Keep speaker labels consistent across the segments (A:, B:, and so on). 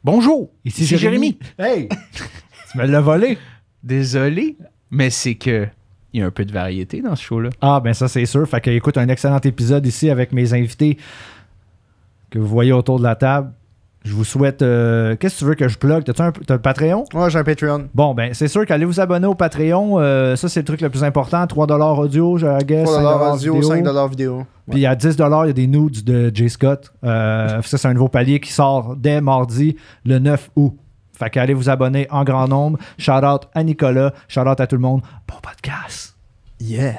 A: Bonjour, ici
B: C'est
A: Jérémy.
B: Hey! Tu me l'as volé.
A: Désolé, mais c'est que il y a un peu de variété dans ce show-là.
B: Ah, ben ça, c'est sûr. Fait que, écoute, un excellent épisode ici avec mes invités que vous voyez autour de la table. Je vous souhaite... Qu'est-ce que tu veux que je plug? T'as le Patreon?
C: Ouais, j'ai un Patreon.
B: Bon, ben, c'est sûr qu'allez vous abonner au Patreon. Ça, c'est le truc le plus important. 3$ audio, je guess.
C: 3$ audio,
B: vidéo.
C: 5$ vidéo. Ouais.
B: Puis à 10$, il y a des nudes de Jay Scott. Ça, c'est un nouveau palier qui sort dès mardi, le 9 août. Fait qu'allez vous abonner en grand nombre. Shout-out à Nicolas. Shout-out à tout le monde. Bon podcast.
C: Yeah.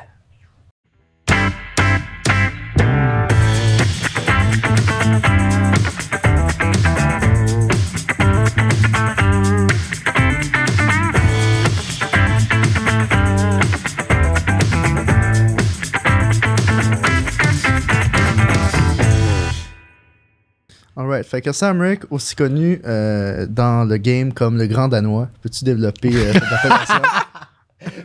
C: Alright, fait que Sam Rick, aussi connu dans le game comme le Grand Danois, peux-tu développer cette appellation?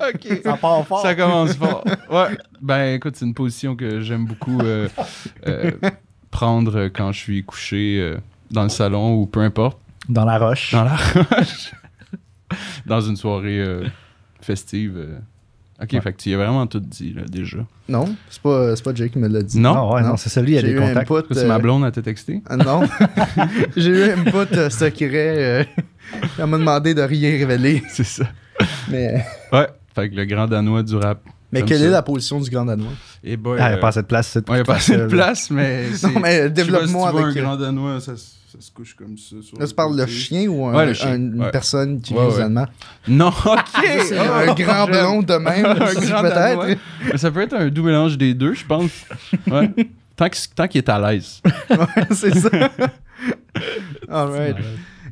A: OK.
B: Ça part fort.
A: Ça commence fort. Ouais. Ben, écoute, c'est une position que j'aime beaucoup prendre quand je suis couché dans le salon ou peu importe.
B: Dans la roche.
A: Dans la roche. Dans une soirée festive. OK,
B: Ouais.
A: fait que tu y as vraiment tout dit, là, déjà.
C: Non, c'est pas Jay qui me l'a dit.
A: Non?
B: Non, ouais, non, c'est celui, il y a
C: J'ai
B: des
C: eu un
B: contacts.
C: input,
A: C'est ma blonde à te texter?
C: non. J'ai eu un input secret. Elle m'a demandé de rien révéler.
A: C'est ça.
C: Mais
A: Ouais. Fait que le grand Danois du rap. Comme
C: quelle
A: ça.
C: est la position du Grand Danois?
A: Et boy,
B: Ah, il n'y a pas assez de place.
A: il n'y a pas assez de place, mais...
C: Non, mais développe-moi
A: avec...
C: avec...
A: un grand Danois, ça se couche comme ça. Sur
C: Là, tu parles de chien ou
A: Ouais, le chien,
C: une
A: ouais.
C: personne qui
A: Ouais,
C: vit aux
A: ouais.
C: Allemands?
A: Non, OK!
C: C'est un grand blond de même,
A: Un grand Danois.
C: peut-être.
A: Mais ça peut être un doux mélange des deux, je pense. Ouais. Tant qu'il est à l'aise.
C: Ouais, c'est ça. Alright.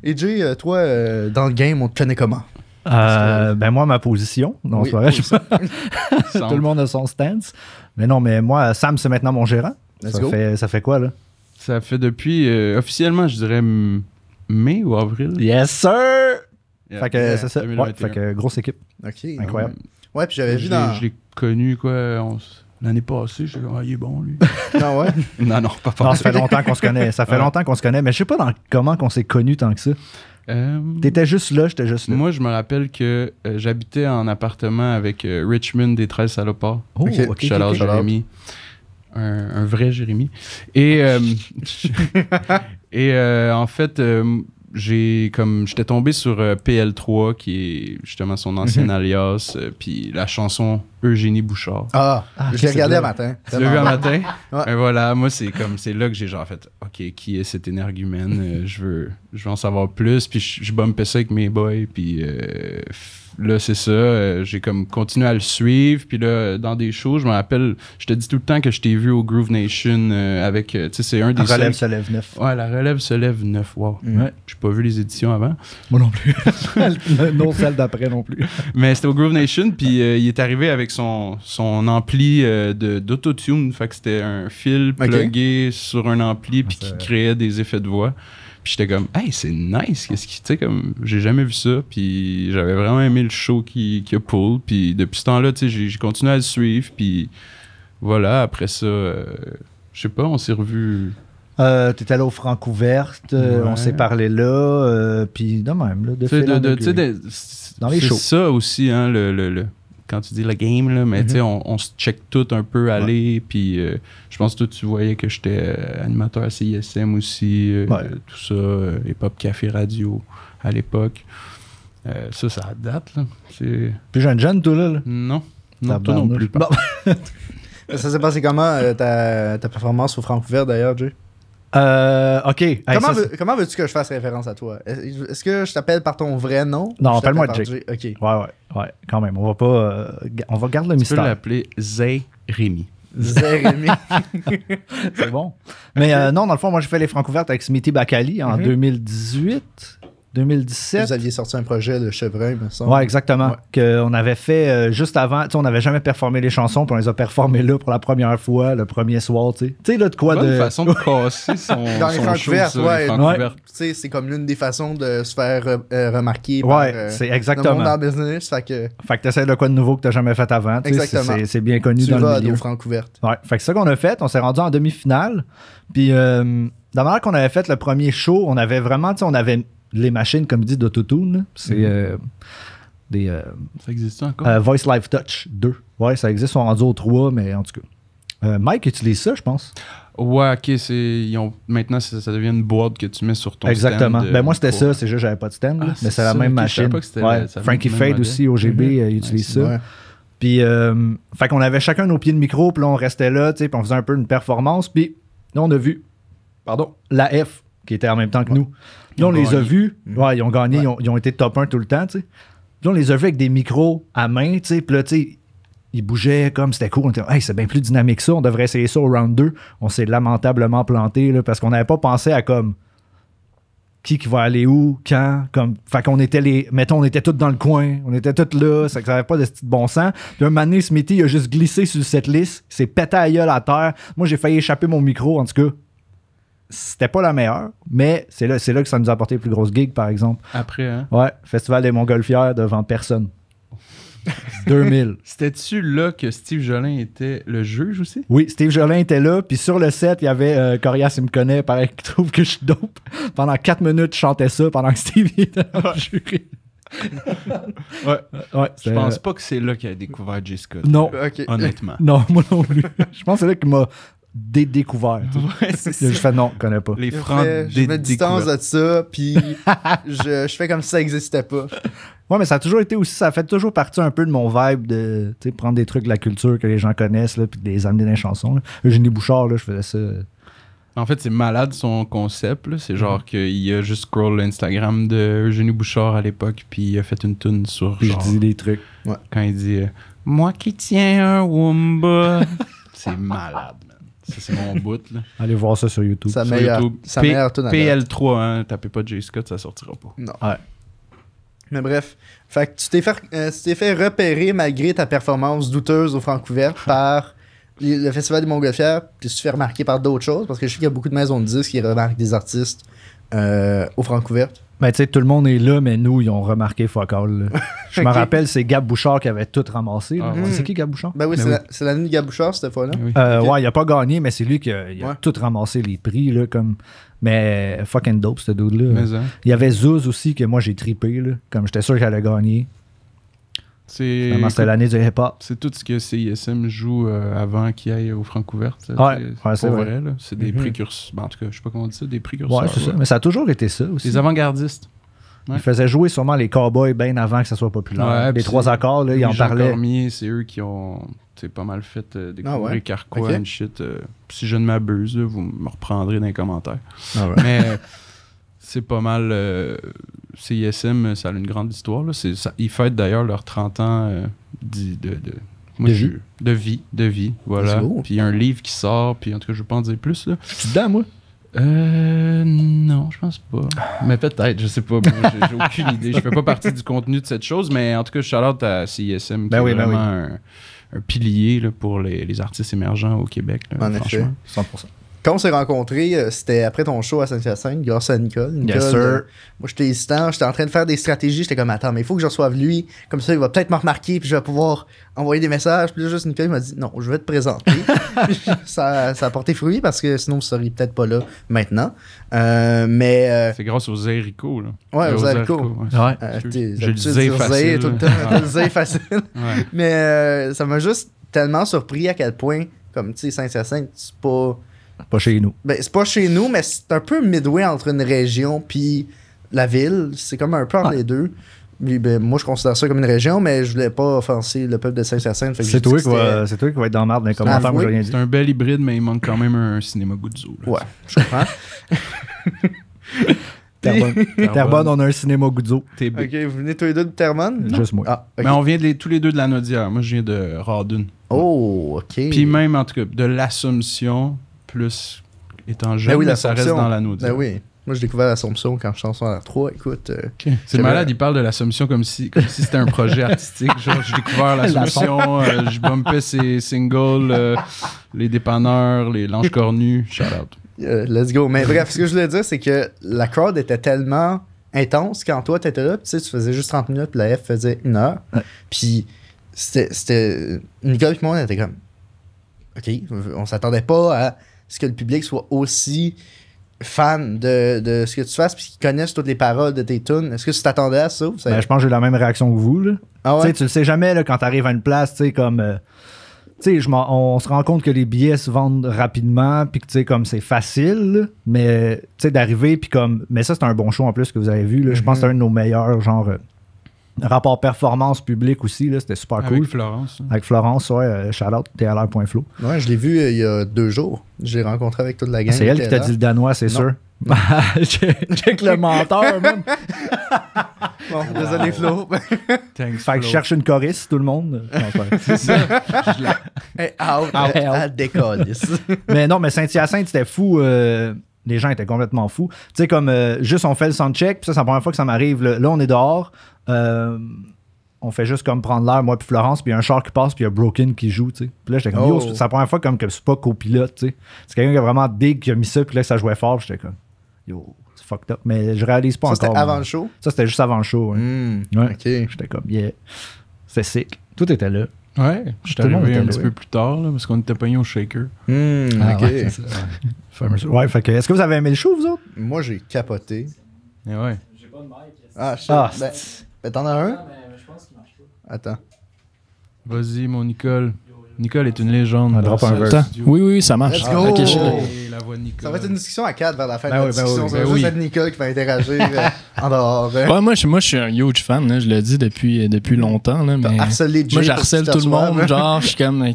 C: Et Jay, toi, dans le game, on te connaît comment?
B: Ben moi, ma position. Non,
C: Oui,
B: c'est vrai.
C: position.
B: Tout le monde a son stance. Mais non, mais moi, Sam, c'est maintenant mon gérant.
C: Let's go.
B: Ça fait quoi, là?
A: Ça fait depuis, officiellement, je dirais mai ou avril.
B: Yes, sir!
A: Yeah.
B: Fait que
C: Yeah,
B: c'est ça. Ouais,
A: 2021.
B: fait que grosse équipe.
C: OK.
B: Incroyable.
C: Ouais, puis j'avais vu dans...
A: Je l'ai connu, quoi, l'année passée. Je dit, il est bon, lui.
C: Ah ouais?
A: Non, pas
B: Non,
A: fort.
B: ça fait longtemps qu'on se connaît. Ça fait
A: Ouais.
B: longtemps qu'on se connaît, mais je sais pas comment qu'on s'est connus tant que ça. T'étais juste là, j'étais juste là.
A: Moi, je me rappelle que j'habitais en appartement avec Richmond des 13 salopards.
B: Oh,
C: Ok.
B: ok,
A: Shout-out
B: ok.
A: Jérémy. Un vrai Jérémy. Et, en fait, j'étais tombé sur PL3, qui est justement son ancien alias, puis la chanson Eugénie Bouchard.
C: Ah,
B: Ah,
C: je l'ai
B: c'est
C: regardé
B: là.
C: un matin.
A: Tu l'as vu un matin?
C: Ouais.
A: Et voilà, moi, c'est là que j'ai genre fait, OK, qui est cet énergumène? Je veux en savoir plus. Puis je bumpais ça avec mes boys. Puis là, c'est ça. J'ai comme continué à le suivre. Puis là, dans des shows, je me rappelle, je te dis tout le temps que je t'ai vu au Groove Nation avec, tu sais, c'est un des
B: La relève
A: seuls-
B: se lève 9.
A: Ouais, la relève se lève 9. Wow.
C: Ouais.
A: J'ai pas vu les éditions avant.
B: Moi non plus. Non, celle d'après non plus.
A: Mais c'était au Groove Nation, puis il est arrivé avec son ampli d'autotune. Fait que c'était un fil
C: Ok.
A: plugué sur un ampli, puis
B: Ça-
A: qui créait des effets de voix. Puis j'étais comme, hey, c'est nice. Qu'est-ce qui, tu sais, comme, j'ai jamais vu ça. Puis j'avais vraiment aimé le show qui a pull. Puis depuis ce temps-là, tu sais, j'ai continué à le suivre. Puis voilà, après ça, je sais pas, on s'est revus.
B: T'étais là au Francouverte,
A: Ouais.
B: on s'est parlé là, puis de même, là, de
A: Tu sais,
B: fil en
A: tu sais,
B: aiguille. Dans les
A: c'est
B: shows.
A: ça aussi, hein, quand tu dis le game, là, mais tu sais, on se check tout un peu aller, puis je pense que toi, tu voyais que j'étais animateur à CISM aussi,
B: Ouais.
A: tout ça, Hip Hop Café Radio à l'époque. Ça date, là. C'est...
B: Plus jeune, toi, là.
A: Non, toi non plus.
B: Bon.
C: Ça s'est passé comment, ta performance au Francouvert, d'ailleurs, Jay?
B: OK. Hey,
C: Comment veux-tu que je fasse référence à toi? Est-ce que je t'appelle par ton vrai nom?
B: Non,
C: Ou je t'appelle
B: appelle-moi
C: par
B: Jay.
C: Jay? OK.
B: Ouais, quand même. On va pas... on va garder le
A: Tu peux
B: mystère.
A: l'appeler Zay Rémy.
C: Jérémy.
B: C'est bon. Mais non, dans le fond, moi, j'ai fait les Francouvertes avec Smithy Bakali en 2018, 2017.
C: Vous aviez sorti un projet de chevreuil, me semble.
B: Ouais, exactement.
C: Ouais.
B: Qu'on avait fait juste avant. Tu sais, on n'avait jamais performé les chansons, puis on les a performées là pour la première fois, le premier soir, tu sais. Tu sais, là, de quoi
A: Bonne
B: de.
A: façon de casser son
C: Dans les
A: son
C: Francs
A: show,
C: ouverts,
A: ça,
C: ouais.
A: les Francs
B: Ouais.
A: ouverts.
C: Tu sais, c'est comme l'une des façons de se faire remarquer par
B: Ouais, c'est
C: le
B: exactement.
C: monde dans le business. Fait que
B: Fait que t'essaies de quoi de nouveau que t'as jamais fait avant. Tu sais,
C: Exactement.
B: c'est bien connu
C: tu
B: dans le
C: vas
B: milieu.
C: aux Francs ouvertes.
B: Ouais, fait que c'est ça qu'on a fait. On s'est rendu en demi-finale. Puis la manière qu'on avait fait le premier show, on avait vraiment, tu sais, on avait les machines, comme dit, d'autotune. Là. C'est des
A: Ça existe encore?
B: Voice Live Touch 2. Ouais, ça existe, ils sont rendus au 3, mais en tout cas. Mike utilise ça, je pense.
A: Ouais, ok, maintenant ça devient une boîte que tu mets sur ton
B: Exactement.
A: stand.
B: Ben moi c'était ça, c'est juste que j'avais pas de stand, là, mais c'est la même machine.
A: Ouais,
B: Frankie Fade aussi, OGB, il utilise ça.
C: Ouais.
B: Puis, fait qu'on avait chacun nos pieds de micro, puis là on restait là, tu sais, puis on faisait un peu une performance, puis là on a vu, la F qui était en même temps que nous. Là on les a vus, ouais, ils ont gagné, ils ont été top 1 tout le temps, tu sais. Puis là on les a vus avec des micros à main, tu sais, puis là tu sais. Ils bougeaient comme c'était cool. On était, hey, c'est bien plus dynamique que ça. On devrait essayer ça au round 2. On s'est lamentablement planté là, parce qu'on n'avait pas pensé à comme qui va aller où, quand. Comme, fait qu'on était mettons, on était tous dans le coin. On était tous là. Ça n'avait pas de style bon sens. Puis un moment donné, Smithy a juste glissé sur cette liste. Il s'est pété à gueule à terre. Moi, j'ai failli échapper mon micro. En tout cas, c'était pas la meilleure. Mais c'est là que ça nous a apporté les plus grosses gigs, par exemple.
A: Après, hein?
B: Ouais, Festival des Montgolfières devant personne. 2000.
A: C'était-tu là que Steve Jolin était le juge aussi?
B: Oui, Steve Jolin était là, puis sur le set, il y avait Corias, il me connaît, pareil, qui trouve que je suis dope. Pendant 4 minutes, je chantais ça pendant que Steve était dans le jury.
A: Ouais, je pense pas que c'est là qu'il a découvert J. Scott.
B: Non.
A: Honnêtement.
B: Non, moi non plus. Je pense que c'est là qu'il m'a découvert.
A: Ouais, c'est ça.
B: Je fais non, je connais pas.
A: Les francs
C: Je me distance de ça, puis je fais comme si ça n'existait pas.
B: Ouais, mais ça a toujours été aussi, ça fait toujours partie un peu de mon vibe de prendre des trucs de la culture que les gens connaissent, là, puis de les amener dans les chansons. Là. Eugénie Bouchard, là, je faisais ça.
A: En fait, c'est malade son concept. Là. C'est genre qu'il a juste scroll l'Instagram de Eugénie Bouchard à l'époque, puis il a fait une tune sur.
B: Puis
A: genre,
B: je dis des trucs.
C: Ouais.
A: Quand il dit moi qui tiens un Wumba. C'est malade, man. Ça, c'est mon bout. Là.
B: Allez voir ça sur YouTube.
C: Sa
A: Sur
C: meilleure,
A: YouTube.
C: sa meilleure tune à date.
A: PL3, hein, tapez pas J. Scott, ça sortira pas.
C: Non.
B: Ouais.
C: Mais bref, fait que tu t'es fait repérer malgré ta performance douteuse au Francouverte par le Festival des Montgolfières, puis tu te fais remarquer par d'autres choses, parce que je sais qu'il y a beaucoup de maisons de disques qui remarquent des artistes au Francouverte.
B: Ben, tu sais, tout le monde est là, mais nous, ils ont remarqué fuck all. Là. Je me
C: Ok.
B: rappelle, c'est Gab Bouchard qui avait tout ramassé. Là.
A: Ah, ouais.
B: C'est qui Gab Bouchard?
C: Ben oui,
A: Ben
C: c'est l'année de Gabouchard cette fois-là.
A: Oui.
C: Ok.
B: Ouais, il a pas gagné, mais c'est lui qui a
C: Ouais.
B: tout ramassé les prix. Là, comme... Mais fucking dope, ce dude-là.
A: Mais, hein,
B: Il y avait Zouz aussi, que moi, j'ai trippé. Là, comme j'étais sûr qu'elle allait gagner.
A: c'est
B: Finalement, c'était l'année du hip-hop.
A: c'est tout ce que CISM joue avant qu'il aille au Francouverte.
B: Ouais, c'est
A: pour
B: vrai.
A: là. C'est des précurseurs. Ben, en tout cas, je sais pas comment on dit ça, des précurseurs.
B: Ouais, c'est ça. Mais ça a toujours été ça aussi.
A: Des avant-gardistes.
B: Ils faisaient jouer sûrement les cowboys bien avant que ça soit populaire.
A: Ouais,
B: les
A: puis
B: trois accords, là, ils en
A: Jean
B: parlaient.
A: Cormier, c'est eux qui ont pas mal fait découvrir
C: Ah ouais?
A: Carquois
C: Ok.
A: and shit. Si je ne m'abuse, là, vous me reprendrez dans les commentaires.
C: Ah ouais.
A: Mais c'est pas mal. CISM, ça a une grande histoire. Là. Ils fêtent d'ailleurs leurs 30 ans de vie. Voilà.
C: Let's go.
A: Puis il y a un livre qui sort, puis en tout cas, je vais pas en dire plus. Là.
B: Je suis dedans, moi.
A: Non, je pense pas. Mais peut-être, je sais pas. Moi, j'ai aucune idée. Je fais pas partie du contenu de cette chose, mais en tout cas, shout-out à CISM, qui
B: Ben
A: est
B: oui, ben
A: vraiment un pilier là, pour les artistes émergents au Québec. Là,
C: En effet.
A: franchement.
B: 100%.
C: Quand on s'est rencontrés, c'était après ton show à Saint-Hyacinthe, grâce à Nicole. Nicole,
B: Yes, sir.
C: moi, j'étais hésitant, j'étais en train de faire des stratégies. J'étais comme, attends, mais il faut que je reçoive lui. Comme ça, il va peut-être me remarquer, puis je vais pouvoir envoyer des messages. Puis là, juste Nicole m'a dit, non, je vais te présenter. Puis ça a porté fruit parce que sinon, vous seriez peut-être pas là maintenant. Mais,
A: C'est grâce aux Zérico. Là.
C: Ouais, aux Zérico.
A: Ouais.
B: Ouais.
A: Je le disais facile.
C: tout le temps. Je le disais facile.
A: Ouais.
C: Mais ça m'a juste tellement surpris à quel point, comme tu sais, Saint-Hyacinthe, c'est pas.
B: Pas chez nous.
C: Ben, c'est pas chez nous, mais c'est un peu midway entre une région puis la ville. C'est comme un peu entre les deux. Mais, ben, moi, je considère ça comme une région, mais je voulais pas offenser le peuple de Saint-Hyacinthe. fait que
B: C'est
C: j'ai dit
B: toi,
C: que c'était-
B: c'est toi qui va être dans la merde dans les commentaires. Moi, j'ai rien dit.
A: C'est un bel hybride, mais il manque quand même un cinéma Guzzo. Là.
C: Ouais, je comprends.
B: Terrebonne, on a un cinéma Guzzo.
A: TB.
C: Ok, vous venez tous les deux de Terrebonne?
B: Juste moi.
C: Ah, ok.
A: Mais on vient tous les deux de la Naudière. Moi, je viens de Radun.
C: Oh, ok.
A: Puis même, en tout cas, de l'Assomption, plus étant jeune,
C: Ben oui,
A: mais ça reste
C: l'Assomption.
A: dans la Naudière.
C: Ben oui. Moi, j'ai découvert l'Assomption quand je suis en secondaire 3. Écoute,
A: Ok. C'est malade, il parle de l'Assomption comme si c'était un projet artistique. Genre, j'ai découvert l'Assomption, je bumpais ses singles, les dépanneurs, les langes cornues. Shout out.
C: let's go. Mais bref, ce que je voulais dire, c'est que la crowd était tellement intense quand toi, t'étais là. Tu sais, tu faisais juste 30 minutes, puis la F faisait 1 heure.
B: Ouais.
C: Puis c'était... Nicole et moi, on était comme... OK, on s'attendait pas à ce que le public soit aussi fan de ce que tu fasses puis qui connaissent toutes les paroles de tes tunes. Est-ce que tu t'attendais à ça?
B: Ben, je pense que j'ai la même réaction que vous. Là.
C: Ah ouais?
B: Tu sais, tu le sais jamais là, quand tu arrives à une place, tu sais, comme. Tu sais, on se rend compte que les billets se vendent rapidement, puis que, tu sais, comme c'est facile, là, mais, tu sais, d'arriver, puis comme. Mais ça, c'est un bon show en plus que vous avez vu, là. Je pense que c'est un de nos meilleurs, genre. Rapport performance public aussi, là, c'était super cool.
A: Avec Florence.
B: Avec Florence, ouais, shout-out, TLR.flow.
C: Ouais, je l'ai vu il y a 2 jours. J'ai rencontré avec toute la gang.
B: C'est elle qui t'a dit le danois, c'est
C: Non.
B: sûr. Check le menteur, man.
C: Bon, désolé, Flo.
A: Thanks,
B: Fait que je
A: Flo.
B: cherche une choriste, tout le monde. Non, c'est ça.
C: Hey, out,
B: Out.
C: elle décolle.
B: Mais non, mais Saint-Hyacinthe, c'était fou. Les gens étaient complètement fous. Tu sais, comme juste on fait le soundcheck, puis ça, c'est la première fois que ça m'arrive. Là, on est dehors. On fait juste comme prendre l'air, moi puis Florence, puis il y a un char qui passe, puis il y a Broken qui joue, tu sais. Puis là, j'étais comme, yo, c'est la première fois comme que c'est pas copilote, tu sais. C'est quelqu'un qui a vraiment big qui a mis ça, puis là, ça jouait fort, puis j'étais comme, yo, c'est fucked up. Mais je réalise pas
C: Ça,
B: encore.
C: c'était avant le show?
B: Ça, c'était juste avant le show, ouais. Ouais.
C: OK.
B: J'étais comme, yeah. C'était sick. Tout était là.
A: Ouais, je suis
B: Tout le monde
A: arrivé
B: était
A: un
B: là,
A: petit
B: ouais.
A: peu plus tard, là, parce qu'on était pognés au shaker.
C: OK.
B: ouais, c'est ça. Ouais, fait que, est-ce que vous avez aimé le show, vous autres?
C: Moi, j'ai capoté.
A: Et ouais.
C: Ah, shit.
B: Ah,
C: Ben, t'en as un? Attends.
A: Vas-y, mon Nicole. Nicole est une légende.
B: On
A: dans
B: drop un
A: ce
B: verse.
A: studio.
D: Oui, ça marche.
C: Let's go!
D: Ok,
A: Et la voix de Nicole.
C: Ça va être une discussion à 4 vers la fin
B: Ben
C: de la
B: oui, ben
C: discussion.
B: oui,
C: Ça va
A: ben
C: juste
A: oui.
C: être Nicole qui va interagir en dehors.
D: Ouais, moi, je suis un huge fan, là, je le dis depuis longtemps. Là, mais
C: Harcelé Jay
D: moi,
C: pour
D: j'harcèle
C: qu'il
D: tout le
C: t'assoive.
D: monde. Genre, je suis comme,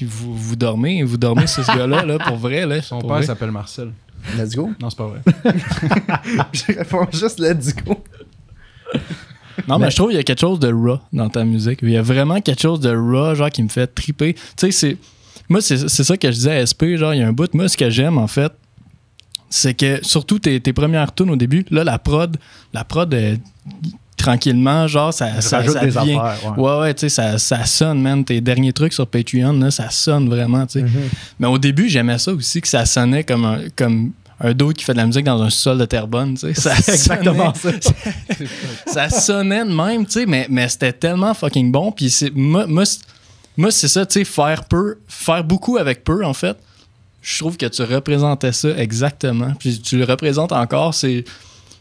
D: vous dormez sur ce gars-là, là, pour vrai. Là,
A: Son
D: pour
A: père
D: vrai.
A: s'appelle Marcel.
C: Let's go.
A: Non, c'est pas vrai.
C: Je réponds juste let's go.
D: Non, mais je trouve qu'il y a quelque chose de raw dans ta musique. Il y a vraiment quelque chose de raw, genre, qui me fait triper. Tu sais, moi, c'est ça que je disais à SP, genre, il y a un bout. Moi, ce que j'aime, en fait, c'est que, surtout tes premières tunes au début, là, la prod, tranquillement, genre, ça
B: rajoute des
D: devient...
B: affaires,
D: Ouais, tu sais, ça sonne, man. Tes derniers trucs sur Patreon, là, ça sonne vraiment, tu sais. Mais au début, j'aimais ça aussi, que ça sonnait comme un dude qui fait de la musique dans un sol de Terrebonne, tu sais. Ça
B: C'est exactement
D: sonnait-
B: ça.
D: ça sonnait de même, tu sais, mais c'était tellement fucking bon. Puis moi, c'est ça, tu sais, faire beaucoup avec peu, en fait. Je trouve que tu représentais ça exactement. Puis tu le représentes encore, c'est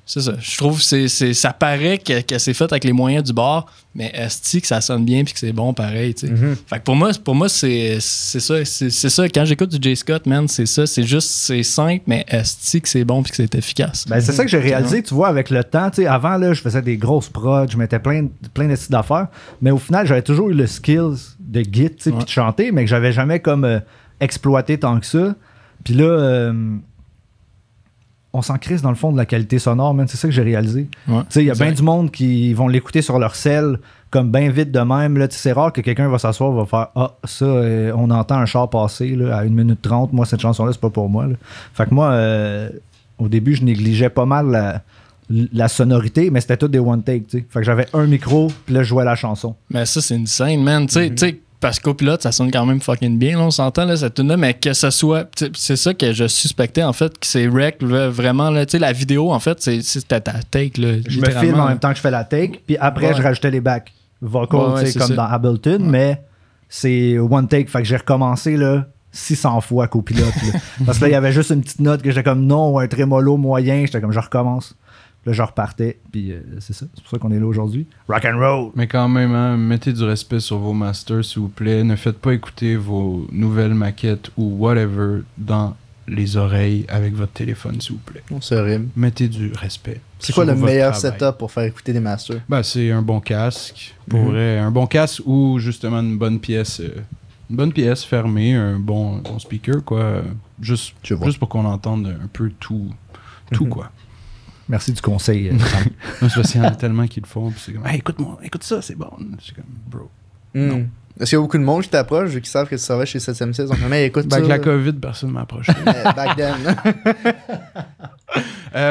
D: ça. Je trouve que ça paraît que c'est fait avec les moyens du bord, mais esti que ça sonne bien puis que c'est bon pareil, tu sais. Fait que pour moi c'est ça. C'est ça. Quand j'écoute du J. Scott, man, c'est ça. C'est simple, mais esti que c'est bon puis que c'est efficace.
B: Ben, c'est ça que j'ai réalisé, tu vois, avec le temps. Tu sais, avant, là, je faisais des grosses prods, je mettais plein de styles d'affaires, mais au final, j'avais toujours eu le skills de git, tu sais, puis de chanter, mais que j'avais jamais comme exploité tant que ça. Puis là, on s'en crisse dans le fond de la qualité sonore, man. C'est ça que j'ai réalisé.
D: Ouais,
B: Tu sais, il y a
D: c'est
B: bien
D: vrai.
B: du monde qui vont l'écouter sur leur sel comme bien vite de même. Là, tu sais, c'est rare que quelqu'un va s'asseoir et va faire « Ah, ça, on entend un char passer là, à 1 minute 30. Moi, cette chanson-là, c'est pas pour moi. » Fait que moi, au début, je négligeais pas mal la sonorité, mais c'était tout des one take. Tu sais. Fait que j'avais un micro, puis là, je jouais la chanson.
D: Mais ça, c'est une scène, man. Tu sais, parce qu'au pilote, ça sonne quand même fucking bien, là, on s'entend, là, cette tune-là, mais que ce soit... C'est ça que je suspectais, en fait, que c'est Rec, là, vraiment, là, tu sais, la vidéo, en fait, c'était ta take, là,
B: Je me filme en
D: littéralement.
B: même temps que je fais la take, puis après,
D: Ouais.
B: je rajoutais les backs vocals,
D: Ouais,
B: tu sais,
D: c'est
B: comme
D: ça.
B: dans Ableton, mais c'est one take. Fait que j'ai recommencé là 600 fois copilote. Là. Parce que là, il y avait juste une petite note que j'étais comme non, ou un trémolo moyen. J'étais comme je recommence. Là, je repartais. Puis c'est ça. C'est pour ça qu'on est là aujourd'hui. Rock and roll.
A: Mais quand même, hein, mettez du respect sur vos masters, s'il vous plaît. Ne faites pas écouter vos nouvelles maquettes ou whatever dans les oreilles avec votre téléphone, s'il vous plaît.
C: C'est horrible.
A: Mettez du respect.
C: C'est quoi
A: sur
C: le
A: votre
C: meilleur
A: travail.
C: setup pour faire écouter des masters?
A: Ben, c'est un bon casque. Pour vrai, un bon casque ou justement une bonne pièce fermée, un bon speaker, quoi. Juste pour qu'on entende un peu tout quoi.
B: Merci du conseil.
A: Moi, c'est parce qu'il y en a tellement qui le font. Puis c'est comme, hey, écoute ça, c'est bon. C'est comme, bro. Non.
C: Est-ce qu'il y a beaucoup de monde qui t'approche vu qu'ils savent que tu travailles chez 7e 6? Donc, mais écoute
A: Ben,
C: ça.
A: avec la COVID, personne m'a approché.
C: Back then.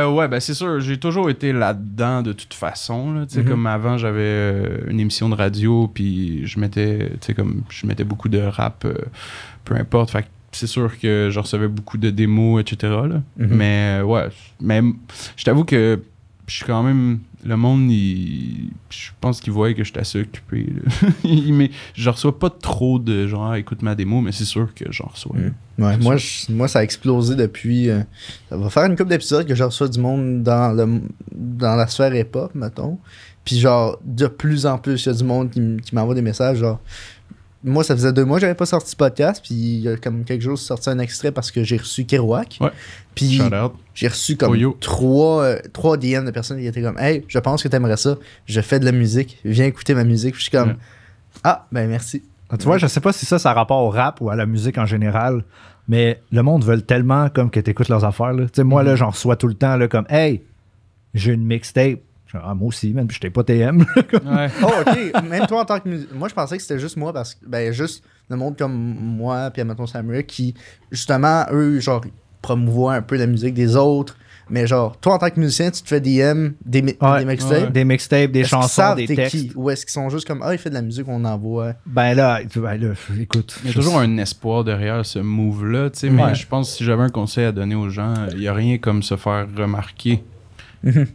A: Ouais, ben c'est sûr, j'ai toujours été là-dedans de toute façon. Là,
C: Mhm.
A: Comme avant, j'avais une émission de radio, puis je mettais beaucoup de rap, peu importe. Fait que c'est sûr que je recevais beaucoup de démos, etc. Là.
C: Mhm.
A: Mais ouais, je t'avoue que je suis quand même... Le monde, je pense qu'il voyait que j'étais assez occupé. Là. Je reçois pas trop de genre, écoute ma démo, mais c'est sûr que j'en reçois.
C: Ouais, moi, ça a explosé depuis... ça va faire une couple d'épisodes que je reçois du monde dans la sphère hip-hop, mettons. Puis genre, de plus en plus, il y a du monde qui m'envoie des messages, genre... Moi, ça faisait 2 mois que j'avais pas sorti de podcast, puis il y a comme quelques jours, j'ai sorti un extrait parce que j'ai reçu Kerouac.
A: Ouais.
C: Puis
A: Shout out.
C: j'ai reçu comme 3 DM de personnes qui étaient comme « Hey, je pense que t'aimerais ça, je fais de la musique, viens écouter ma musique. » Puis je suis comme « Ah, ben merci. »
B: Tu vois, je sais pas si ça a rapport au rap ou à la musique en général, mais le monde veut tellement comme que t'écoutes leurs affaires. Là. Tu sais, moi, là, j'en reçois tout le temps là, comme « Hey, j'ai une mixtape. » Ah, moi aussi, man, puis j'étais pas TM.
A: Ouais.
C: Oh, ok. Même toi en tant que moi, je pensais que c'était juste moi parce que, ben, juste le monde comme moi, puis admettons Samuel, qui, justement, eux, genre, promouvoient un peu la musique des autres. Mais genre, toi en tant que musicien, tu te fais DM, des mixtapes.
B: Ouais. Des mixtapes, des chansons, des textes.
C: Qui? Ou est-ce qu'ils sont juste comme, il fait de la musique, on envoie.
B: Ben là, écoute.
A: Il y a toujours un espoir derrière ce move-là, tu sais, mais je pense que si j'avais un conseil à donner aux gens, il n'y a rien comme se faire remarquer.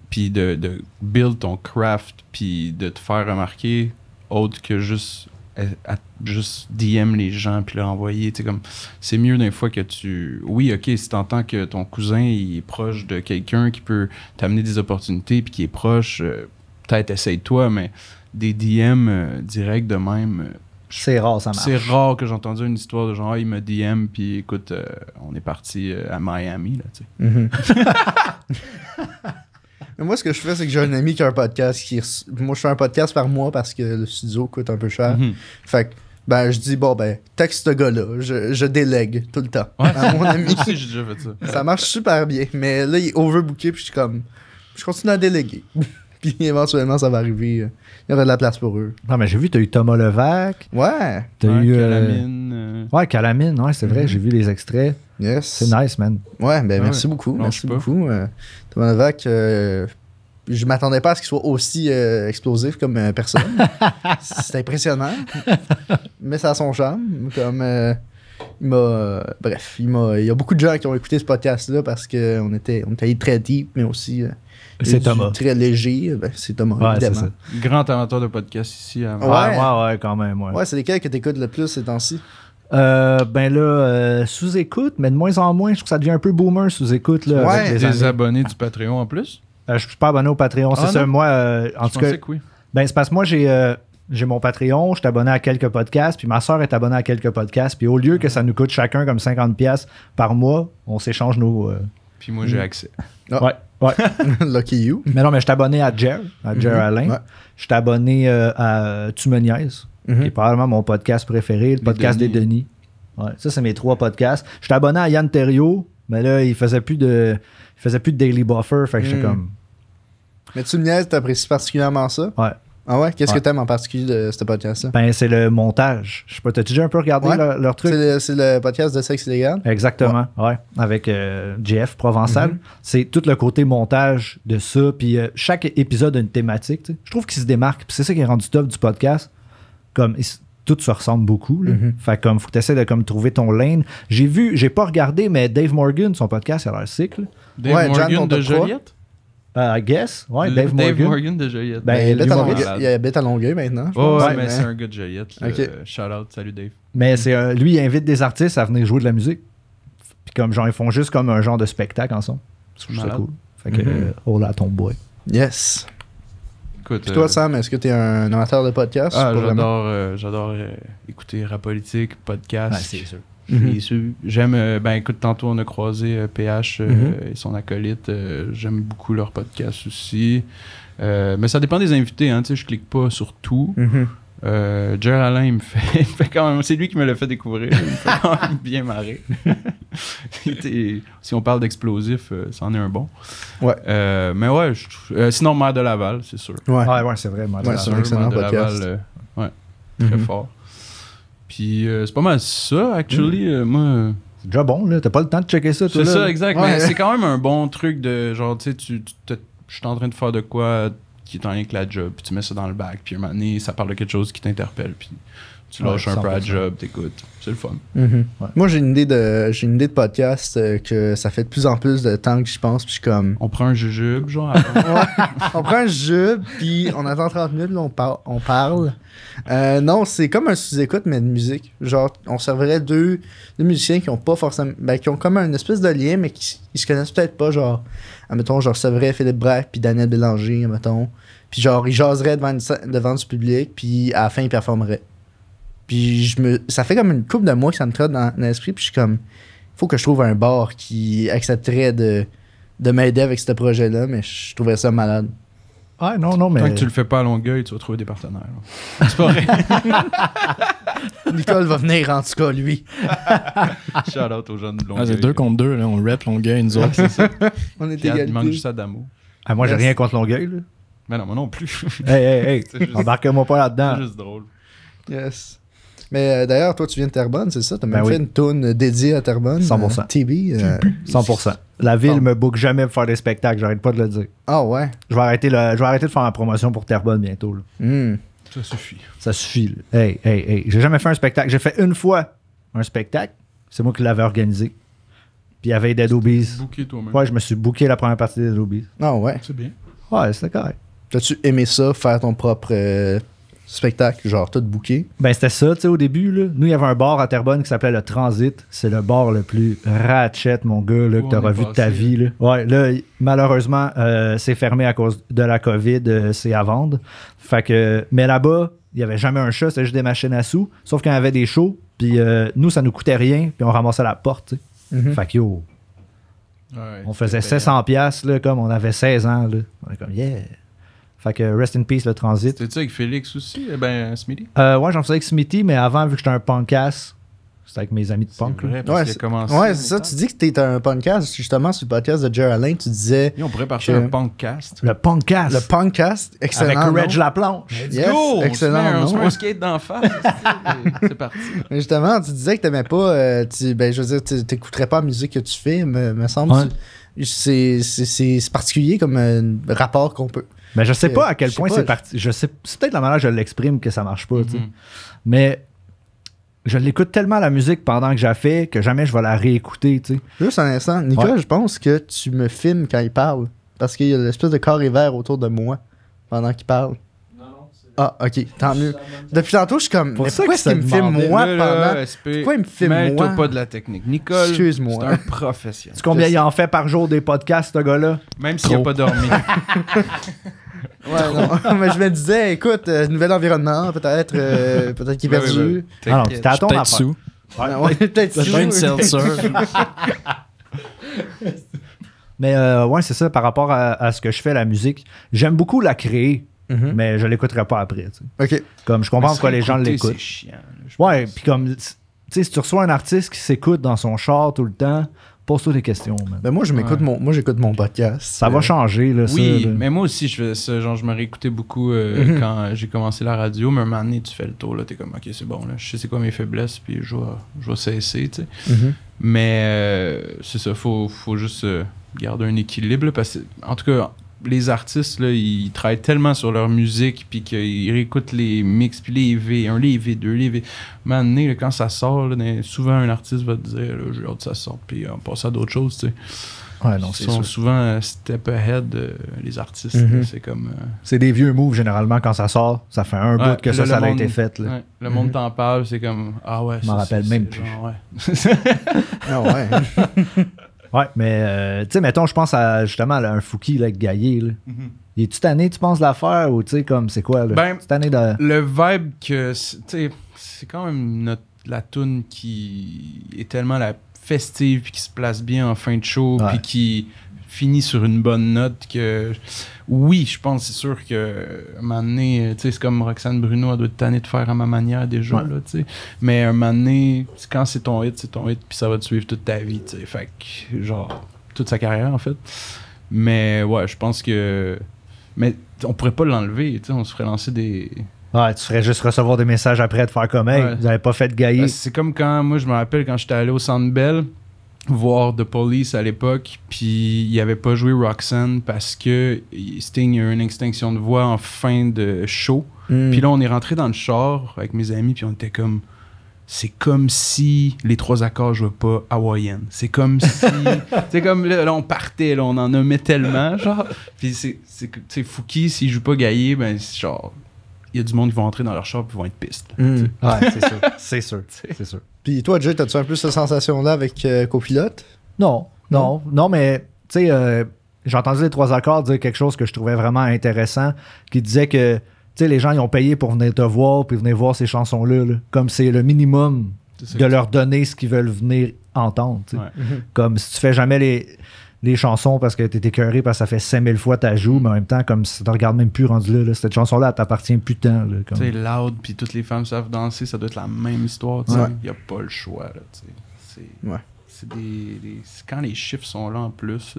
A: Puis de build ton craft, puis de te faire remarquer autre que juste DM les gens puis leur envoyer, tu sais, comme c'est mieux des fois que oui, ok, si t'entends que ton cousin il est proche de quelqu'un qui peut t'amener des opportunités puis qui est proche, peut-être essaye-toi, mais des DM direct de même,
B: c'est rare, ça marche.
A: C'est rare que j'ai entendu une histoire de genre il me DM puis écoute, on est parti à Miami là, tu sais.
C: Mais moi, ce que je fais, c'est que j'ai un ami qui a un podcast. Moi, je fais un podcast par mois parce que le studio coûte un peu cher. Fait que, ben, je dis, bon, ben, texte ce gars-là. Je délègue tout le temps à mon ami.
A: Moi aussi, j'ai déjà fait ça.
C: Ça marche super bien. Mais là, il est overbooké, puis je suis comme, je continue à déléguer. Puis éventuellement, ça va arriver. Il y aura de la place pour eux.
B: Non, mais j'ai vu, t'as eu Thomas Levac.
C: Ouais.
B: T'as eu.
A: Calamine.
B: Ouais, Calamine, ouais, c'est vrai, j'ai vu les extraits.
C: Yes.
B: C'est nice, man.
C: Ouais, ben merci beaucoup. Merci beaucoup. Thomas Levac, je m'attendais pas à ce qu'il soit aussi explosif comme personne. C'est impressionnant. Mais ça a son charme. Comme bref, il y a beaucoup de gens qui ont écouté ce podcast-là parce qu'on était allé très deep, mais aussi
B: c'est Thomas.
C: Très léger. Ben, c'est Thomas,
B: ouais,
C: évidemment.
B: C'est ça.
A: Grand amateur de podcast ici.
B: Ouais, quand même.
C: Ouais, c'est lesquels que t'écoutes le plus ces temps-ci?
B: Ben là, sous-écoute, mais de moins en moins, je trouve que ça devient un peu boomer sous-écoute. Là,
C: ouais,
B: avec
A: des abonnés du Patreon en plus?
B: Je suis pas abonné au Patreon, c'est ça. Moi, en tout cas,
A: que oui.
B: Ben, c'est parce que moi, j'ai mon Patreon, je suis abonné à quelques podcasts, puis ma soeur est abonnée à quelques podcasts, puis au lieu que ça nous coûte chacun comme 50$ par mois, on s'échange nos...
A: Puis moi, j'ai accès.
B: Ouais.
C: Lucky you.
B: Mais non, mais je suis abonné à Jer Alain.
C: Ouais.
B: Je suis abonné à Tu me niaises, qui est probablement mon podcast préféré, le podcast des Denis. Ouais, ça, c'est mes 3 podcasts. Je suis abonné à Yann Terriot, mais là, il faisait plus de Daily Buffer, fait que j'étais comme...
C: Mais Tu me niaises, t'apprécies particulièrement ça?
B: Ouais.
C: Ah ouais? Qu'est-ce que t'aimes en particulier de ce podcast-là?
B: Ben, c'est le montage. Je sais pas, t'as-tu déjà un peu regardé leur truc?
C: C'est le podcast de Sexe illégal?
B: Exactement, ouais. Avec Jeff Provençal. C'est tout le côté montage de ça. Puis chaque épisode a une thématique. T'sais. Je trouve qu'il se démarque. Puis c'est ça qui est rendu top du podcast. Comme tout se ressemble beaucoup. Là. Fait comme faut que tu essaies de comme, trouver ton lane. J'ai pas regardé, mais Dave Morgan, son podcast, il a l'air sick. Là.
A: Dave Morgan de Joliette?
B: I guess. Ouais,
A: Dave Morgan de Joliette.
C: Ben, il habite à Longueuil maintenant.
A: Ouais, mais c'est un gars de Joliette. Okay. Shout out, salut Dave.
B: Mais c'est lui, il invite des artistes à venir jouer de la musique. Puis comme genre, ils font juste comme un genre de spectacle ensemble. Je trouve ça cool. Fait que, oh là, ton boy.
C: Yes.
A: Écoute,
C: puis toi, Sam, est-ce que tu es un amateur de podcast?
A: Ah, j'adore écouter Rap Politique, podcast.
B: C'est sûr.
A: J'aime, écoute, tantôt on a croisé PH et son acolyte. J'aime beaucoup leur podcast aussi. Mais ça dépend des invités, hein, tu sais, je clique pas sur tout. Jer Alain, il me fait quand même. C'est lui qui me l'a fait découvrir. Il me fait quand même bien marrer. Si on parle d'explosif, c'en est un bon.
C: Ouais.
A: Mais ouais, sinon, Mère de Laval, c'est sûr.
B: Ouais, c'est vrai. Mère de Laval.
C: C'est un excellent podcast.
A: Laval, très fort. Puis c'est pas mal ça, actually. Moi.
B: C'est déjà bon, là. T'as pas le temps de checker ça, toi.
A: C'est ça, exact. Ouais. Mais c'est quand même un bon truc de genre, tu sais, je suis en train de faire de quoi qui est en lien avec la job, puis tu mets ça dans le bac, puis un moment donné, ça parle de quelque chose qui t'interpelle, puis Tu lâches un peu à
B: 100%.
A: job, t'écoutes. C'est le fun.
C: Mhm.
B: Ouais.
C: Moi, j'ai une idée de podcast que ça fait de plus en plus de temps que j'y pense, puis je suis comme...
A: On prend un jujube, genre. avant.
C: On prend un jeu, puis on attend 30 minutes, là, on parle. Non, c'est comme un sous-écoute, mais de musique. Genre, on servirait deux musiciens qui ont pas forcément... Ben, qui ont comme une espèce de lien, mais qui ils se connaissent peut-être pas, genre... Admettons, genre, recevrais Philippe Braque puis Daniel Bélanger, admettons. Puis genre, ils jaseraient devant du public, puis à la fin, ils performeraient. Puis ça fait comme une couple de mois que ça me trotte dans l'esprit, puis je suis comme... Faut que je trouve un bar qui accepterait de m'aider avec ce projet-là, mais je trouverais ça malade.
B: Ouais, non, mais.
A: Tant que tu le fais pas à Longueuil, tu vas trouver des partenaires. là. C'est pas vrai.
C: Nicole va venir, en tout cas, lui.
A: Shout out aux jeunes de
D: Ah,
A: Longueuil.
D: c'est 2 contre 2, là. On rap Longueuil, nous autres.
C: On est
A: Puis il manque
C: égalité.
A: juste ça d'amour.
B: Ah, moi, j'ai
C: Yes.
B: rien contre Longueuil, là.
A: Mais non, moi non plus.
B: Hey,
A: C'est juste-
B: embarquez-moi pas là-dedans.
A: C'est juste drôle.
C: Yes. Mais d'ailleurs, toi, tu viens de Terrebonne, c'est ça? T'as même
B: Ben
C: fait
B: oui.
C: une toune dédiée à Terrebonne.
B: 100%.
C: TB.
B: 100%. La ville
C: Bon.
B: me book jamais pour faire des spectacles, j'arrête pas de le dire.
C: Ah ouais.
B: Je vais arrêter de faire la promotion pour Terrebonne bientôt, là.
C: Hmm.
A: Ça suffit.
B: Ça suffit, là. Hey. J'ai jamais fait un spectacle. J'ai fait une fois un spectacle. C'est moi qui l'avais organisé. Puis il y avait Dead Obies.
A: Booké toi-même.
B: Ouais, je me suis booké la première partie des Dead Obies.
C: Ah ouais.
A: C'est bien.
B: Ouais, c'était correct.
C: T'as-tu aimé ça, faire ton propre spectacle, genre tout booké?
B: Ben, c'était ça, tu sais, au début, là. Nous, il y avait un bar à Terrebonne qui s'appelait le Transit. C'est le bar le plus ratchet, mon gars, là,
A: Où
B: que t'auras
A: on est
B: vu de ta
A: passé,
B: vie, là. Ouais, là, malheureusement, c'est fermé à cause de la COVID, c'est à vendre. Fait que, mais là-bas, il n'y avait jamais un chat, c'était juste des machines à sous. Sauf qu'il y avait des shows, puis nous, ça nous coûtait rien, puis on ramassait la porte, tu sais.
C: Mhm.
B: Fait que, yo,
A: Ouais,
B: on faisait
A: c'était
B: 700 piastres, là, comme on avait 16 ans, là. On est comme, yeah. Fait que, rest in peace, le Transit.
A: C'était-tu avec Félix aussi? Ben, Smitty?
B: Ouais, j'en faisais avec Smithy, mais avant, vu que j'étais un punkass, c'était avec mes amis de
A: C'est
B: punk. là.
A: vrai, parce
C: Ouais,
A: qu'il a
C: c'est
A: commencé.
C: ouais, c'est ça. Tu dis que t'es un podcast, justement, sur le podcast de Jerry Alain, tu disais
A: Et on pourrait partir
C: Que-
A: un punkcast.
B: Le punkast.
C: le podcast, excellent.
B: avec Reg
C: nom.
B: Laplanche.
C: Yes, excellent
A: On se met
C: nom.
A: un skate d'en face. C'est parti.
C: Mais justement, tu disais que t'aimais pas, ben, je veux dire, t'écouterais pas la musique que tu fais, me semble.
B: Ouais.
C: C'est particulier comme rapport qu'on peut.
B: Mais je sais pas à quel
C: Je sais
B: point
C: pas.
B: c'est parti. C'est peut-être la manière que je l'exprime que ça marche pas, tu sais.
A: Mhm.
B: Mais je l'écoute tellement la musique pendant que j'ai fait que jamais je vais la réécouter, tu sais.
C: Juste un instant, Nicolas,
B: Ouais.
C: je pense que tu me filmes quand il parle. Parce qu'il y a l'espèce de carré vert autour de moi pendant qu'il parle. Ah, ok, tant mieux. Depuis tantôt, je suis comme,
B: Pour
C: mais
B: ça
C: pourquoi
B: que
C: est-ce qu'il me
B: ça
C: filme
B: demandait.
C: moi
A: Là, là,
C: pendant.
A: SP,
C: Pourquoi il me filme
A: mêle-toi
C: moi?
A: pas de la technique. Nicole,
C: Excuse-moi.
A: c'est un professionnel.
B: Tu sais combien il en fait par jour des podcasts, ce gars-là?
A: Même s'il n'a
D: Trop.
A: pas dormi.
C: Ouais, non. Mais je me disais, écoute, nouvel environnement, peut-être qu'il est
A: Ouais,
C: perdu.
A: ouais, ouais.
B: Ah non,
A: T'inquiète.
B: c'était à ton
D: Peut-être
B: affaire.
D: sous.
C: Ouais, peut-être
D: J'ai une seltzer.
B: Mais ouais, c'est ça, par rapport à ce que je fais, la musique, j'aime beaucoup la créer,
C: Mhm.
B: mais je l'écouterai pas après, tu sais.
C: Ok.
B: Comme je comprends pourquoi les gens
A: Écouter,
B: l'écoutent.
A: C'est chiant. là, je
B: Ouais,
A: pense.
B: puis comme, tu sais, si tu reçois un artiste qui s'écoute dans son char tout le temps, pose-toi des questions, man.
C: Ben moi, j'écoute mon podcast.
B: Ça va changer, là,
A: Oui,
B: ça. Là.
A: mais moi aussi, je fais ça. Genre, je me réécoutais beaucoup quand j'ai commencé la radio, mais un moment donné, tu fais le tour, là, t'es comme, ok, c'est bon, là, je sais c'est quoi mes faiblesses, puis je vais cesser, tu sais.
C: Mhm.
A: Mais c'est ça, faut juste garder un équilibre, là, parce que, en tout cas, les artistes, là, ils travaillent tellement sur leur musique, puis qu'ils réécoutent les mix, puis les V1, les V2, les V... À un moment donné, là, quand ça sort, là, souvent un artiste va te dire, là, j'ai hâte que ça sorte, puis on passe à d'autres choses, tu sais.
B: Ouais, non,
A: Ils
B: c'est
A: sont
B: sûr.
A: souvent step ahead, les artistes.
C: Mhm.
A: Là, c'est comme...
B: C'est des vieux moves, généralement, quand ça sort. Ça fait un
A: Ouais,
B: bout que
A: là,
B: ça
A: le
B: a
A: monde-
B: été fait, là.
A: ouais, le monde t'en parle, c'est comme, ah ouais,
B: Je m'en
A: ça,
B: rappelle
A: c'est-
B: même
A: c'est
B: plus.
A: genre, ouais.
C: Ah ouais.
B: Ouais, mais, tu sais, mettons, je pense à, justement, là, un Fouki, là, avec Gaillé, là. Il est-tu tanné, tu penses, de l'affaire, ou, tu sais, comme, c'est quoi, là?
A: Ben,
B: C'est tanné de...
A: Le vibe que, tu sais, c'est quand même la toune qui est tellement festive, puis qui se place bien en fin de show,
B: Ouais.
A: puis qui finit sur une bonne note que... Oui, je pense, c'est sûr que un moment donné, tu sais, c'est comme Roxane Bruno, elle doit être tannée de faire à ma manière déjà,
B: Ouais.
A: là, tu sais. Mais un moment donné, quand c'est ton hit, puis ça va te suivre toute ta vie, tu sais. Fait que, genre, toute sa carrière, en fait. Mais ouais, je pense que... Mais on pourrait pas l'enlever, tu sais, on se ferait lancer des...
B: Ouais, tu ferais juste recevoir des messages après de faire comme, hey,
A: Ouais.
B: vous avez pas fait de Gaillé.
A: C'est comme quand, moi, je me rappelle quand j'étais allé au Centre Bell, voir The Police à l'époque, puis il avait pas joué Roxanne parce que Sting a eu une extinction de voix en fin de show. Puis là, on est rentré dans le char avec mes amis, puis on était comme... C'est comme si les 3 accords jouaient pas hawaïenne. C'est comme si... c'est comme, là, on partait, là, on en nommait tellement, genre... Puis c'est Fouki, s'il joue pas Gaillé, ben, genre... Il y a du monde qui vont entrer dans leur char et vont être pistes.
B: Ouais, c'est sûr. C'est sûr.
C: Puis toi, Jay, t'as-tu un peu cette sensation-là avec Copilote?
B: Non, mais tu sais, j'ai entendu les 3 accords dire quelque chose que je trouvais vraiment intéressant, qui disait que tu sais, les gens ils ont payé pour venir te voir puis venir voir ces chansons-là, là. Comme c'est le minimum de leur donner ce qu'ils veulent venir entendre. Tu sais. Comme si tu fais jamais les chansons parce que t'es écœuré parce que ça fait 5000 fois ta joue, mais en même temps, comme si tu te regardes même plus rendu là, cette chanson-là, elle t'appartient plus tant.
A: Tu sais, Loud puis toutes les femmes savent danser, ça doit être la même histoire. Il n'y a pas le choix. Là, c'est c'est quand les chiffres sont là en plus,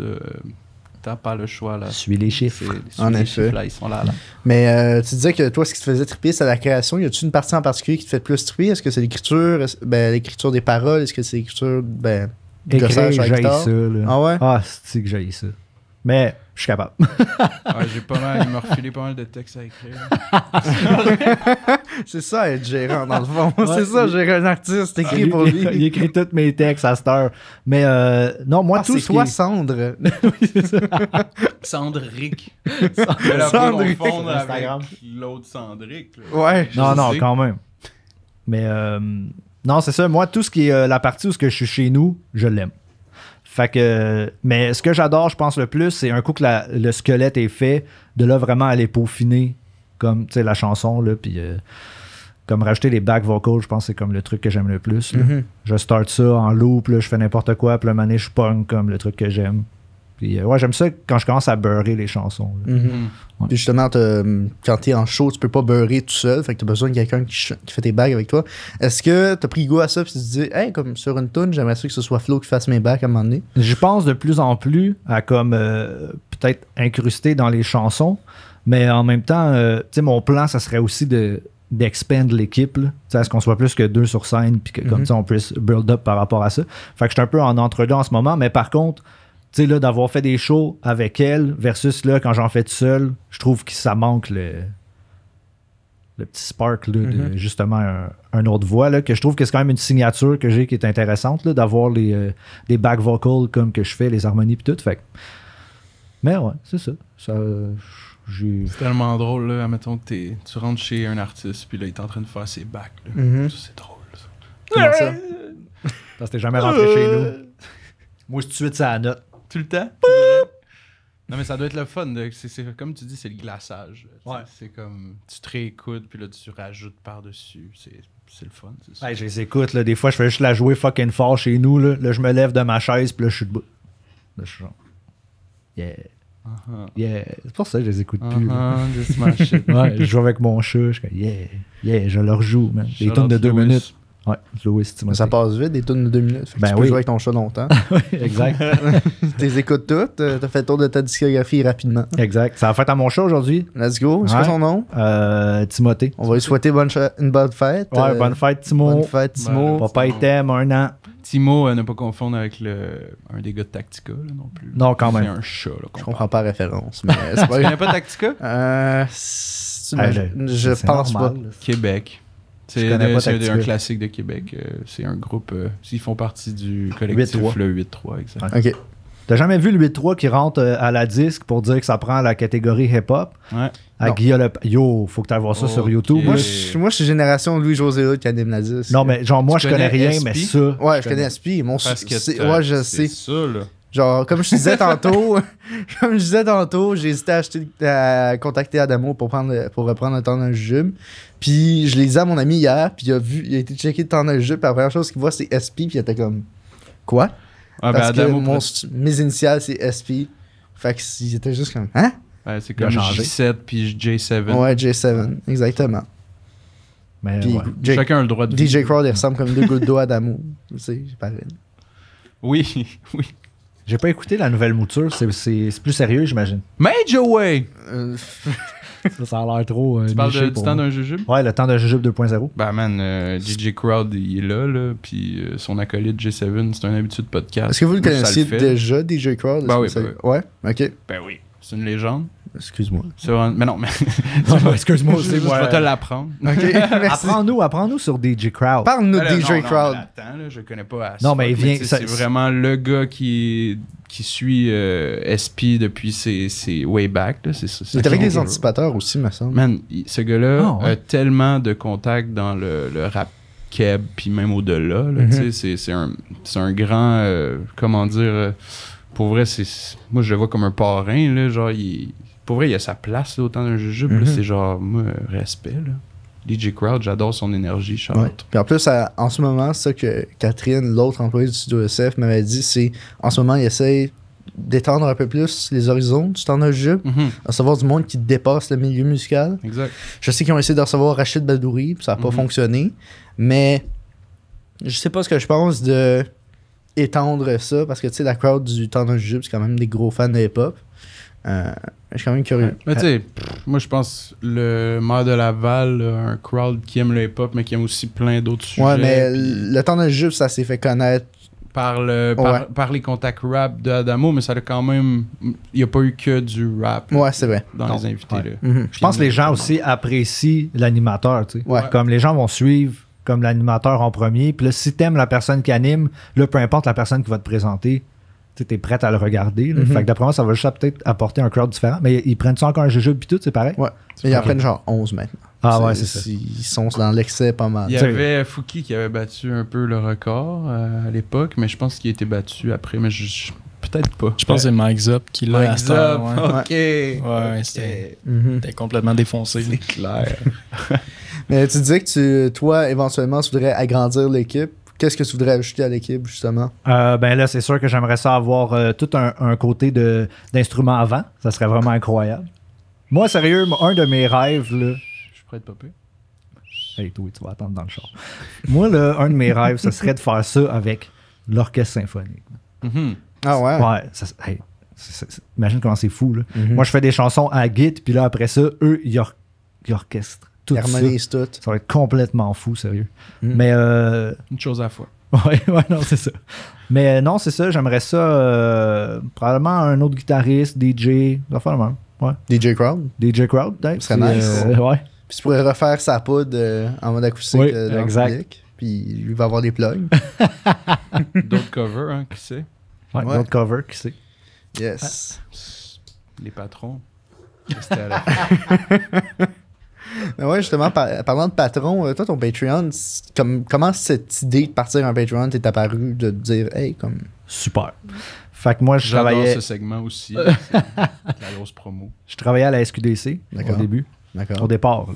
A: t'as pas le choix. Là.
B: Suis les chiffres.
C: En
A: les
C: effet.
A: chiffres, là, ils sont là.
C: Mais tu disais que toi, ce qui te faisait triper, c'est la création. Y a-tu une partie en particulier qui te fait plus triper? Est-ce que c'est l'écriture? L'écriture des paroles? Est-ce que c'est l'écriture du gossage à la guitare?
B: Ça, là.
C: Ah ouais?
B: Ah, c'est que j'haïs ça. Mais je suis capable.
A: J'ai pas mal, il m'a refilé pas mal de textes à écrire.
C: C'est ça, être gérant, dans le fond. C'est ça, gérer un artiste, écrit pour lui.
B: Il écrit tous mes textes à cette heure. Mais non, moi, tout
C: c'est
B: ce
C: toi,
B: qui est...
C: Cendre.
A: Sandrick.
C: Sandrick.
A: Confondre
B: Instagram.
A: avec l'autre Sandrick. Là.
C: Ouais.
B: Non, quand même. Mais non, c'est ça. Moi, tout ce qui est la partie où je suis chez nous, je l'aime. Fait que, mais ce que j'adore, je pense, le plus, c'est un coup que le squelette est fait, de là vraiment aller peaufiner, comme, tu sais, la chanson, là, puis comme rajouter les back vocals, je pense que c'est comme le truc que j'aime le plus. Là. Je start ça en loop, là, je fais n'importe quoi, puis le mané, je pong comme le truc que j'aime. Puis ouais, j'aime ça quand je commence à beurrer les chansons. Là. Ouais.
C: Puis justement, quand t'es en show, tu peux pas beurrer tout seul, fait que t'as besoin de quelqu'un qui fait tes bacs avec toi. Est-ce que t'as pris goût à ça puis tu te dis, hey, comme sur une tune, j'aimerais ça que ce soit Flo qui fasse mes bacs à un moment donné?
B: Je pense de plus en plus à comme peut-être incruster dans les chansons, mais en même temps, tu sais, mon plan, ça serait aussi d'expand l'équipe, à ce qu'on soit plus que 2 sur scène, puis que comme ça, on puisse build up par rapport à ça. Fait que je suis un peu en entre-deux en ce moment, mais par contre, tu sais, là, d'avoir fait des shows avec elle versus là, quand j'en fais tout seul, je trouve que ça manque le petit spark là, de justement un autre voix, là, que je trouve que c'est quand même une signature que j'ai qui est intéressante, là, d'avoir les back vocals comme que je fais, les harmonies puis tout. Fait. Mais ouais, c'est ça.
A: C'est tellement drôle, là. Admettons que tu rentres chez un artiste, puis là, il est en train de faire ses backs. Ça, c'est drôle, ça.
C: Comment ça?
B: Parce que t'es jamais rentré chez nous. Moi, je suis tout de suite ça à la note.
A: Tout le temps? Non, mais ça doit être le fun. C'est comme tu dis, c'est le glaçage. Ouais. C'est comme, tu te réécoutes, puis là, tu rajoutes par-dessus. C'est le fun, c'est ça.
B: Hey, je les écoute, là. Des fois, je fais juste la jouer fucking fort chez nous, là. Là, je me lève de ma chaise, puis là, je suis debout. Là, je suis genre... Yeah. Yeah. C'est pour ça que je les écoute plus.
A: Just my shit.
B: Ouais, je joue avec mon chat, je suis comme, yeah, je leur joue, man. Des tunes de 2 minutes. Ouais, Louis,
C: ça passe vite, des tunes de 2 minutes. Fait que tu peux jouer avec ton chat longtemps.
B: Oui, exact.
C: Tu les écoutes toutes, t'as fait le tour de ta discographie rapidement.
B: Exact. Ça va faire à mon chat aujourd'hui.
C: Let's go. C'est quoi son nom?
B: Timothée.
C: On va lui souhaiter une bonne fête.
B: Ouais, bonne fête, Timo.
C: Bonne fête, Timo.
B: Papa, il t'aime, 1 an.
A: Timo, ne pas confondre avec un des gars de Tactica, là, non plus.
B: Non, quand même.
A: C'est un chat, là.
C: Je comprends pas la référence, mais c'est pas...
A: Tu connais pas Tactica?
C: Je pense pas.
A: Québec. C'est un classique de Québec. C'est un groupe... ils font partie du collectif
B: 8-3.
A: le 8-3, exact.
C: OK.
B: T'as jamais vu le 8-3 qui rentre à la disque pour dire que ça prend la catégorie hip-hop?
A: Ouais.
B: À Guillaume Yo, faut que tu ailles voir ça sur YouTube.
C: Moi, je suis génération Louis-José Hood qui anime la disque.
B: Non, mais genre, moi, je connais rien,
A: SP?
B: mais ça...
C: Ouais, je connais SP. Ouais, je sais.
A: C'est ça, là.
C: Genre, comme je disais tantôt, j'ai hésité à contacter Adamo pour reprendre le temps d'un jujube. Puis je l'ai dit à mon ami hier, puis il a été checké le temps d'un jujube, puis la première chose qu'il voit, c'est SP, puis il était comme, quoi? Parce que mes initiales, c'est SP. Fait qu'ils étaient juste comme, hein?
A: Ouais, c'est comme J7 puis J7.
C: Ouais, J7, exactement.
B: Mais
C: puis
B: ouais.
A: Chacun a le droit de
C: DJ Crowd, il ressemble comme 2 gouttes d'eau à Adamo. Tu sais, j'ai pareil.
A: Oui, oui.
B: J'ai pas écouté la nouvelle mouture. C'est plus sérieux, j'imagine.
A: Major Way!
B: Ça a l'air trop.
A: Tu parles
B: niché
A: du
B: pour
A: temps
B: moi.
A: d'un jujube?
B: Ouais, le temps d'un jujube 2.0.
A: Ben man, DJ Crowd, il est là, puis son acolyte G7, c'est un habitué de podcast.
C: Est-ce que vous le
A: Moi, ça
C: connaissiez
A: fait.
C: déjà, DJ Crowd?
A: Ben oui,
C: Est-ce que
A: ben
C: ça- Ouais? OK.
A: Ben oui, c'est une légende.
C: Excuse-moi.
A: C'est vraiment... Mais non, mais...
B: Excuse-moi
A: je vais te l'apprendre.
C: OK, merci.
B: Apprends-nous sur DJ Crowd.
C: Parle-nous de
A: Non,
C: DJ
A: non,
C: Crowd.
A: mais attends, là, je le connais pas assez.
B: Non, mais il vient-
A: tu sais,
B: ça-
A: c'est vraiment le gars qui suit SP depuis ses way back. Là. C'est
C: Il est avec
A: qui-
C: les anticipateurs aussi, me semble.
A: Man, ce gars-là
B: Ah, ouais.
A: a tellement de contacts dans le rap keb, puis même au-delà. Là, tu sais, c'est un grand... comment dire... pour vrai, moi, je le vois comme un parrain. Là, genre, pour vrai, il a sa place là, au temps d'un jujube. Là, c'est genre, moi, respect. Là. DJ Crowd, j'adore son énergie, Charlotte.
C: Ouais. Puis en plus, en ce moment, c'est ça que Catherine, l'autre employée du studio SF, m'avait dit, c'est en ce moment, il essaye d'étendre un peu plus les horizons du temps d'un jeu, à savoir du monde qui dépasse le milieu musical.
A: Exact.
C: Je sais qu'ils ont essayé de recevoir Rachid Badouri, puis ça n'a pas fonctionné, mais je sais pas ce que je pense de étendre ça, parce que tu sais, la crowd du temps d'un jeu, c'est quand même des gros fans de hip-hop. Je suis quand même curieux.
A: Mais tu sais, moi je pense le maire de Laval a un crowd qui aime le hip-hop, mais qui aime aussi plein d'autres sujets.
C: Ouais, mais
A: puis
C: le temps d'un jeu, ça s'est fait connaître.
A: par les contacts rap de Adamo, mais ça a quand même. Il n'y a pas eu que du rap
C: Ouais, c'est vrai.
A: dans
B: Non.
A: les invités.
B: Ouais.
A: Là.
C: Mhm.
B: Je pense que les gens aussi apprécient l'animateur. Tu sais.
C: Ouais.
B: Comme les gens vont suivre comme l'animateur en premier. Puis là, si t'aimes la personne qui anime, là, peu importe la personne qui va te présenter, tu es prête à le regarder. Là. Fait que d'après moi, ça va juste peut-être apporter un crowd différent. Mais ils prennent ça encore un jujube puis tout, c'est pareil?
C: Ouais. Mais ils en prennent genre 11 maintenant.
B: Ah ouais, c'est ça.
C: Ils sont dans l'excès pas mal.
A: Il y
B: Tu sais-
A: avait Fouki qui avait battu un peu le record à l'époque, mais je pense qu'il a été battu après, mais peut-être pas.
D: Je pense que c'est Mike Zop qui l'a à cette heure, ouais.
A: ok.
D: Ouais, c'était
C: Mhm.
D: c'était complètement défoncé.
A: C'est clair.
C: Mais tu disais que toi, éventuellement, tu voudrais agrandir l'équipe. Qu'est-ce que tu voudrais ajouter à l'équipe, justement?
B: Ben là, c'est sûr que j'aimerais ça avoir tout un côté d'instrument avant. Ça serait vraiment incroyable. Moi, sérieux, un de mes rêves, là.
A: Je suis prêt de popper.
B: Hey, toi, tu vas attendre dans le char. Moi, là, un de mes rêves, ce serait de faire ça avec l'orchestre symphonique.
C: Ah ouais?
B: Ouais, hey, imagine comment c'est fou, là. Moi, je fais des chansons à Git, puis là, après ça, eux, ils orchestrent tout
C: Ils
B: ça.
C: harmonisent tout.
B: Ça va être complètement fou, sérieux. Mais,
A: Une chose à la fois.
B: ouais, non, c'est ça. Mais non, c'est ça, j'aimerais ça, probablement un autre guitariste, DJ, ça va faire le même. Ouais.
C: DJ Crowd.
B: DJ Crowd, peut-être.
C: Ce serait
B: C'est,
C: nice.
B: ouais.
C: Puis tu pourrais refaire sa poudre en mode acoustique
B: Oui,
C: dans
B: exact.
C: le public. Puis il va avoir des plugs.
A: D'autres covers, hein, qui sait?
B: Ouais,
C: Ouais.
B: d'autres covers, qui sait.
C: Yes.
A: Les patrons. C'était à la fin.
C: Mais ouais, justement, parlant de patron, toi, ton Patreon, comment cette idée de partir un Patreon t'est apparue de te dire, hey, comme.
B: Super. Fait que moi, je
A: J'adore
B: travaillais,
A: ce segment aussi. là. C'est la grosse promo.
B: je travaillais à la SQDC
C: D'accord.
B: au début,
C: D'accord.
B: au départ là,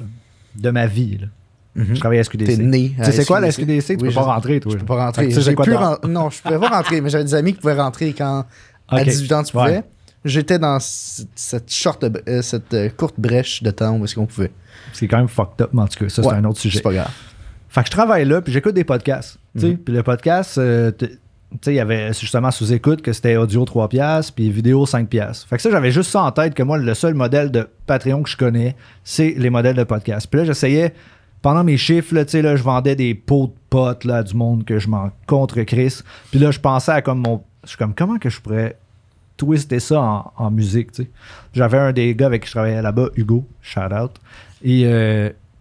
B: de ma vie. Là.
C: Mhm.
B: Je travaillais à SQDC.
C: T'es né.
B: Tu sais, c'est quoi la SQDC? Tu
C: Oui,
B: peux pas rentrer, toi.
C: Je peux pas
B: Fait
C: rentrer.
B: que tu sais, c'est
C: J'ai
B: quoi
C: pu
B: dans-
C: Non, je pouvais pas rentrer, mais j'avais des amis qui pouvaient rentrer quand, à
B: Ok.
C: 18 ans, tu pouvais.
B: Ouais.
C: J'étais dans cette courte brèche de temps où est-ce qu'on pouvait.
B: C'est quand même fucked up, mais en tout cas, ça, c'est
C: Ouais,
B: un autre sujet.
C: C'est pas grave.
B: Fait que je travaille là, puis j'écoute des podcasts. Tu sais, puis le podcast, tu sais, il y avait justement sous-écoute que c'était audio 3$, puis vidéo 5$. Fait que ça, j'avais juste ça en tête que moi, le seul modèle de Patreon que je connais, c'est les modèles de podcast. Puis là, j'essayais, pendant mes chiffres, là, tu sais, là, je vendais des pots de potes là, à du monde que je m'en contre Chris. Puis là, je pensais à comme je suis comme, comment que je pourrais twister ça en musique, tu sais. J'avais un des gars avec qui je travaillais là-bas, Hugo, shout out. Et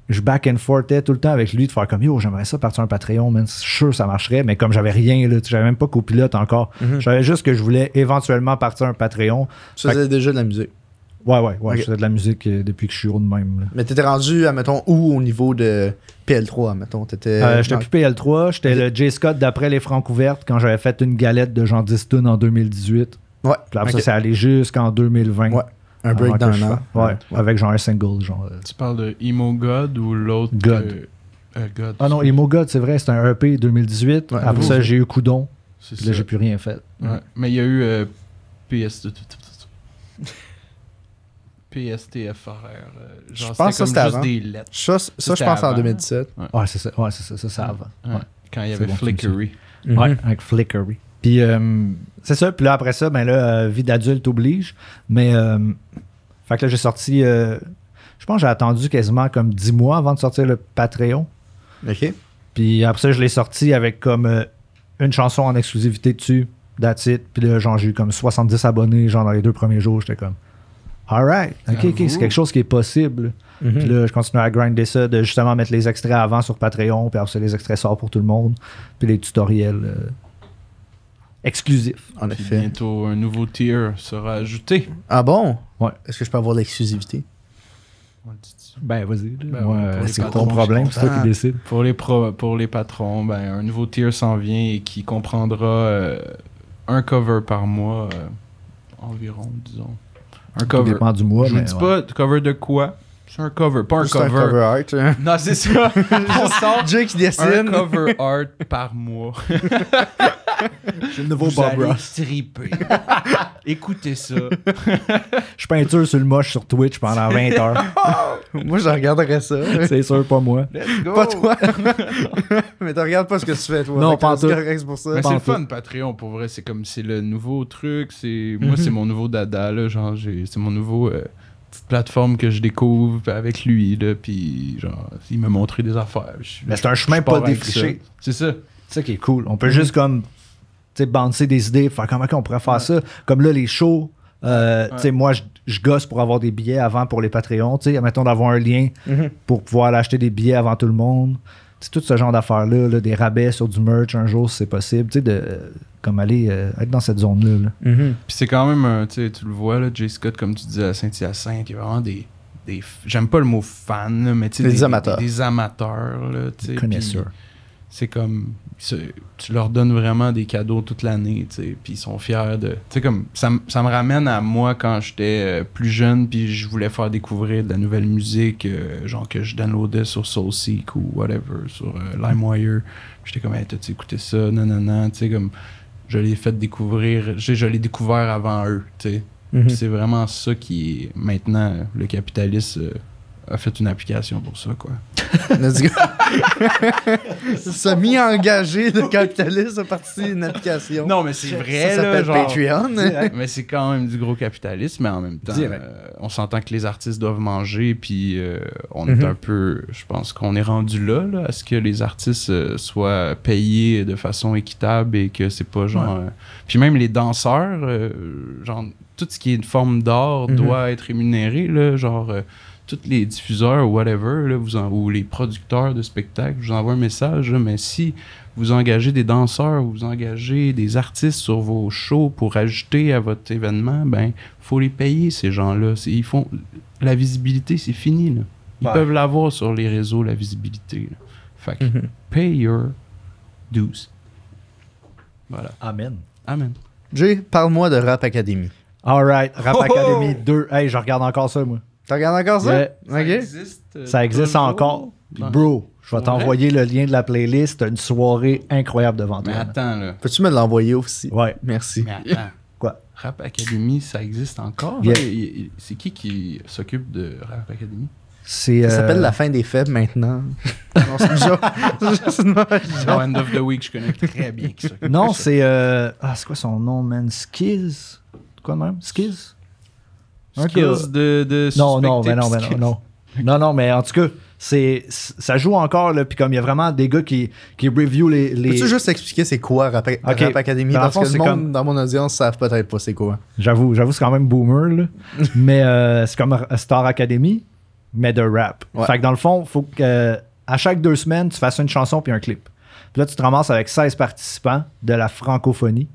B: je back and forthais tout le temps avec lui de faire comme yo, j'aimerais ça partir un Patreon, man. C'est sûr ça marcherait, mais comme j'avais rien, là, j'avais même pas copilote encore. Je savais juste que je voulais éventuellement partir un Patreon.
C: Tu faisais déjà de la musique.
B: Ouais,
C: Ok.
B: je faisais de la musique depuis que je suis haut de même. Là.
C: Mais t'étais rendu, admettons, où au niveau de PL3, admettons? T'étais.
B: J'étais plus PL3, j'étais le J. Scott d'après les francs ouvertes quand j'avais fait une galette de Jean 10 tonnes en 2018.
C: Ouais.
B: Puis après
C: Ok.
B: ça, c'est allé jusqu'en 2020.
C: Ouais. Un break
B: Avant que
C: d'un
B: je
C: an.
B: fasse- Ouais, avec genre un single. Genre,
A: Tu parles de Emo God ou l'autre
B: God.
A: God.
B: Ah non, Emo God, c'est vrai, c'était un EP 2018.
C: Ouais,
B: Après
C: oui.
B: ça, j'ai eu Coudon.
A: C'est
B: Puis là,
A: ça.
B: j'ai plus rien fait.
A: Ouais. Mais il y a eu PSTFR.
C: Je
A: Genre,
C: pense que ça,
A: c'était
C: c'était
A: comme juste
C: avant.
A: des lettres.
C: Ça, je
A: C'était
C: pense en
A: avant.
C: 2017.
B: Ouais, c'est ça. Ouais, c'est ça. Ça, ça avant.
A: Ouais.
B: Ouais.
A: Quand il y
B: C'est
A: avait
B: bon,
A: Flickery.
B: Ouais, avec Flickery. Puis c'est ça. Puis là, après ça, ben là, vie d'adulte oblige. Mais fait que là, j'ai sorti... je pense que j'ai attendu quasiment comme 10 mois avant de sortir le Patreon.
C: OK.
B: Puis après ça, je l'ai sorti avec comme une chanson en exclusivité dessus. That's it. Puis là, genre, j'ai eu comme 70 abonnés, genre, dans les 2 premiers jours. J'étais comme, alright, OK, c'est quelque chose qui est possible. Puis là, je continue à grinder ça, de justement mettre les extraits avant sur Patreon, puis après ça, les extraits sortent pour tout le monde. Puis les tutoriels exclusifs.
C: En
A: Puis
C: effet.
A: bientôt, un nouveau tier sera ajouté.
C: Ah bon?
B: Ouais.
C: Est-ce que je peux avoir l'exclusivité?
A: On le dit-tu?
B: Ben, vas-y.
A: Ben
B: Moi,
A: ouais, pour les
B: c'est
A: patrons,
B: ton problème,
A: je suis
B: c'est toi qui
C: content.
B: décides.
A: Pour les patrons, ben, un nouveau tier s'en vient et qui comprendra un cover par mois environ, disons. Un
B: Tout
A: cover.
B: dépend du mois,
A: Je vous
B: mais
A: dis
B: ouais.
A: pas cover de quoi. C'est un cover, pas un
C: Juste un
A: cover.
C: cover art. Hein.
A: Non, c'est ça. On sort
C: Jay qui
A: un
C: dessine.
A: cover art par mois.
B: J'ai le nouveau
A: Vous
B: Bob
A: allez
B: Ross.
A: triper. Écoutez ça.
B: Je peinture sur le moche sur Twitch pendant 20 heures.
C: Moi, je regarderais ça.
B: C'est sûr, pas moi.
A: Let's go.
C: Pas toi. Mais tu regardes pas ce que tu fais, toi.
B: Non,
C: Fait que
B: pas en
C: c'est
B: tout.
C: correct, c'est pour ça.
A: Mais
B: Pas
A: c'est
B: en
A: le fun, Patreon, pour vrai. C'est comme, c'est le nouveau truc. Moi, c'est mon nouveau dada, là. Genre, c'est mon nouveau petite plateforme que je découvre avec lui, là. Puis, genre, il m'a montré des affaires.
B: Mais c'est un chemin
A: je pars
B: pas
A: avec
B: défriché.
A: ça. C'est ça.
B: C'est ça qui est cool. On peut juste comme, tu sais, bouncer des idées, faire comment on pourrait faire ça. Comme là, les shows, tu sais, moi, je gosse pour avoir des billets avant pour les Patreons, tu sais, mettons d'avoir un lien pour pouvoir aller acheter des billets avant tout le monde. C'est tout ce genre d'affaires-là, là, des rabais sur du merch un jour, si c'est possible, tu sais, de comme aller être dans cette zone-là. Là.
A: Puis c'est quand même, tu sais, tu le vois, là, Jay Scott, comme tu disais à Saint-Hyacinthe, il y a vraiment des j'aime pas le mot fan, là, mais tu sais,
C: Des amateurs.
A: Des amateurs, là, tu sais.
B: Connaisseurs.
A: puis c'est comme, tu leur donnes vraiment des cadeaux toute l'année, tu sais, puis ils sont fiers de... Tu sais, comme, ça me ramène à moi quand j'étais plus jeune, puis je voulais faire découvrir de la nouvelle musique, genre que je downloadais sur SoulSeek ou whatever, sur LimeWire. J'étais comme, hey, t'as-tu écouté ça? Non, tu sais, comme, je l'ai fait découvrir, je l'ai découvert avant eux, tu sais. Puis c'est vraiment ça qui est... Maintenant, le capitaliste a fait une application pour ça, quoi.
C: Let's go. Semi-engagé de capitaliste a parti une application.
A: Non, mais c'est vrai,
C: Ça
A: là,
C: s'appelle
A: genre...
C: Patreon.
A: Mais c'est quand même du gros capitalisme, mais en même temps,
B: Direct.
A: on s'entend que les artistes doivent manger, puis on est un peu... Je pense qu'on est rendu là, à ce que les artistes soient payés de façon équitable et que c'est pas genre... puis même les danseurs, genre, tout ce qui est une forme d'art doit être rémunéré, là, genre... tous les diffuseurs ou whatever, là, ou les producteurs de spectacles, je vous envoie un message, là, mais si vous engagez des danseurs ou vous engagez des artistes sur vos shows pour ajouter à votre événement, ben, faut les payer, ces gens-là. Ils font... La visibilité, c'est fini, là. Ils peuvent l'avoir sur les réseaux, la visibilité, là. Fait que, pay your dues. Voilà.
B: Amen.
A: Amen.
C: Jay, parle-moi de Rap Academy.
B: Alright, Rap Academy 2. Hey, je regarde encore ça, moi.
C: Tu regardes encore ça?
B: Yeah.
C: Ok.
B: Ça existe
A: toujours?
B: encore. Puis
A: Non.
B: bro, je vais
A: Pour vrai?
B: t'envoyer le lien de la playlist. T'as une soirée incroyable devant toi.
A: Mais
B: man.
A: attends, là.
C: Peux-tu me l'envoyer aussi?
B: Ouais.
C: Merci.
A: Mais attends.
B: Quoi?
A: Rap Academy, ça existe encore?
B: Yeah.
A: C'est qui s'occupe de Rap Academy?
B: C'est.
C: Ça s'appelle La fin des faibles maintenant. Non, c'est une joke. C'est juste une mauvaise joke.
A: End of the Week, je connais très bien qui s'occupe.
B: Non, c'est. c'est quoi son nom, man? Skills? Quoi de même? Skills?
A: Skills de
B: Non, non,
A: suspecté,
B: ben non, ben
A: skills.
B: non, non. Non, non, mais en tout cas, ça joue encore, là. Puis comme il y a vraiment des gars qui review les.
C: Peux-tu juste expliquer c'est quoi Rap Academy?
B: Dans le
C: Parce
B: fond,
C: que le
B: c'est
C: monde
B: comme-
C: dans mon audience savent peut-être pas c'est quoi.
B: J'avoue, c'est quand même boomer, là. Mais c'est comme Star Academy, mais de rap.
C: Ouais.
B: Fait que dans le fond, il faut que à chaque 2 semaines, tu fasses une chanson puis un clip. Puis là, tu te ramasses avec 16 participants de la francophonie.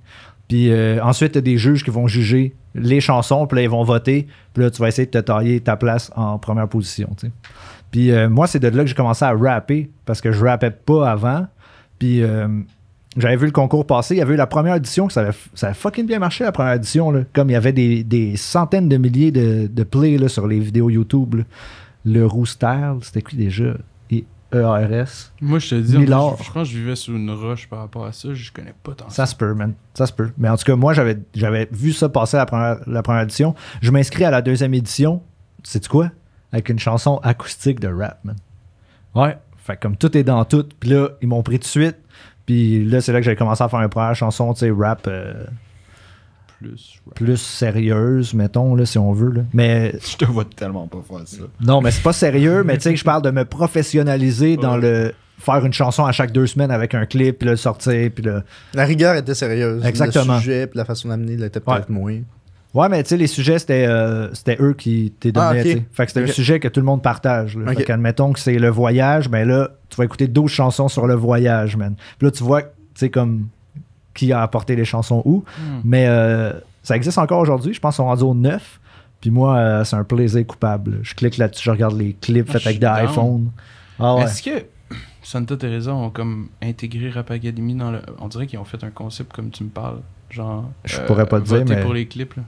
B: Puis ensuite, tu as des juges qui vont juger les chansons, puis là, ils vont voter. Puis là, tu vas essayer de te tailler ta place en première position, tu sais. Puis moi, c'est de là que j'ai commencé à rapper, parce que je rappais pas avant. Puis j'avais vu le concours passer. Il y avait eu la première édition, que ça a fucking bien marché, la première édition. Là. Comme il y avait des centaines de milliers de plays là, sur les vidéos YouTube. Là. Le Rooster, c'était qui déjà? Et EARS.
A: Moi, je te dis,
B: Millard.
A: je pense que je vivais sous une roche par rapport à ça. Je connais pas tant
B: Ça se peut, man. Ça se peut. Mais en tout cas, moi, j'avais vu ça passer la première édition. Je m'inscris à la 2e édition. Sais-tu quoi? Avec une chanson acoustique de rap, man. Ouais. Fait que comme tout est dans tout. Puis là, ils m'ont pris tout de suite. Puis là, c'est là que j'ai commencé à faire une première chanson, tu sais, rap plus sérieuse, mettons, là, si on veut. Là. Mais
E: Je te vois tellement pas faire ça.
B: non, mais c'est pas sérieux, mais tu sais, je parle de me professionnaliser dans le faire une chanson à chaque 2 semaines avec un clip, puis le sortir, puis le...
C: La rigueur était sérieuse.
B: Exactement.
C: Le sujet puis la façon d'amener l'était peut-être moins.
B: Ouais, mais tu sais, les sujets, c'était eux qui t'es donné.
C: ok.
B: Tu sais. Fait que c'était
C: Ok.
B: un sujet que tout le monde partage. Là.
C: Ok.
B: Fait qu'admettons que c'est le voyage, ben là, tu vas écouter 12 chansons sur le voyage, man. Puis là, tu vois, tu sais, comme qui a apporté les chansons où. Mais ça existe encore aujourd'hui. Je pense qu'ils sont rendus au 9. Puis moi, c'est un plaisir coupable. Je clique là-dessus, je regarde les clips faits
A: je
B: avec
A: suis
B: des
A: down.
B: iPhones. Ah ouais.
A: Est-ce que Santa Teresa ont comme intégré Rap Academy dans le. On dirait qu'ils ont fait un concept comme tu me parles. Genre.
B: Je pourrais pas te dire,
A: voter
B: mais-
A: pour les clips, là.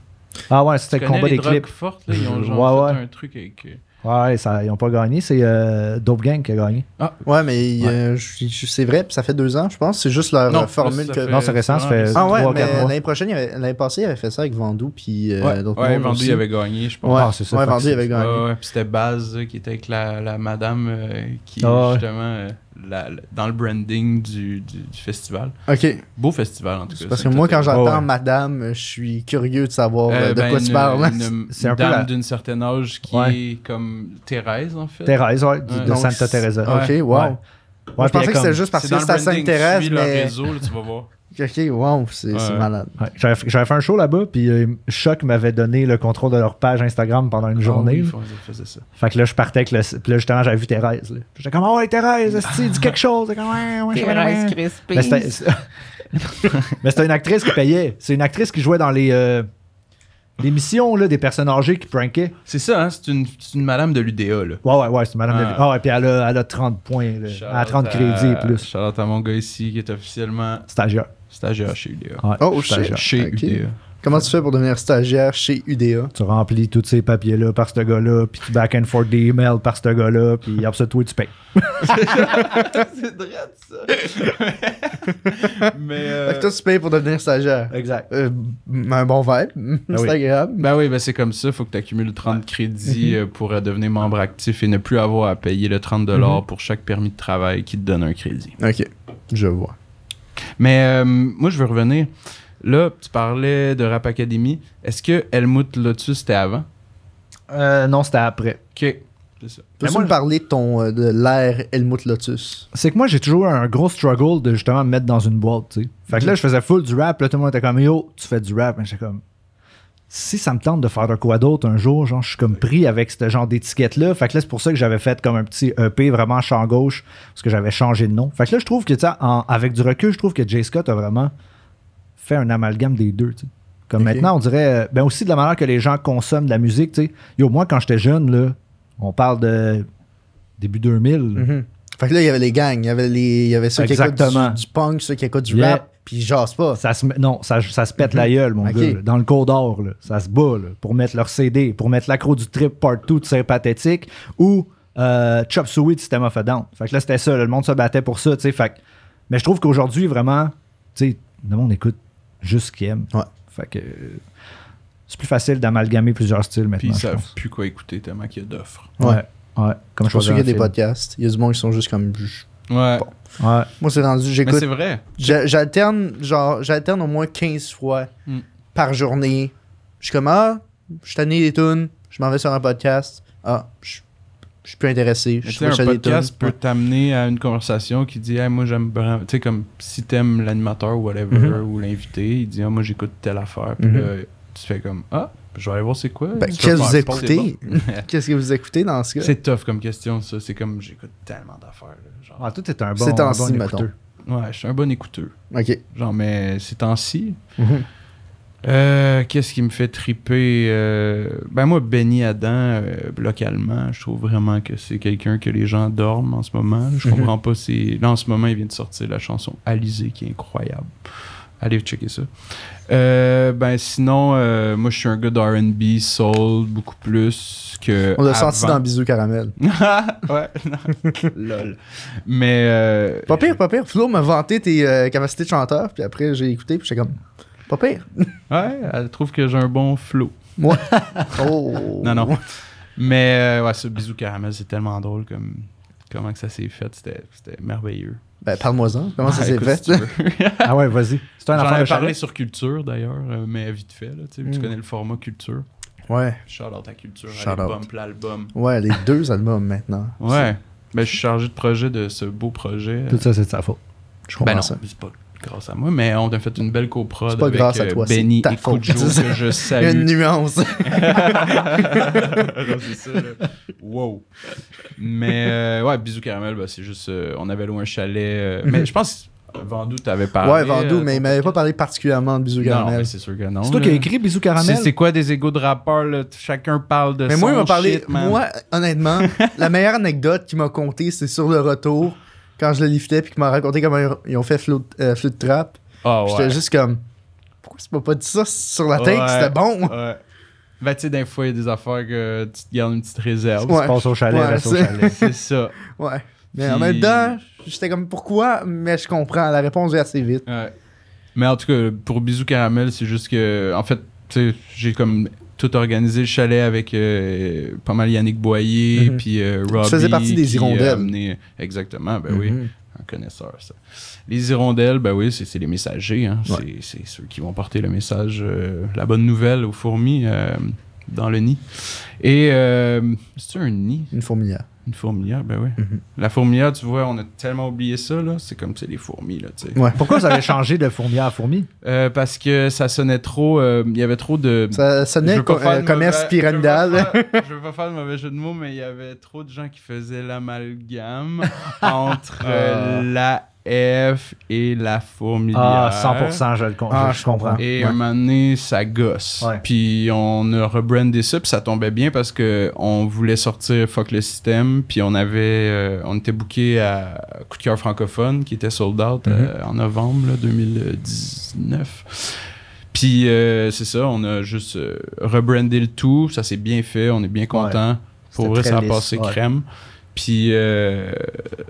B: Ah ouais, c'était
A: Tu
B: le
A: connais
B: combat
A: les
B: des
A: drogues
B: clips.
A: fortes, là. Ils ont genre
B: Ouais,
A: fait
B: ouais.
A: un truc avec.
B: Ouais, ils n'ont pas gagné. C'est Dope Gang qui a gagné.
C: Ouais, mais c'est vrai, puis ça fait 2 ans, je pense. C'est juste leur
A: Non,
C: formule
A: ça
C: que.
A: fait-
B: Non, c'est récent, ça fait
C: Ah ouais,
B: 3-4
C: mais
B: mois.
C: l'année prochaine, l'année passée, il avait fait ça avec Vandou, puis d'autres
A: Ouais,
C: mondes
A: Vendu
C: aussi.
A: avait gagné, je pense.
C: Ouais,
B: Ah, c'est ça,
C: ouais
B: fait que
C: Vandou
B: c'est-
C: avait gagné.
A: Ouais, puis c'était Baz qui était avec la madame qui
B: Ah ouais.
A: justement dans le branding du festival.
C: Ok.
A: Beau festival en tout cas.
C: Parce que moi, quand
B: Ah
C: j'entends
B: ouais.
C: madame, je suis curieux de savoir de
A: ben,
C: quoi tu parles.
B: C'est
A: Une
B: un peu
A: dame
B: la-
A: d'une certaine âge qui
B: Ouais.
A: est comme Thérèse en fait.
B: Thérèse, ouais, de
A: Ouais.
C: Donc,
B: Santa Teresa.
C: Ok,
A: Ouais.
C: wow.
B: Ouais.
C: Moi, je pensais que
B: comme-
C: c'était juste parce
A: C'est
C: que
A: dans
C: c'était à
A: le branding,
C: Sainte-Thérèse,
A: suis leur
C: mais.
A: réseau, là, tu vas voir.
C: Ok, wow, c'est
A: Ouais.
C: malade.
B: Ouais, j'avais fait un show là-bas, puis Choc m'avait donné le contrôle de leur page Instagram pendant une journée.
A: Ah oui,
B: là.
A: ils faisaient ça.
B: Fait que là, je partais avec le. Puis là, justement, j'avais vu Thérèse. Là. J'étais comme, oh, ouais, Thérèse, esti, dis quelque chose. J'étais comme, ouais, Thérèse Crispy. Mais c'était une actrice qui payait. C'est une actrice qui jouait dans l'émission là, des personnes âgées qui prankaient.
A: C'est ça, hein, c'est une madame de l'UDA là.
B: Ouais, c'est Madame
A: Ah.
B: Devi. Ah, ouais, puis elle a 30 points. Là. Elle a 30 crédits et plus.
A: Shout-out à mon gars ici qui est officiellement
B: Stagiaire.
A: stagiaire chez UDA.
B: Ouais,
C: Oh,
B: stagiaire.
A: Chez
C: Ok.
A: UDA.
C: Comment tu fais pour devenir stagiaire chez UDA?
B: Tu remplis tous ces papiers-là par ce gars-là, puis tu back and forth des emails par ce gars-là, puis après ça, toi, tu payes.
A: C'est drôle ça. Mais
C: Fait que toi, tu payes pour devenir stagiaire.
B: Exact.
C: Un bon vibe. C'est
B: oui.
C: agréable.
A: ben oui, ben c'est comme ça, faut que tu accumules 30 crédits pour devenir membre actif et ne plus avoir à payer le 30$ pour chaque permis de travail qui te donne un crédit.
C: Ok, je vois.
A: Mais moi, je veux revenir. Là, tu parlais de Rap Academy. Est-ce que Helmut Lotus, c'était avant?
B: Non, c'était après.
A: OK. C'est ça.
C: Peux-tu
B: moi,
C: me parler de l'ère Helmut Lotus?
B: C'est que moi, j'ai toujours eu un gros struggle de justement me mettre dans une boîte, tu sais. Fait que là, je faisais full du rap, là, tout le monde était comme, yo, tu fais du rap. Mais j'étais comme, si ça me tente de faire de quoi d'autre un jour, genre, je suis comme pris avec ce genre d'étiquette-là. Fait que là, c'est pour ça que j'avais fait comme un petit EP vraiment champ gauche, parce que j'avais changé de nom. Fait que là, je trouve que, tu sais, avec du recul, je trouve que Jay Scott a vraiment fait un amalgame des deux, tu sais. Comme
C: Ok.
B: maintenant, on dirait, ben aussi de la manière que les gens consomment de la musique, tu sais. Yo, moi, quand j'étais jeune, là, on parle de début 2000. là.
C: Fait que là, il y avait les gangs. Il y avait ceux
B: Exactement.
C: qui écoutent du punk, ceux qui écoutent du
B: Yeah.
C: rap, puis ils jasent pas.
B: Ça se pète la gueule, mon
C: Ok.
B: gars. Là. Dans le code d'or, là, ça se bat là, pour mettre leur CD, pour mettre l'accro du trip part 2 de C'est pathétique ou Chop Suey de System of a Down. Fait que là, c'était ça. Là, le monde se battait pour ça. Tu sais, fait que- mais je trouve qu'aujourd'hui, vraiment, tu sais, le monde écoute juste ce qu'il aime.
C: Ouais.
B: Fait que c'est plus facile d'amalgamer plusieurs styles maintenant.
A: Puis ils
B: je
A: savent
B: pense.
A: plus quoi écouter tellement qu'il y a d'offres.
B: Ouais. Ouais. Comme
C: Je pense
B: choisir
C: qu'il y a
B: un
C: des
B: film.
C: podcasts. Il y a du monde qui sont juste comme.
A: Ouais.
B: Ouais.
C: Moi, c'est rendu.
A: Mais
C: J'écoute.
A: c'est vrai.
C: J'alterne au moins 15 fois
A: Mm.
C: par journée. Je suis comme, ah, je suis tanné des tunes, je m'en vais sur un podcast. Ah, je suis plus intéressé.
A: Mais
C: Je
A: tu
C: suis
A: sais, un
C: sur des
A: podcast
C: tunes.
A: peut t'amener à une conversation qui dit hey, moi j'aime vraiment. Tu sais, comme si t'aimes l'animateur ou whatever, ou l'invité, il dit ah, moi j'écoute telle affaire. Puis
C: Mhm.
A: là, tu fais comme ah, je vais aller voir c'est quoi.
C: Ben,
A: Tu
C: qu'est-ce
A: vas
C: que vous
A: faire,
C: écoutez?
A: c'est bon.
C: Qu'est-ce que vous écoutez dans ce cas?
A: C'est tough comme question, ça. C'est comme j'écoute tellement d'affaires. Là, genre.
B: Ah, toi, t'es un bon,
C: C'est
B: un
C: temps-ci,
B: bon
C: mettons.
B: écouteur.
A: Ouais, je suis un bon écouteur.
C: Ok.
A: Genre, mais ces temps-ci.
C: Mhm.
A: Qu'est-ce qui me fait triper? Ben moi, Benny Adam, localement, je trouve vraiment que c'est quelqu'un que les gens dorment en ce moment. Là. Je comprends pas. Là, en ce moment, il vient de sortir la chanson Alizé, qui est incroyable. Allez checker ça. Ben sinon, moi, je suis un gars d'R&B, soul, beaucoup plus que
C: On l'a senti
A: avant.
C: dans Bisous Caramel.
A: Ouais, non. Lol. Mais...
C: Pas pire, pas pire. Flo m'a vanté tes capacités de chanteur, puis après, j'ai écouté, puis j'étais comme, pas pire.
A: Ouais, elle trouve que j'ai un bon flow.
C: Moi. Oh.
A: Non, non. Mais ouais, ce bisou caramel, c'est tellement drôle comme comment que ça s'est fait. C'était merveilleux.
C: Ben, parle-moi-en. Comment ça
A: Ah,
C: s'est
A: écoute,
C: fait?
A: si tu veux.
B: Ah ouais, vas-y. C'est un
A: J'en
B: affaire
A: ai
B: de
A: parlé
B: chalet.
A: sur Culture, d'ailleurs, mais vite fait. Là, tu connais le format Culture.
C: Ouais.
A: Shout-out à Culture.
C: Shout
A: Allez,
C: out.
A: bump l'album.
C: Ouais, les 2 albums maintenant.
A: Ouais. Ben, je suis chargé de projet de ce beau projet.
B: Tout ça, c'est de sa faute.
C: Je comprends
A: Ben non,
C: ça.
A: c'est pas grâce à moi, mais on a fait une belle coprod
C: C'est pas
A: avec
C: grâce à toi, c'est
A: Benny
C: ta
A: et
C: faute.
A: Kujo que je
C: Il y a
A: salue.
C: une nuance.
A: Non, c'est ça, là. Wow. Mais ouais, Bisous Caramel, ben, c'est juste... on avait loué un chalet. Mais je pense que Vandou t'avais parlé.
C: Ouais, Vandou, mais il m'avait pas parlé particulièrement de Bisous
A: Non,
C: Caramel.
A: mais c'est sûr que non.
B: C'est toi qui as écrit Bisous Caramel?
A: C'est quoi des égos de rappeurs, là? Chacun parle de
C: Mais
A: son
C: moi, il m'a parlé.
A: shit, man.
C: Moi, honnêtement, la meilleure anecdote qu'il m'a contée, c'est sur le retour, quand je le liftais, puis qu'il m'a raconté comment ils ont fait flûte trap.
A: Ah
C: J'étais
A: ouais.
C: juste comme. Pourquoi tu m'as pas dit ça sur la tape?
A: Ouais.
C: C'était bon.
A: Ouais. Ben, tu sais, des fois, il y a des affaires que tu te gardes une petite réserve.
C: Ouais.
B: Passe au chalet,
C: Ouais,
B: reste au
C: c'est-
B: chalet.
A: C'est ça.
C: Ouais. Mais
A: Puis-
C: en même temps, j'étais comme pourquoi? Mais je comprends. La réponse est assez vite.
A: Ouais. Mais en tout cas, pour Bisous Caramel, c'est juste que, en fait, tu sais, j'ai comme tout organisé le chalet avec pas mal Yannick Boyer,
C: Mhm.
A: puis Robbie.
C: faisais partie des
A: qui a
C: Hirondelles.
A: amené- Exactement, ben oui.
C: Mhm.
A: Un connaisseur, ça. Les hirondelles, ben oui, c'est les messagers. Hein.
C: Ouais.
A: C'est ceux qui vont porter le message, la bonne nouvelle aux fourmis dans le nid. Et c'est un nid?
C: Une fourmilière.
A: Une fourmilière, ben oui.
C: Mhm.
A: La fourmilière, tu vois, on a tellement oublié ça, là. C'est comme les fourmis, là, tu sais.
C: Ouais.
B: Pourquoi vous avez changé de fourmière à fourmi?
A: Parce que ça sonnait trop... Il y avait trop de...
C: Ça sonnait
A: Je veux pas faire de
C: commerce
A: mauvais-
C: pyramidal.
A: Je veux pas faire de mauvais jeu de mots, mais il y avait trop de gens qui faisaient l'amalgame entre la F et la fourmilière.
B: Ah, 100%, je comprends.
A: Et
B: Ouais.
A: un moment donné, ça gosse.
B: Ouais.
A: Puis on a rebrandé ça, puis ça tombait bien parce que on voulait sortir Fuck le système, puis on était booké à Coup de cœur francophone, qui était sold out en novembre là, 2019. Puis c'est ça, on a juste rebrandé le tout, ça s'est bien fait, on est bien content. Pour vrai,
C: C'était
A: ça a
C: très
A: passé
C: lisse, ouais.
A: crème. Puis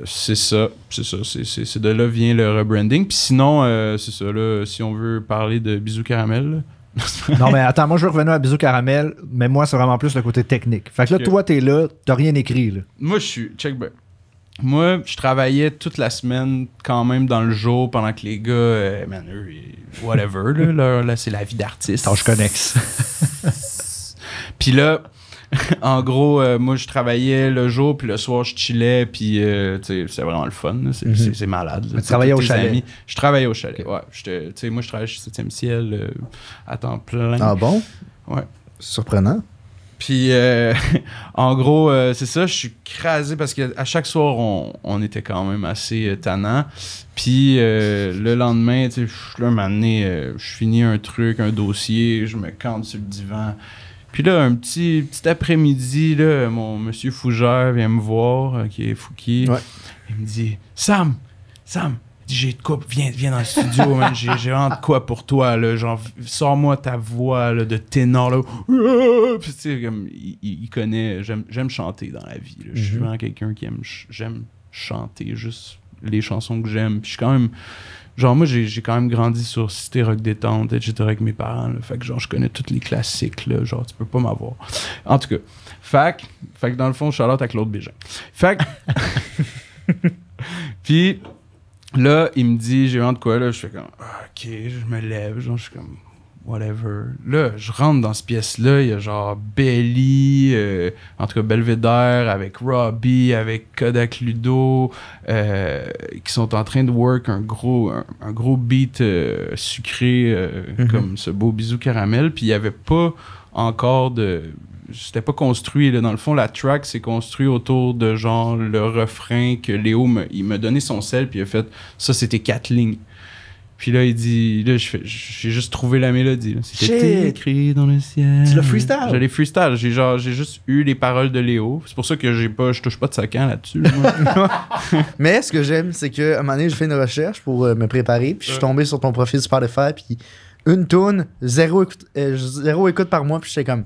A: c'est ça, c'est de là vient le rebranding. Puis sinon, c'est ça, là, si on veut parler de Bisous Caramel, là.
B: Non, mais attends, moi, je veux revenir à Bisous Caramel, mais moi, c'est vraiment plus le côté technique. Fait que là,
A: Ok.
B: toi, t'es là, t'as rien écrit, là.
A: Moi, check back. Moi, je travaillais toute la semaine quand même dans le jour pendant que les gars, man, eux, whatever, là, c'est la vie d'artiste.
B: Tâche connexe.
A: Puis là, en gros, moi, je travaillais le jour, puis le soir, je chillais, puis tu sais, c'est vraiment le fun. Là. C'est malade. Là.
B: Mais tu travaillais
A: Tous
B: au
A: tes
B: chalet.
A: amis. Je travaillais au chalet, ouais. Tu sais, moi, je travaillais chez 7e ciel à temps plein.
C: Ah bon?
A: Ouais.
C: Surprenant.
A: Puis, en gros, c'est ça, je suis crasé parce qu'à chaque soir, on était quand même assez tannant. Puis, le lendemain, tu sais, là, un moment donné, je finis un truc, un dossier, je me campe sur le divan. Puis là, un petit après-midi, là, mon monsieur Fougère vient me voir, qui est Fouki.
C: Ouais.
A: Il me dit « Sam, il dit, j'ai de quoi, viens dans le studio, man, j'ai vraiment de quoi pour toi, là, genre, sors-moi ta voix là, de ténor, là. » Puis tu sais, comme, il connaît, j'aime chanter dans la vie, là. Je suis vraiment quelqu'un qui j'aime chanter, juste les chansons que j'aime. Puis je suis quand même, genre, moi, j'ai quand même grandi sur Cité Rock Détente, etc., avec mes parents, là. Fait que, genre, je connais tous les classiques, là, genre, tu peux pas m'avoir. En tout cas, fait que dans le fond, Charlotte à Claude Bégin. Fait que... Puis... Là, il me dit, j'ai vraiment de quoi, là, je fais comme, ok, je me lève, genre, je suis comme, whatever. Là, je rentre dans cette pièce-là, il y a genre Belly, en tout cas Belvedere, avec Robbie, avec Kodak Ludo, qui sont en train de work un gros beat sucré, comme ce beau Bisou Caramel, puis il n'y avait pas encore de... C'était pas construit, là. Dans le fond, la track s'est construite autour de genre le refrain que Léo il m'a donné son sel, puis il a fait ça, c'était 4 lignes. Puis là, il dit, là, j'ai juste trouvé la mélodie. Là. C'était écrit dans le ciel.
B: Tu l'as freestyle?
A: Je l'ai freestyle. J'ai juste eu les paroles de Léo. C'est pour ça que je touche pas de sacan là-dessus. Là, moi.
C: Mais ce que j'aime, c'est qu'à un moment donné, j'ai fait une recherche pour me préparer, puis je suis tombé sur ton profil Spotify, puis une toune, zéro écoute par mois, puis j'étais comme,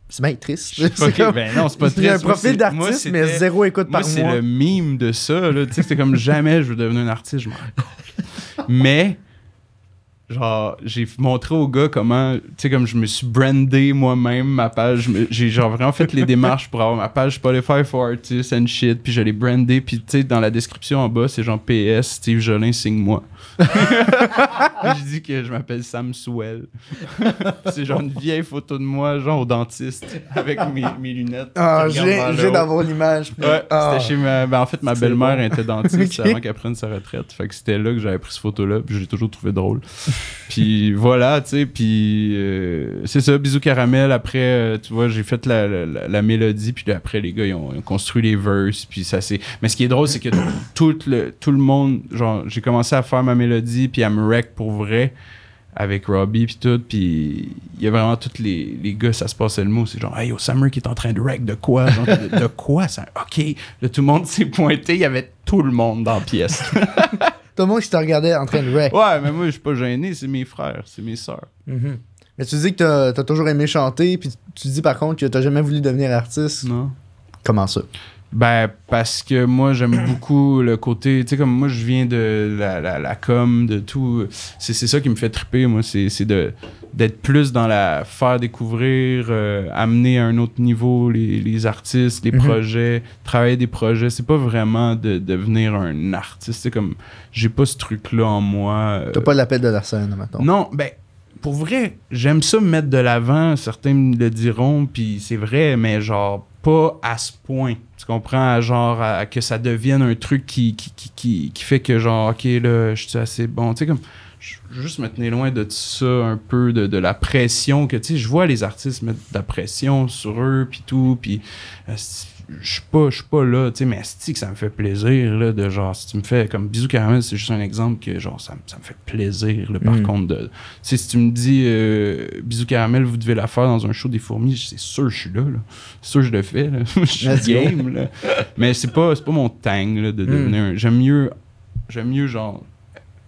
C: c'est bien triste. C'est comme-
A: Ben non, c'est pas triste.
C: Il y a un
A: Moi,
C: profil
A: c'est- moi,
C: d'artiste, mais
A: c'était-
C: zéro écoute
A: Moi,
C: par
A: c'est
C: mois.
A: le mime de ça. Là. Tu sais, c'était comme jamais je veux devenir un artiste. Je m'en rends compte. Mais genre, j'ai montré au gars comment, tu sais, comme je me suis brandé moi-même ma page. J'ai genre vraiment fait les démarches pour avoir ma page Spotify for Artists and shit. Puis je l'ai brandé. Puis tu sais, dans la description en bas, c'est genre PS, Steve Jolin, signe-moi. Je dis que je m'appelle Sam Sewell. C'est genre une vieille photo de moi, genre au dentiste, avec mes lunettes.
C: Ah,
A: qui regardent vers le
C: j'ai
A: haut.
C: d'avoir l'image.
A: Ouais,
C: Ah.
A: c'était chez en fait, ma
C: C'est
A: belle-mère
C: bon.
A: était dentiste
C: Ok.
A: avant qu'elle prenne sa retraite. Fait que c'était là que j'avais pris cette photo-là, puis je l'ai toujours trouvé drôle. Puis voilà, tu sais, puis c'est ça, Bisous Caramel. Après, tu vois, j'ai fait la mélodie, puis après, les gars, ils ont construit les verses, puis ça c'est... Mais ce qui est drôle, c'est que tout le monde, genre, j'ai commencé à faire ma mélodie, puis à me wreck pour vrai, avec Robbie, puis tout, puis il y a vraiment tous les gars, ça se passait le mot, c'est genre, hey, yo, Summer qui est en train de wreck de quoi? Genre, de quoi? Ça? OK. Là, tout le monde s'est pointé, il y avait tout le monde dans la pièce.
C: Tout le monde qui te regardait en train de wreck.
A: Ouais, mais moi, je suis pas gêné, c'est mes frères, c'est mes sœurs.
C: Mhm. Mais tu dis que t'as toujours aimé chanter, puis tu dis par contre que t'as jamais voulu devenir artiste.
A: Non?
C: Comment ça?
A: Ben, parce que moi, j'aime beaucoup le côté... Tu sais, comme moi, je viens de la com, de tout. C'est ça qui me fait triper, moi. C'est d'être plus dans la... Faire découvrir, amener à un autre niveau les artistes, les projets, travailler des projets. C'est pas vraiment de devenir un artiste. C'est comme... J'ai pas ce truc-là en moi.
C: T'as pas l'appel de la scène, mettons.
A: Non, ben... Pour vrai, j'aime ça me mettre de l'avant, certains me le diront, puis c'est vrai, mais genre pas à ce point. Tu comprends? Genre à que ça devienne un truc qui fait que genre, ok, là, je suis assez bon. Tu sais, comme, juste me tenir loin de ça un peu, de la pression que, tu sais, je vois les artistes mettre de la pression sur eux, puis tout, puis je suis pas là, tu sais, mais c'est que ça me fait plaisir, là, de genre, si tu me fais, comme Bisous Caramel, c'est juste un exemple que, genre, ça me fait plaisir, là, par contre, tu sais, si tu me dis, Bisous Caramel, vous devez la faire dans un show des fourmis, c'est sûr, je suis là, c'est sûr, je le fais, là, je suis
C: Let's go.
A: game, là, mais c'est pas mon tang, là, de devenir un, j'aime mieux, genre,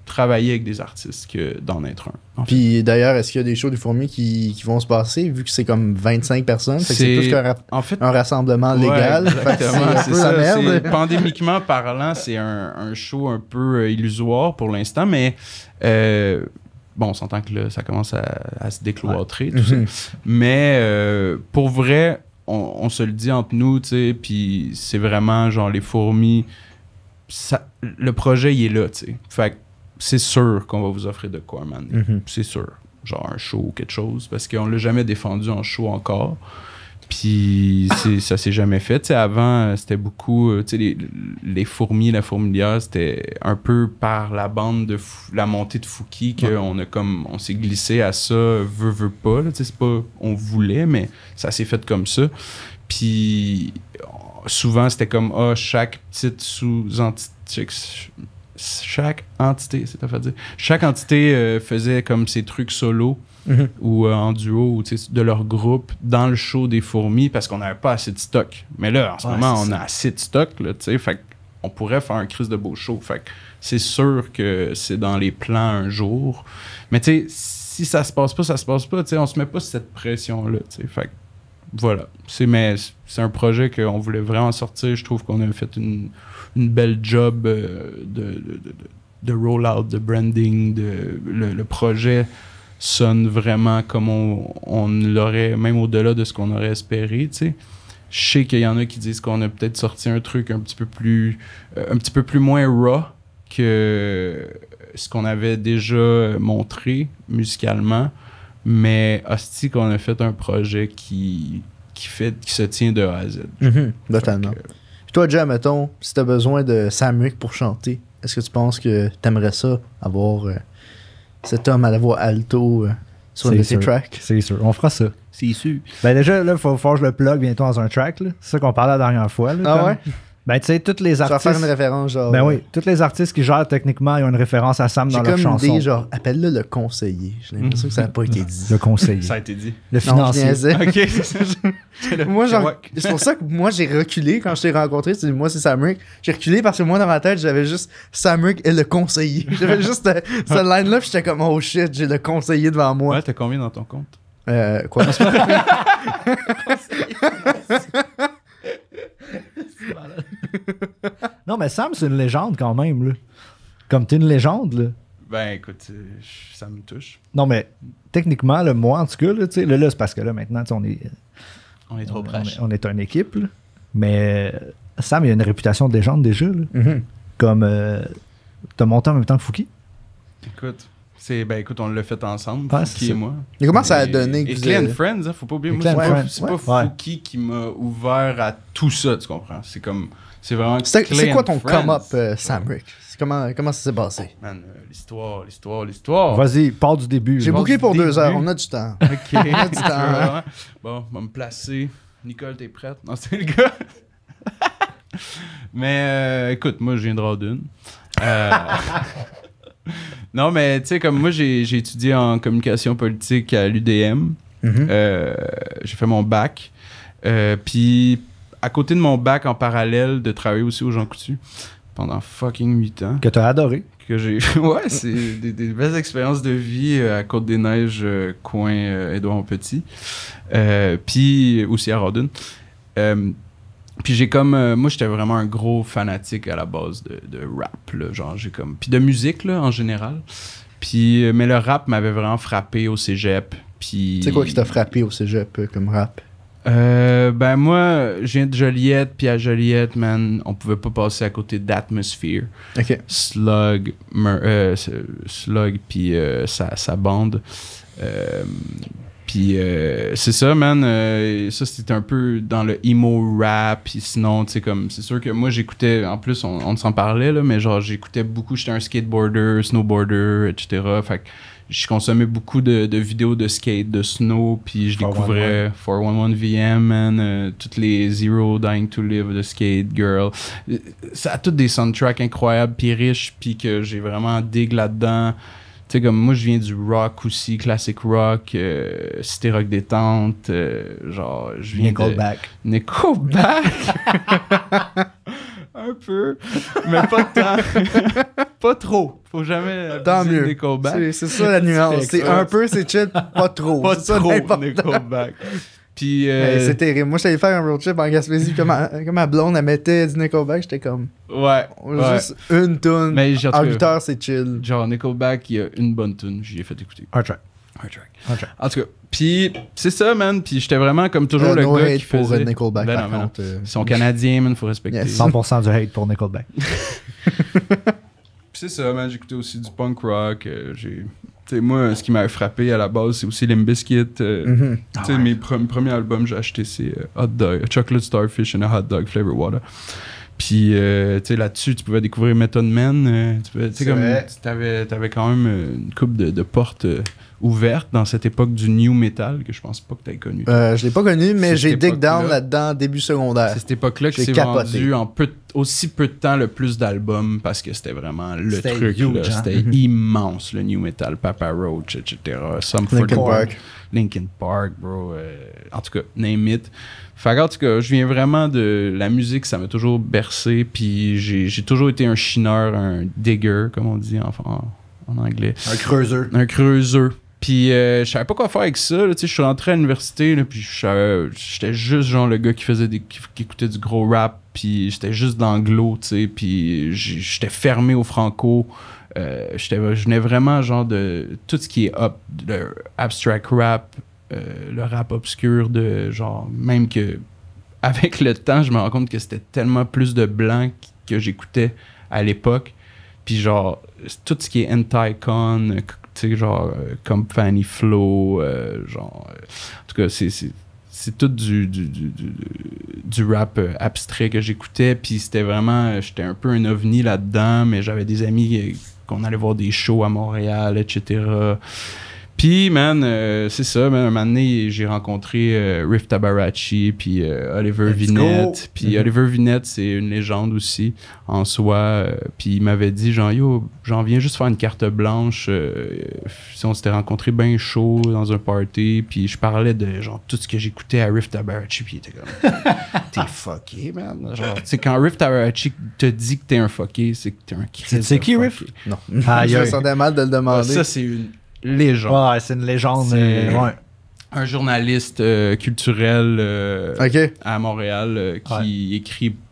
A: travailler avec des artistes que d'en être un. En fait.
C: Puis d'ailleurs, est-ce qu'il y a des shows du fourmi qui vont se passer, vu que c'est comme 25 personnes? Fait que c'est plus qu'un
A: en fait,
C: un rassemblement légal.
A: Ouais,
C: Fait que
A: exactement,
C: c'est un
A: c'est
C: peu la
A: ça.
C: merde.
A: Pandémiquement parlant, c'est un show un peu illusoire pour l'instant, mais bon, on s'entend que là, ça commence à se décloîtrer, tout ça. Mais pour vrai, on se le dit entre nous, tu sais, puis c'est vraiment genre les fourmis, le projet, il est là, tu sais. Fait que c'est sûr qu'on va vous offrir de quoi, man. C'est sûr. Genre un show ou quelque chose, parce qu'on l'a jamais défendu en show encore. Puis ça s'est jamais fait. T'sais, avant, c'était beaucoup... les fourmis, la fourmilière, c'était un peu par la bande de la montée de Fouki on s'est glissé à ça, veut pas. Là, c'est pas... On voulait, mais ça s'est fait comme ça. Puis souvent, c'était comme, chaque petite sous-entité... Chaque entité, c'est à dire. Chaque entité faisait comme ses trucs solo ou en duo ou de leur groupe dans le show des fourmis parce qu'on n'avait pas assez de stock. Mais là, en ce moment, on a assez de stock, là, fait qu'on pourrait faire un crise de beau show. Fait que c'est sûr que c'est dans les plans un jour. Mais tu sais, si ça se passe pas, ça se passe pas. On se met pas cette pression-là. Fait que voilà. C'est un projet qu'on voulait vraiment sortir. Je trouve qu'on a fait une belle job de roll-out, de branding. Le projet sonne vraiment comme on l'aurait, même au-delà de ce qu'on aurait espéré, tu sais. Je sais qu'il y en a qui disent qu'on a peut-être sorti un truc un petit peu plus moins raw que ce qu'on avait déjà montré musicalement, mais hostie qu'on a fait un projet qui se tient de A à Z.
C: Totalement. Puis toi, Jay, mettons, si t'as besoin de Sam Rick pour chanter, est-ce que tu penses que t'aimerais ça, avoir cet homme à la voix alto sur un de ses tracks?
B: C'est sûr, on fera ça.
A: C'est sûr.
B: Ben déjà, là, il faut que je le plug bientôt dans un track. Là. C'est ça qu'on parlait la dernière fois. Là,
C: Ah ouais?
B: Ben tu sais, tous les
C: Tu vas
B: artistes...
C: faire une référence, genre...
B: Ben oui, tous les artistes qui gèrent techniquement, ils ont une référence à Sam
C: J'ai
B: dans leur
C: comme
B: chanson.
C: idée, genre, appelle-le le conseiller. J'ai l'impression que ça n'a pas été dit.
B: Le conseiller.
A: Ça a été dit.
B: Le
C: Non, je
B: financier.
C: niaisais.
A: OK.
C: Moi, genre, c'est pour ça que moi, j'ai reculé quand je t'ai rencontré. Moi, c'est Sam Rick. J'ai reculé parce que moi, dans ma tête, j'avais juste Sam Rick et le conseiller. J'avais juste cette line-là, puis j'étais comme, oh shit, j'ai le conseiller devant moi.
A: Ouais, t'as combien dans ton compte?
C: Quoi?
B: Non, mais Sam, c'est une légende quand même. Là. Comme t'es une légende, là.
A: Ben écoute, ça me touche.
B: Non, mais techniquement, là, moi, en tout cas, là, tu sais, là, c'est parce que là, maintenant, tu sais,
A: On est trop proche.
B: on est une équipe, là. Mais Sam, il a une réputation de légende déjà, là.
C: Mhm.
B: Comme t'as monté en même temps que Fouki.
A: Écoute, écoute, on l'a fait ensemble,
B: Ouais,
A: Fouki
B: c'est
A: et
B: ça.
A: moi.
C: Mais comment ça a donné que
A: Et
C: vous
A: Clay and
C: avez-
A: Friends, hein, faut pas oublier.
B: Et
A: Moi,
B: Clay and
A: c'est pas,
B: Friends,
A: c'est pas
B: ouais.
A: Fouki qui m'a ouvert à tout ça, tu comprends? C'est vraiment
C: C'est
A: Clay
C: quoi
A: and
C: ton
A: Friends.
C: come-up, Sam Rick? Comment ça s'est passé?
A: Man, l'histoire.
B: Vas-y, pars du début.
C: J'ai
B: là.
C: booké pour
A: début.
C: 2 heures, on a du temps.
A: Ok.
C: du temps, hein.
A: Bon, on va me placer. Nicole, t'es prête? Non, c'est le gars. Mais écoute, moi, je viens de Rawdon. Non, mais tu sais, comme moi, j'ai étudié en communication politique à l'UDM.
C: Mhm.
A: J'ai fait mon bac. Puis, à côté de mon bac, en parallèle, de travailler aussi au Jean Coutu pendant fucking 8 ans.
B: Que t'as adoré.
A: Que j'ai ouais, c'est des belles expériences de vie à Côte-des-Neiges, coin Édouard-Montpetit. Puis aussi à Rawdon. Puis j'ai comme moi j'étais vraiment un gros fanatique à la base de rap là, genre j'ai comme puis de musique là en général. Puis mais le rap m'avait vraiment frappé au cégep. Puis
C: C'est quoi qui t'a frappé au cégep comme rap?
A: ben moi, je viens de Joliette, puis à Joliette, man, on pouvait pas passer à côté d'Atmosphere.
C: Ok.
A: Slug, puis sa bande. Puis c'est ça, man. Ça, c'était un peu dans le emo rap. Puis sinon, tu sais, comme, c'est sûr que moi, j'écoutais, en plus, on s'en parlait, là, mais genre, j'écoutais beaucoup, j'étais un skateboarder, snowboarder, etc. Fait que je consommais beaucoup de vidéos de skate, de snow, puis je
B: 411.
A: découvrais 411 VM, man, toutes les Zero, Dying to Live, de Skate Girl. Ça a toutes des soundtracks incroyables, puis riches, puis que j'ai vraiment dig là-dedans. Tu sais, comme moi, je viens du rock aussi, classic rock, cité rock détente, genre, je viens
B: Nickelback.
A: Nickelback! Un peu, mais pas tant. Pas trop. Faut jamais
C: Tant
A: abuser de
C: mieux.
A: Nickelback.
C: C'est ça la nuance. C'est un peu, c'est chill, pas trop.
A: Pas
C: C'est ça
A: trop
C: l'important.
A: Nickelback. Puis,
C: Hey, c'est terrible. Moi, j'allais faire un road trip en Gaspésie, comme ma blonde, elle mettait du Nickelback, j'étais comme,
A: ouais.
C: juste une tune.
A: Mais j'ai
C: En 8 heures, c'est chill.
A: genre Nickelback, il y a une bonne tune, j'y ai fait écouter.
B: Un track.
A: Hard track.
B: Un track.
A: En tout cas, puis c'est ça, man. Puis j'étais vraiment comme toujours le
C: no
A: gars
C: hate
A: qui
C: pour
A: faisait.
C: Nickelback,
A: Ben
C: par
A: non, ben non.
C: contre.
A: Ils sont canadiens, man, faut respecter.
C: Yes.
B: 100% du hate pour Nickelback.
A: Puis c'est ça, man. J'écoutais aussi du punk rock. Tu sais, moi, ce qui m'avait frappé à la base, c'est aussi Limp Bizkit.
C: Mhm.
A: Tu sais, mes premiers albums que j'ai acheté, c'est Hot Dog, Chocolate Starfish and a Hot Dog Flavor Water. Puis, tu sais, là-dessus, tu pouvais découvrir Method Man. Tu sais,
C: C'est
A: comme,
C: vrai.
A: t'avais quand même une couple de portes ouvertes dans cette époque du new metal que je pense pas que t'avais connu.
C: Je l'ai pas connu, mais
A: C'est
C: j'ai
A: cette
C: dig down
A: époque-là.
C: là-dedans début secondaire.
A: C'est cette époque-là que
C: J'ai
A: c'est
C: capoté.
A: vendu en aussi peu de temps le plus d'albums parce que c'était vraiment le
B: C'était
A: truc.
B: huge,
A: là.
B: hein?
A: C'était immense, le new metal. Papa Roach, etc. Sum
C: Linkin
A: 41,
C: Park.
A: Linkin Park, bro. En tout cas, name it. Fait que, en tout cas, je viens vraiment de la musique, ça m'a toujours bercé. Puis j'ai toujours été un chineur, un digger, comme on dit en anglais.
B: Un creuseur.
A: Un creuseur. Puis je savais pas quoi faire avec ça. Là, tu sais, je suis rentré à l'université, là, puis j'étais juste genre le gars qui écoutait du gros rap, puis j'étais juste d'anglo, tu sais, puis j'étais fermé au franco. Je venais vraiment genre de tout ce qui est le abstract rap, le rap obscur, de genre, même que avec le temps, je me rends compte que c'était tellement plus de blanc que j'écoutais à l'époque. Puis genre, tout ce qui est anti-con, tu sais, genre, comme Fanny Flow, genre... en tout cas, c'est tout du rap abstrait que j'écoutais, puis c'était vraiment... j'étais un peu un ovni là-dedans, mais j'avais des amis qu'on allait voir des shows à Montréal, etc. Puis, man, c'est ça, man, un moment donné, j'ai rencontré Riff Tabarachi, puis Oliver
B: Let's
A: Vinette.
B: go.
A: Puis Oliver Vinette, c'est une légende aussi, en soi. Puis il m'avait dit, genre, yo, j'en viens juste faire une carte blanche. Si on s'était rencontrés bien chaud dans un party, puis je parlais de, genre, tout ce que j'écoutais à Riff Tabarachi, puis il était comme, t'es fucké, man. Genre, tu sais, quand Riff Tabarachi te dit que t'es un fucké, c'est que t'es un Christ
B: C'est
A: de
B: qui, Riff?
A: fucké.
C: Non.
B: Aïe,
C: Je me
B: aïe.
C: sentais mal de le
A: Ah,
C: demander.
A: ça, c'est une légende.
B: Ouais, c'est une légende.
A: C'est-
B: ouais.
A: Un journaliste culturel
C: Ok.
A: à Montréal qui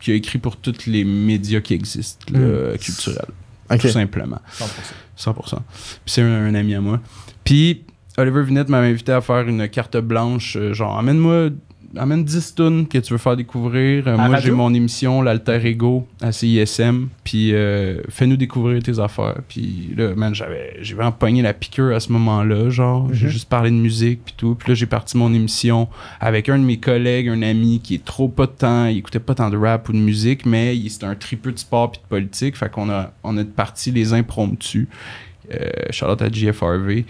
A: a écrit pour tous les médias qui existent, là, culturels.
C: Ok.
A: tout simplement.
B: 100%.
A: 100%. Puis c'est un ami à moi. Puis Oliver Vinette m'avait invité à faire une carte blanche, genre amène 10 tunes que tu veux faire découvrir. Moi,
B: radio?
A: j'ai mon émission, l'Alter Ego, à CISM. Puis fais-nous découvrir tes affaires. Puis là, man, j'ai vraiment pogné la piqûre à ce moment-là. Genre, j'ai juste parlé de musique, puis tout. Puis là, j'ai parti mon émission avec un de mes collègues, un ami qui est trop pas de temps. Il écoutait pas tant de rap ou de musique, mais c'était un tripeux de sport puis de politique. Fait qu'on a parti les impromptus. Shout-out à GFRV.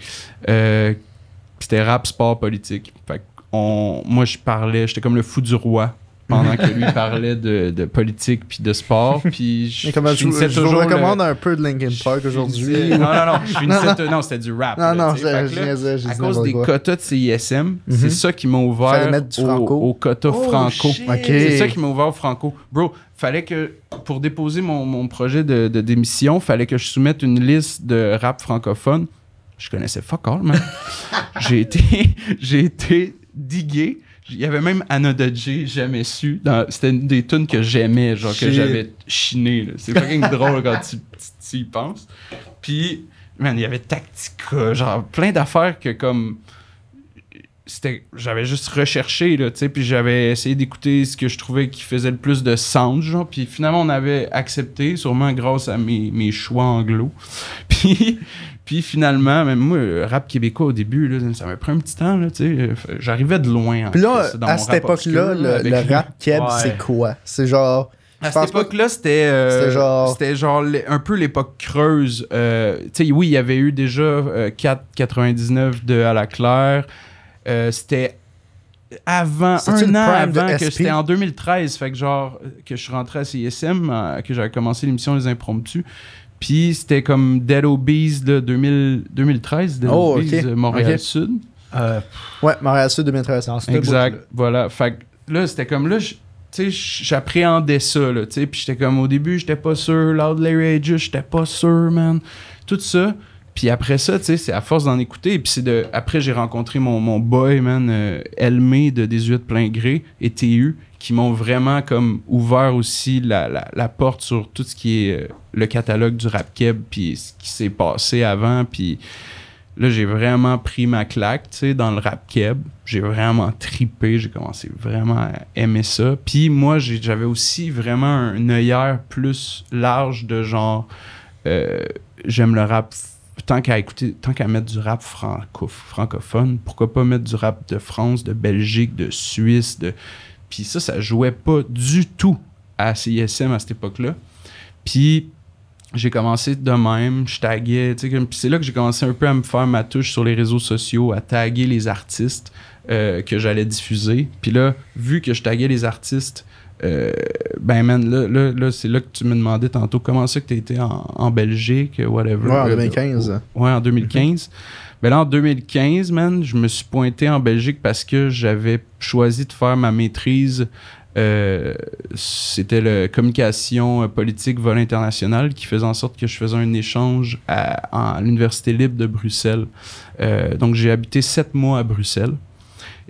A: C'était rap, sport, politique. Fait que moi, j'étais comme le fou du roi pendant que lui parlait de politique puis de sport. Puis je
C: vous recommande un peu de Linkin Park aujourd'hui.
A: Non, c'était du rap.
C: Non,
A: à cause des quotas de CISM, c'est ça qui m'a ouvert au quota franco. C'est ça qui m'a ouvert au franco. Bro, fallait que, pour déposer mon projet de démission, fallait que je soumette une liste de rap francophone. Je connaissais fuck all, man. J'ai été digué. Il y avait même Anna Dodge, jamais su. C'était des tunes que j'aimais, genre que j'avais chiné. Là. C'est fucking drôle quand tu y penses. Puis, man, il y avait Tactica, genre plein d'affaires que comme... J'avais juste recherché, là, tu sais, puis j'avais essayé d'écouter ce que je trouvais qui faisait le plus de sound, genre, puis finalement, on avait accepté, sûrement grâce à mes choix anglo. Puis finalement, même moi, le rap québécois au début, là, ça m'a pris un petit temps, là, tu sais. J'arrivais de loin.
C: Puis là, à cette époque-là, le rap keb, c'est quoi? C'est genre...
A: À cette époque-là, c'était genre un peu l'époque creuse. Tu sais, oui, il y avait eu déjà 4,99 de À la Claire. C'était un an avant que c'était en 2013, fait que genre que je suis rentré à CISM, que j'avais commencé l'émission Les Impromptus. Puis c'était comme Dead Obies de 2013, Dead Obies, Montréal-Sud.
C: Ouais, Montréal-Sud 2013.
A: Exact, voilà. Fait que là, c'était comme là, tu sais, j'appréhendais ça, là, tu sais. Puis j'étais comme, au début, j'étais pas sûr. Loud Larry Aegis, j'étais pas sûr, man. Tout ça. Puis après ça, tu sais, c'est à force d'en écouter. Et puis après, j'ai rencontré mon boy, man, Elmé de 18 plein gré et TU, qui m'ont vraiment comme ouvert aussi la porte sur tout ce qui est le catalogue du rap keb, puis ce qui s'est passé avant. Puis là, j'ai vraiment pris ma claque, tu sais, dans le rap keb. J'ai vraiment tripé, j'ai commencé vraiment à aimer ça. Puis moi, j'avais aussi vraiment un œillère plus large de genre, j'aime le rap. Tant qu'à mettre du rap francophone, pourquoi pas mettre du rap de France, de Belgique, de Suisse, Puis ça jouait pas du tout à CISM à cette époque-là. Puis j'ai commencé de même, je taguais, tu sais, puis c'est là que j'ai commencé un peu à me faire ma touche sur les réseaux sociaux, à taguer les artistes que j'allais diffuser. Puis là, vu que je taguais les artistes, ben man, là c'est là que tu me demandais tantôt comment ça que tu étais en Belgique, whatever.
C: Ouais, en 2015.
A: Ouais, en 2015. Ben là, en 2015, man, je me suis pointé en Belgique parce que j'avais choisi de faire ma maîtrise. C'était la communication politique vol international qui faisait en sorte que je faisais un échange à l'Université libre de Bruxelles. Donc, j'ai habité 7 mois à Bruxelles.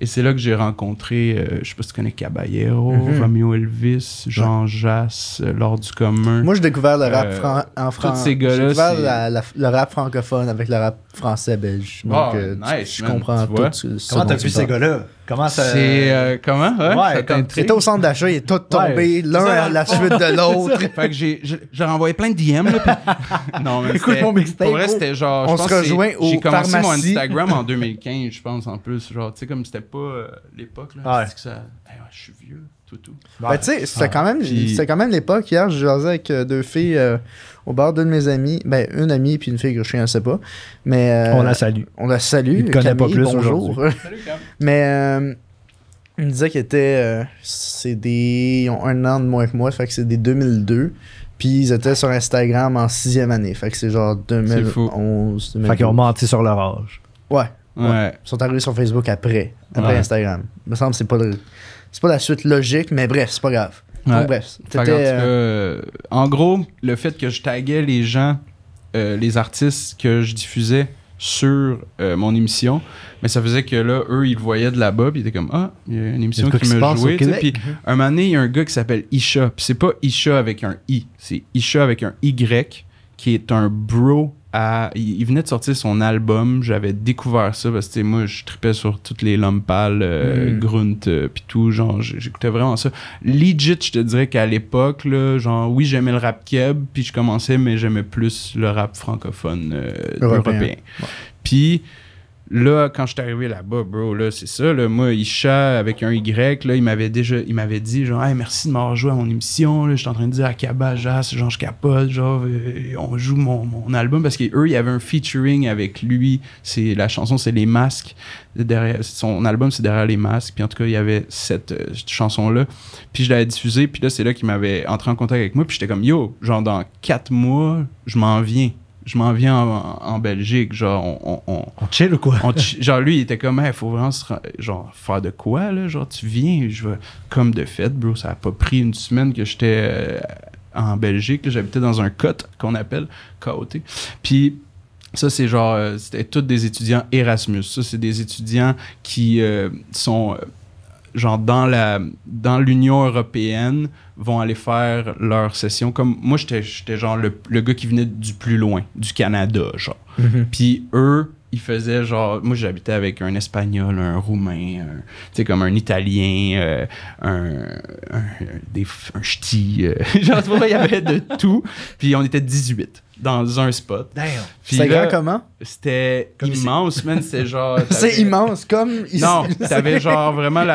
A: Et c'est là que j'ai rencontré, je sais pas si tu connais Caballero, Romeo Elvis, Jean Jass, L'Ordre du commun.
C: Moi, j'ai découvert le rap en France.
A: Tous ces gars-là.
C: J'ai découvert le rap francophone avec le rap français-belge. Donc,
A: nice,
C: je comprends tout.
B: Comment t'as vu ces gars-là? Comment ça...
A: C'est... comment? Ouais,
C: t'étais au centre d'achat, il est tout tombé, l'un à la suite de l'autre.
A: Fait que j'ai renvoyé plein de DM, là. Puis... Non, mais
B: écoute mon mixtape.
A: Pour vrai, c'était genre...
C: On se rejoint au
A: J'ai commencé
C: pharmacie.
A: mon Instagram en 2015, je pense, en plus. Genre, tu sais, comme c'était pas l'époque, là.
B: Ouais.
A: C'est que ça... je suis vieux, tout.
C: Ben, tu sais, c'était quand même l'époque. Hier, je jasais avec deux filles au bar d'une de mes amies. Ben, une amie puis une fille que je ne sais pas. Mais,
B: on la salue.
C: On la salue.
B: Il ne connaît pas plus
C: bonjour.
B: aujourd'hui.
A: Salut, Cam.
C: Mais il me disait qu'ils étaient... ils ont un an de moins que moi, fait que c'est des 2002. Puis ils étaient sur Instagram en 6e année. Fait que c'est genre 2011, 2012.
B: Fait qu'ils ont menti sur leur âge.
C: Ouais.
A: Ouais.
C: Ils sont arrivés sur Facebook après Instagram. Il me semble que c'est pas la suite logique, mais bref, c'est pas grave.
A: Ouais.
C: Donc, bref.
A: En gros, le fait que je taguais les gens, les artistes que je diffusais sur mon émission, mais ça faisait que là, eux, ils le voyaient de là-bas, puis ils étaient comme, il y a une émission qui me jouait. Puis un moment donné, il y a un gars qui s'appelle Isha. Puis c'est pas Isha avec un I, c'est Isha avec un Y, qui est un bro il venait de sortir son album. J'avais découvert ça parce que tu sais, moi, je tripais sur toutes les Lompal, Grunt, puis tout. Genre, j'écoutais vraiment ça. Legit, je te dirais qu'à l'époque, là, genre, oui, j'aimais le rap keb, puis je commençais, mais j'aimais plus le rap francophone européen.
C: Ouais.
A: Puis là, quand je suis arrivé là-bas, bro, là, c'est ça, là, moi, Isha, avec un Y, là, il m'avait dit, genre, hey, merci de m'avoir joué à mon émission, là, je suis en train de dire à Kaba, Jas, genre, je capote, genre, on joue mon album, parce qu'eux, il y avait un featuring avec lui, la chanson, c'est Les Masques, son album, c'est Derrière les Masques, puis en tout cas, il y avait cette chanson-là, puis je l'avais diffusée, puis là, c'est là qu'il m'avait entré en contact avec moi, puis j'étais comme, yo, genre, dans 4 mois, je m'en viens en Belgique, genre
B: On chill ou quoi?
A: genre lui il était comme il faut vraiment genre faire de quoi là, genre tu viens, je vais comme de fait, bro, ça a pas pris une semaine que j'étais en Belgique, là, j'habitais dans un COT qu'on appelle KOT, puis ça c'est genre c'était tous des étudiants Erasmus, ça c'est des étudiants qui sont genre dans l'Union européenne, vont aller faire leur session. Comme moi, j'étais genre le gars qui venait du plus loin, du Canada, genre. Puis eux, ils faisaient genre... Moi, j'habitais avec un Espagnol, un Roumain, tu sais, comme un Italien, un ch'ti. Genre, tu vois, il y avait de tout. Puis on était 18 dans un spot.
C: Damn.
A: Puis
C: C'est
A: là,
C: grand comment?
A: C'était
C: Comme
A: immense, man. C'était genre...
C: C'est immense, comme ici.
A: Non, t'avais genre vraiment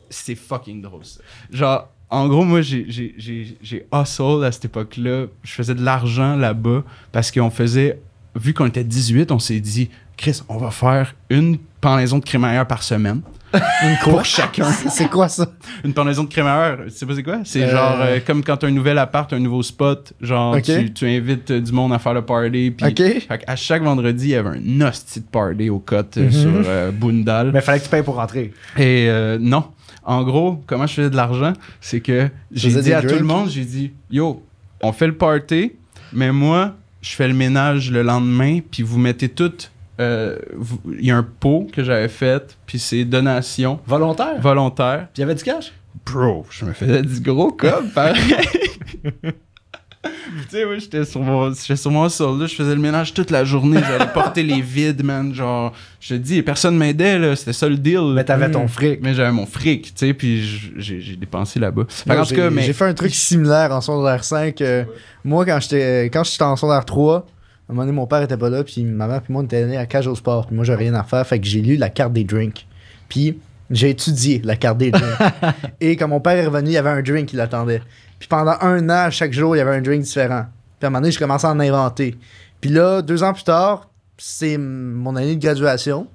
A: c'est fucking drôle, ça. Genre, en gros, moi, j'ai hustle à cette époque-là. Je faisais de l'argent là-bas parce qu'on faisait... Vu qu'on était 18, on s'est dit, Chris, on va faire une pendaison de crémaillère par semaine.
C: Une quoi?
A: Pour chacun.
C: C'est quoi ça?
A: Une pendaison de crémaillère, tu sais pas c'est quoi? C'est genre comme quand t'as un nouvel appart, un nouveau spot, genre
C: Ok.
A: tu invites du monde à faire le party. Puis
C: Ok.
A: à chaque vendredi, il y avait un hostie de party au Côte sur Boondal.
B: Mais fallait que tu payes pour rentrer.
A: Et non. En gros, comment je faisais de l'argent, c'est que j'ai
C: faisais
A: dit
C: des
A: à tout
C: drinks?
A: le monde, j'ai dit, yo, on fait le party, mais moi, je fais le ménage le lendemain, puis vous mettez tout... Il y a un pot que j'avais fait, puis c'est donation
B: Volontaire?
A: volontaire.
B: Puis il y avait du cash?
A: Bro, je me faisais du gros cob, pareil. Tu sais, ouais, j'étais sur mon sol, là, je faisais le ménage toute la journée, j'allais porter les vides, man, genre, je te dis, personne m'aidait, là, c'était ça le deal.
B: Mais t'avais ton fric.
A: Mais j'avais mon fric, tu sais, puis j'ai dépensé là-bas. Fait
C: Moi,
A: en tout cas, mais...
C: J'ai fait un truc similaire en secondaire 5. Moi, quand j'étais en secondaire 3, à un moment donné, mon père était pas là, puis ma mère puis moi, on était allés à Cage au Sport. Puis moi, j'avais rien à faire, fait que j'ai lu la carte des drinks. Puis j'ai étudié la carte des drinks. Et quand mon père est revenu, il y avait un drink qui l'attendait. Puis pendant 1 an, chaque jour, il y avait un drink différent. Puis à un moment donné, je commençais à en inventer. Puis là, 2 ans plus tard, c'est mon année de graduation.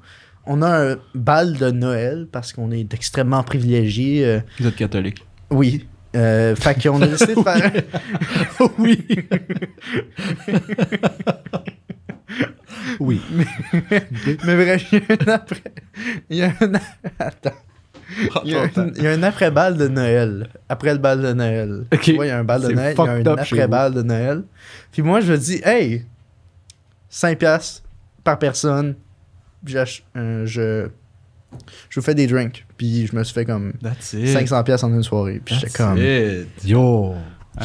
C: On a un bal de Noël parce qu'on est extrêmement privilégiés.
A: Vous êtes catholique.
C: Oui. Fait qu'on a décidé de faire...
B: Oui. Oui.
C: Mais bref, il y a un après... Il y a un... Attends. Il y a un après-bal de Noël. Après le bal de Noël.
A: Ok.
C: Tu vois, il y a un bal de
B: C'est
C: Noël, il y a
B: fucked
C: un
B: up chez
C: après-bal de Noël. Puis moi, je me dis, hey, 5$ par personne, je vous fais des drinks. Puis je me suis fait comme
A: That's it.
C: 500$ en une soirée. Puis j'étais comme...
B: Yo.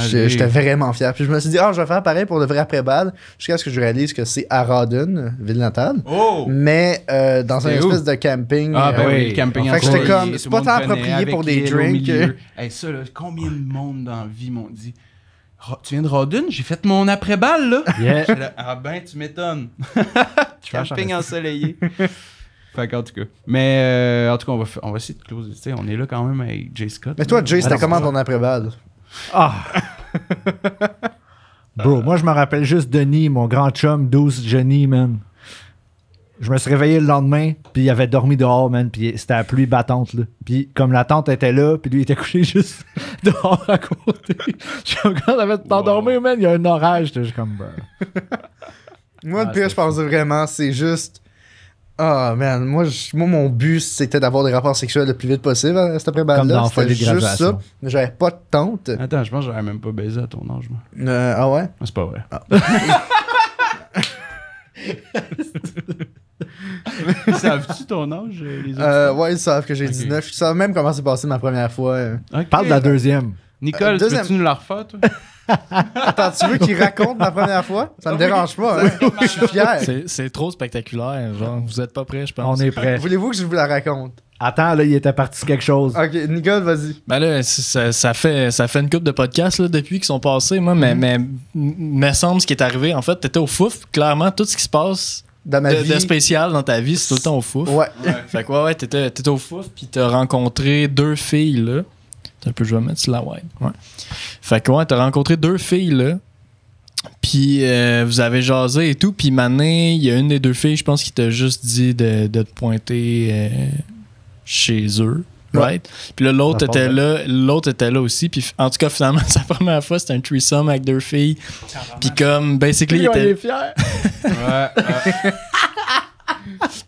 C: J'étais vraiment fier. Puis je me suis dit, je vais faire pareil pour le vrai après-bal, jusqu'à ce que je réalise que c'est à Rawdon, ville natale.
A: Oh!
C: Mais dans un
A: C'était où?
C: espèce de camping.
A: Ah, ben
B: oui.
A: oui, le camping
C: Fait
A: en
C: que j'étais
A: Corée,
C: comme,
A: tout
C: c'est
A: le
C: pas
A: monde
C: tant
A: connaît,
C: approprié
A: avec
C: pour des
A: les au
C: drinks.
A: milieu. Hey, ça, là, combien de monde dans la vie m'ont dit tu viens de Rawdon? J'ai fait mon après-balle, là.
B: Yeah.
A: J'étais là, ah ben, tu m'étonnes. Camping ensoleillé. Fait qu'en tout cas. Mais en tout cas, on va essayer de closer. Tu sais, on est là quand même avec Jay Scott.
C: Mais toi, Jay, c'était
B: Alors,
C: comment ton après-bal?
B: Ah! Bro, moi, je me rappelle juste Denis, mon grand chum, 12 Johnny, man. Je me suis réveillé le lendemain, puis il avait dormi dehors, man, puis c'était la pluie battante, là. Puis comme la tante était là, puis lui, il était couché juste dehors à côté. Je suis comme, quand on avait tout endormi, man, il y a un orage, j'étais juste comme, bro.
C: Moi, le
B: Ah,
C: pire, je pense vraiment, c'est juste... Ah, man, moi, mon but, c'était d'avoir des rapports sexuels le plus vite possible à cet après-bal-là.
B: Comme dans
C: C'était
B: Folie de
C: juste
B: graduation.
C: ça. Mais j'avais pas de tante.
A: Attends, je pense que j'aurais même pas baisé à ton âge, moi.
C: Ah ouais?
A: C'est pas vrai. Savent-tu ton âge, les autres?
C: Ouais, ils savent que j'ai
A: Ok.
C: 19. Ils savent même comment s'est passé ma première fois.
A: Ok.
B: Parle de la deuxième.
A: Nicole,
C: deuxième-
A: peux-tu nous la refaire, toi?
C: Attends, tu veux qu'il raconte ma première fois? Ça me dérange pas, hein? Je suis fier.
D: C'est trop spectaculaire. Genre, vous êtes pas prêts, je pense.
B: On est prêt.
C: Voulez-vous que je vous la raconte?
B: Attends, là, il était parti quelque chose.
C: Ok, Nicole, vas-y.
D: Ben là, ça fait une couple de podcasts là, depuis qu'ils sont passés, moi, mais me semble ce qui est arrivé. En fait, t'étais au fouf. Clairement, tout ce qui se passe
C: Dans ma vie.
D: de spécial dans ta vie, c'est tout le temps au fouf.
C: Ouais.
D: Fait que ouais, t'étais au fouf, puis t'as rencontré 2 filles là. Un peu, je vais mettre sur la wide. Ouais. Fait que ouais, t'as rencontré 2 filles là. Puis vous avez jasé et tout. Puis Mané, il y a une des 2 filles, je pense, qui t'a juste dit de te pointer chez eux. Right? Puis là, l'autre était là aussi. Puis en tout cas, finalement, sa première fois, c'était un threesome avec 2 filles. Puis comme, basically, il était.
B: fier.
A: Ouais.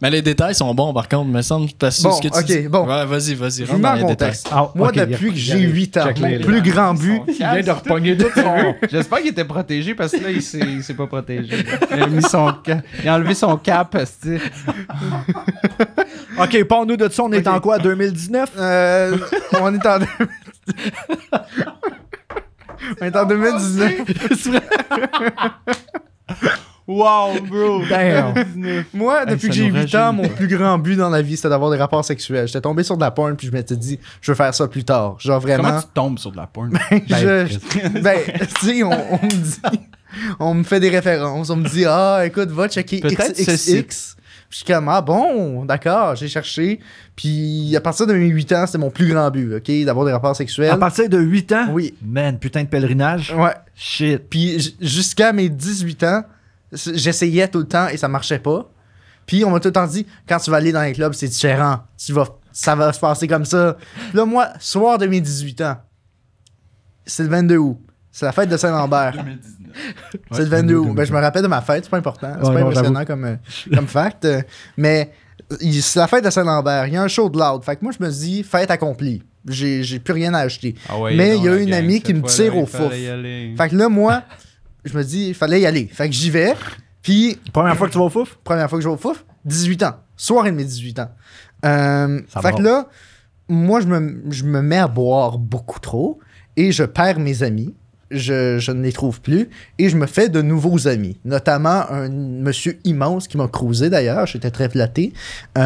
D: Mais les détails sont bons, par contre, me semble. Parce que
C: Bon,
D: ce que tu
C: ok,
D: dis.
C: bon.
D: Ouais, vas-y,
C: Je vous
D: rentre
C: mets
D: dans
C: en
D: les détails.
C: contexte.
B: Ah,
C: Moi,
B: ok,
C: depuis que
B: il
C: j'ai
B: arrive.
C: 8 ans,
B: Check
C: mon
B: les-
C: plus grand but,
B: Il vient de repogner tout son...
A: J'espère qu'il était protégé parce que là, il s'est pas protégé. Il a mis il a enlevé son cap, esti.
B: OK, parle-nous de ça. On est en quoi, 2019?
C: on est en... on est en 2019.
A: Wow, bro.
B: Damn.
C: Moi, depuis
A: ça
C: que j'ai
A: nous
C: 8 ans,
A: rajeunit.
C: mon plus grand but dans la vie, c'était d'avoir des rapports sexuels. J'étais tombé sur de la porn, puis je m'étais dit, je veux faire ça plus tard. Genre vraiment...
A: Comment tu tombes sur de la porn?
C: tu sais, on me dit... On me fait des références. On me dit, écoute, va checker
A: Peut-être
C: XXX.
A: ceci.
C: Puis je suis comme, bon, d'accord, j'ai cherché. Puis à partir de mes 8 ans, c'était mon plus grand but, OK, d'avoir des rapports sexuels.
B: À partir de 8 ans?
C: Oui.
B: Man, putain de pèlerinage.
C: Ouais.
B: Shit.
C: Puis jusqu'à mes 18 ans, j'essayais tout le temps et ça marchait pas. Puis on m'a tout le temps dit, quand tu vas aller dans les clubs, c'est différent. Ça va se passer comme ça. Puis là, moi, soir de mes 18 ans, c'est le 22 août. C'est la fête de Saint-Lambert.
A: 2019.
C: C'est le 22 août. Ben, je me rappelle de ma fête, c'est pas important. C'est
B: Ouais,
C: pas
B: non,
C: impressionnant comme fact. Mais c'est la fête de Saint-Lambert. Il y a un show de loud. Fait que moi, je me dis, fête accomplie. J'ai plus rien à acheter.
A: Ah ouais,
C: Mais
A: non,
C: il y a
A: la
C: une
A: gang,
C: amie
A: cette
C: qui me
A: fois-là,
C: tire au
A: il fallait
C: fouf.
A: y aller.
C: Fait que là, moi, je me dis, il fallait y aller. Fait que j'y vais. Puis,
B: Première fois que tu vas au fouf?
C: première fois que je vais au fouf, 18 ans. Soirée de mes 18 ans.
B: Ça
C: Fait
B: va.
C: que là, moi, je me mets à boire beaucoup trop et je perds mes amis. Je ne les trouve plus et je me fais de nouveaux amis, notamment un monsieur immense qui m'a cruisé d'ailleurs, j'étais très flatté, puis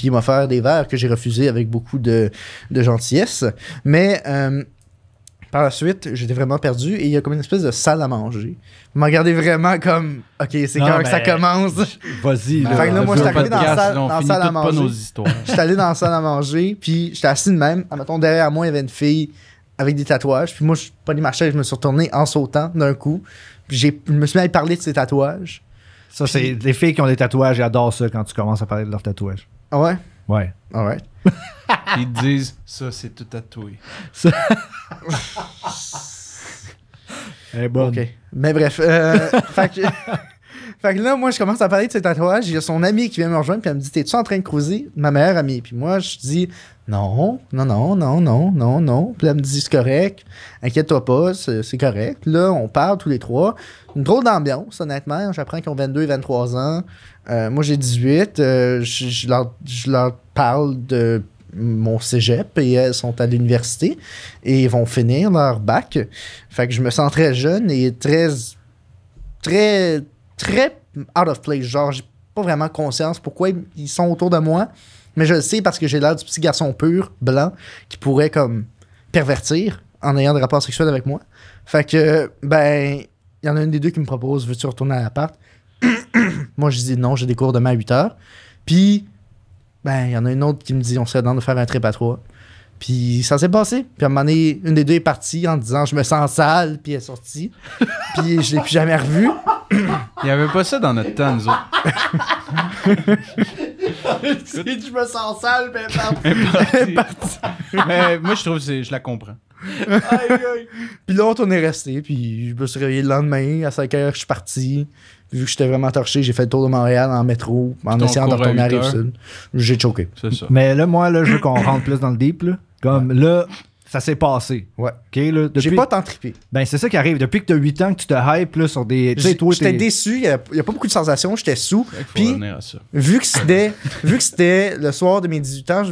C: il m'a offert des verres que j'ai refusés avec beaucoup de gentillesse, mais par la suite, j'étais vraiment perdu et il y a comme une espèce de salle à manger. Il m'a regardé vraiment comme, ok, c'est
B: Non,
C: quand que ça
B: mais-
C: commence.
B: Vas-y.
A: Ben,
B: là.
C: Fait que là, moi, je suis
A: on fait
C: arrivé
A: un
C: dans la
A: podcast,
C: salle-
A: là, on
C: dans la
A: finit
C: salle à
A: toutes pas
C: manger.
A: nos histoires.
C: J'étais allé dans la salle à manger, puis j'étais assis de même. Mettons, derrière moi, il y avait une fille avec des tatouages. Puis moi, je pas ma chaise, je me suis retourné en sautant d'un coup. Puis je me suis mis à parler de ses tatouages.
B: Ça, c'est des filles qui ont des tatouages. Ils adorent ça quand tu commences à parler de leurs tatouages.
C: Ah ouais?
B: Ouais.
C: Alright.
A: Ils te disent, ça, c'est tout tatoué.
B: Elle est bonne.
C: OK. Mais bref. fait que là, moi, je commence à parler de ses tatouages. Il y a son ami qui vient me rejoindre, puis elle me dit, t'es-tu en train de cruiser ma meilleure amie? Puis moi, je dis, non. Puis elle me dit, c'est correct. Inquiète-toi pas, c'est correct. Là, on parle tous les trois. Une drôle d'ambiance, honnêtement. J'apprends qu'ils ont 22 et 23 ans. Moi, j'ai 18. Je leur parle de mon cégep et elles sont à l'université et ils vont finir leur bac. Fait que je me sens très jeune et très out of place. Genre, j'ai pas vraiment conscience pourquoi ils sont autour de moi, mais je le sais parce que j'ai l'air du petit garçon pur, blanc, qui pourrait comme pervertir en ayant des rapports sexuels avec moi. Fait que, ben, il y en a une des deux qui me propose, veux-tu retourner à l'appart? Moi, je dis non, j'ai des cours demain à 8h. Puis, ben, il y en a une autre qui me dit, on serait dans de faire un trip à 3. Puis ça s'est passé. Puis à un moment donné, une des deux est partie en disant, je me sens sale, puis elle est sortie. Puis je l'ai plus jamais revue.
A: Il n'y avait pas ça dans notre temps, nous autres.
C: Je me sens sale, puis
A: Elle est partie. Mais moi, je trouve que je la comprends.
C: Puis l'autre, on est resté. Puis je me suis réveillé le lendemain. À 5h, je suis parti. Puis vu que j'étais vraiment torché, j'ai fait le tour de Montréal en métro, en
A: ton
C: essayant de
A: cours à
C: retourner à
A: 8 heures.
C: Rive-Sud. J'ai choqué.
A: C'est ça.
B: Mais là, moi, là, je veux qu'on rentre plus dans le deep. Là. Comme là, ça s'est passé.
C: Ouais.
B: OK, là,
C: J'ai
B: depuis...
C: pas tant trippé.
B: Ben, c'est ça qui arrive. Depuis que t'as 8 ans que tu te hype là, sur des... Tu sais, toi,
C: J'étais
B: t'es...
C: déçu, il y a pas beaucoup de sensations, j'étais sous.
A: Fait qu'il faut
C: Puis,
A: revenir à ça.
C: vu que c'était le soir de mes 18 ans,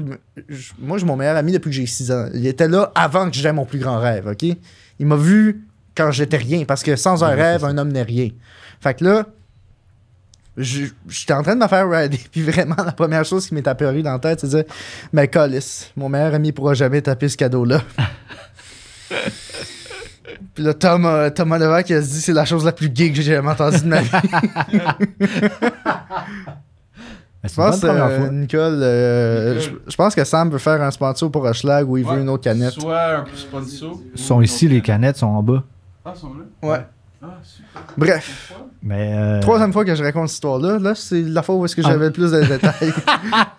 C: moi, j'ai mon meilleur ami depuis que j'ai 6 ans. Il était là avant que j'aie mon plus grand rêve, OK? Il m'a vu quand j'étais rien, parce que sans un rêve, un homme n'est rien. Fait que là, j'étais en train de me faire rider, puis vraiment, la première chose qui m'est apparue dans la tête, c'est de dire, mais Callis, mon meilleur ami pourra jamais taper ce cadeau-là. Puis là, Thomas Levac, il a dit, c'est la chose la plus gay que j'ai jamais entendue de ma vie.
B: Ben,
C: Je
B: c'est une
C: pense,
B: bonne première fois.
C: Nicole, je pense que Sam veut faire un sponsor pour Hochelag ou il veut une autre canette.
A: Soit un peu sponsor.
B: Ils sont ici, les canettes sont en bas.
A: Ah, ils sont là?
C: Ouais.
A: Ah, super.
C: Bref,
B: Mais...
C: troisième fois que je raconte cette histoire-là. Là, c'est la fois où est-ce que j'avais le plus de détails.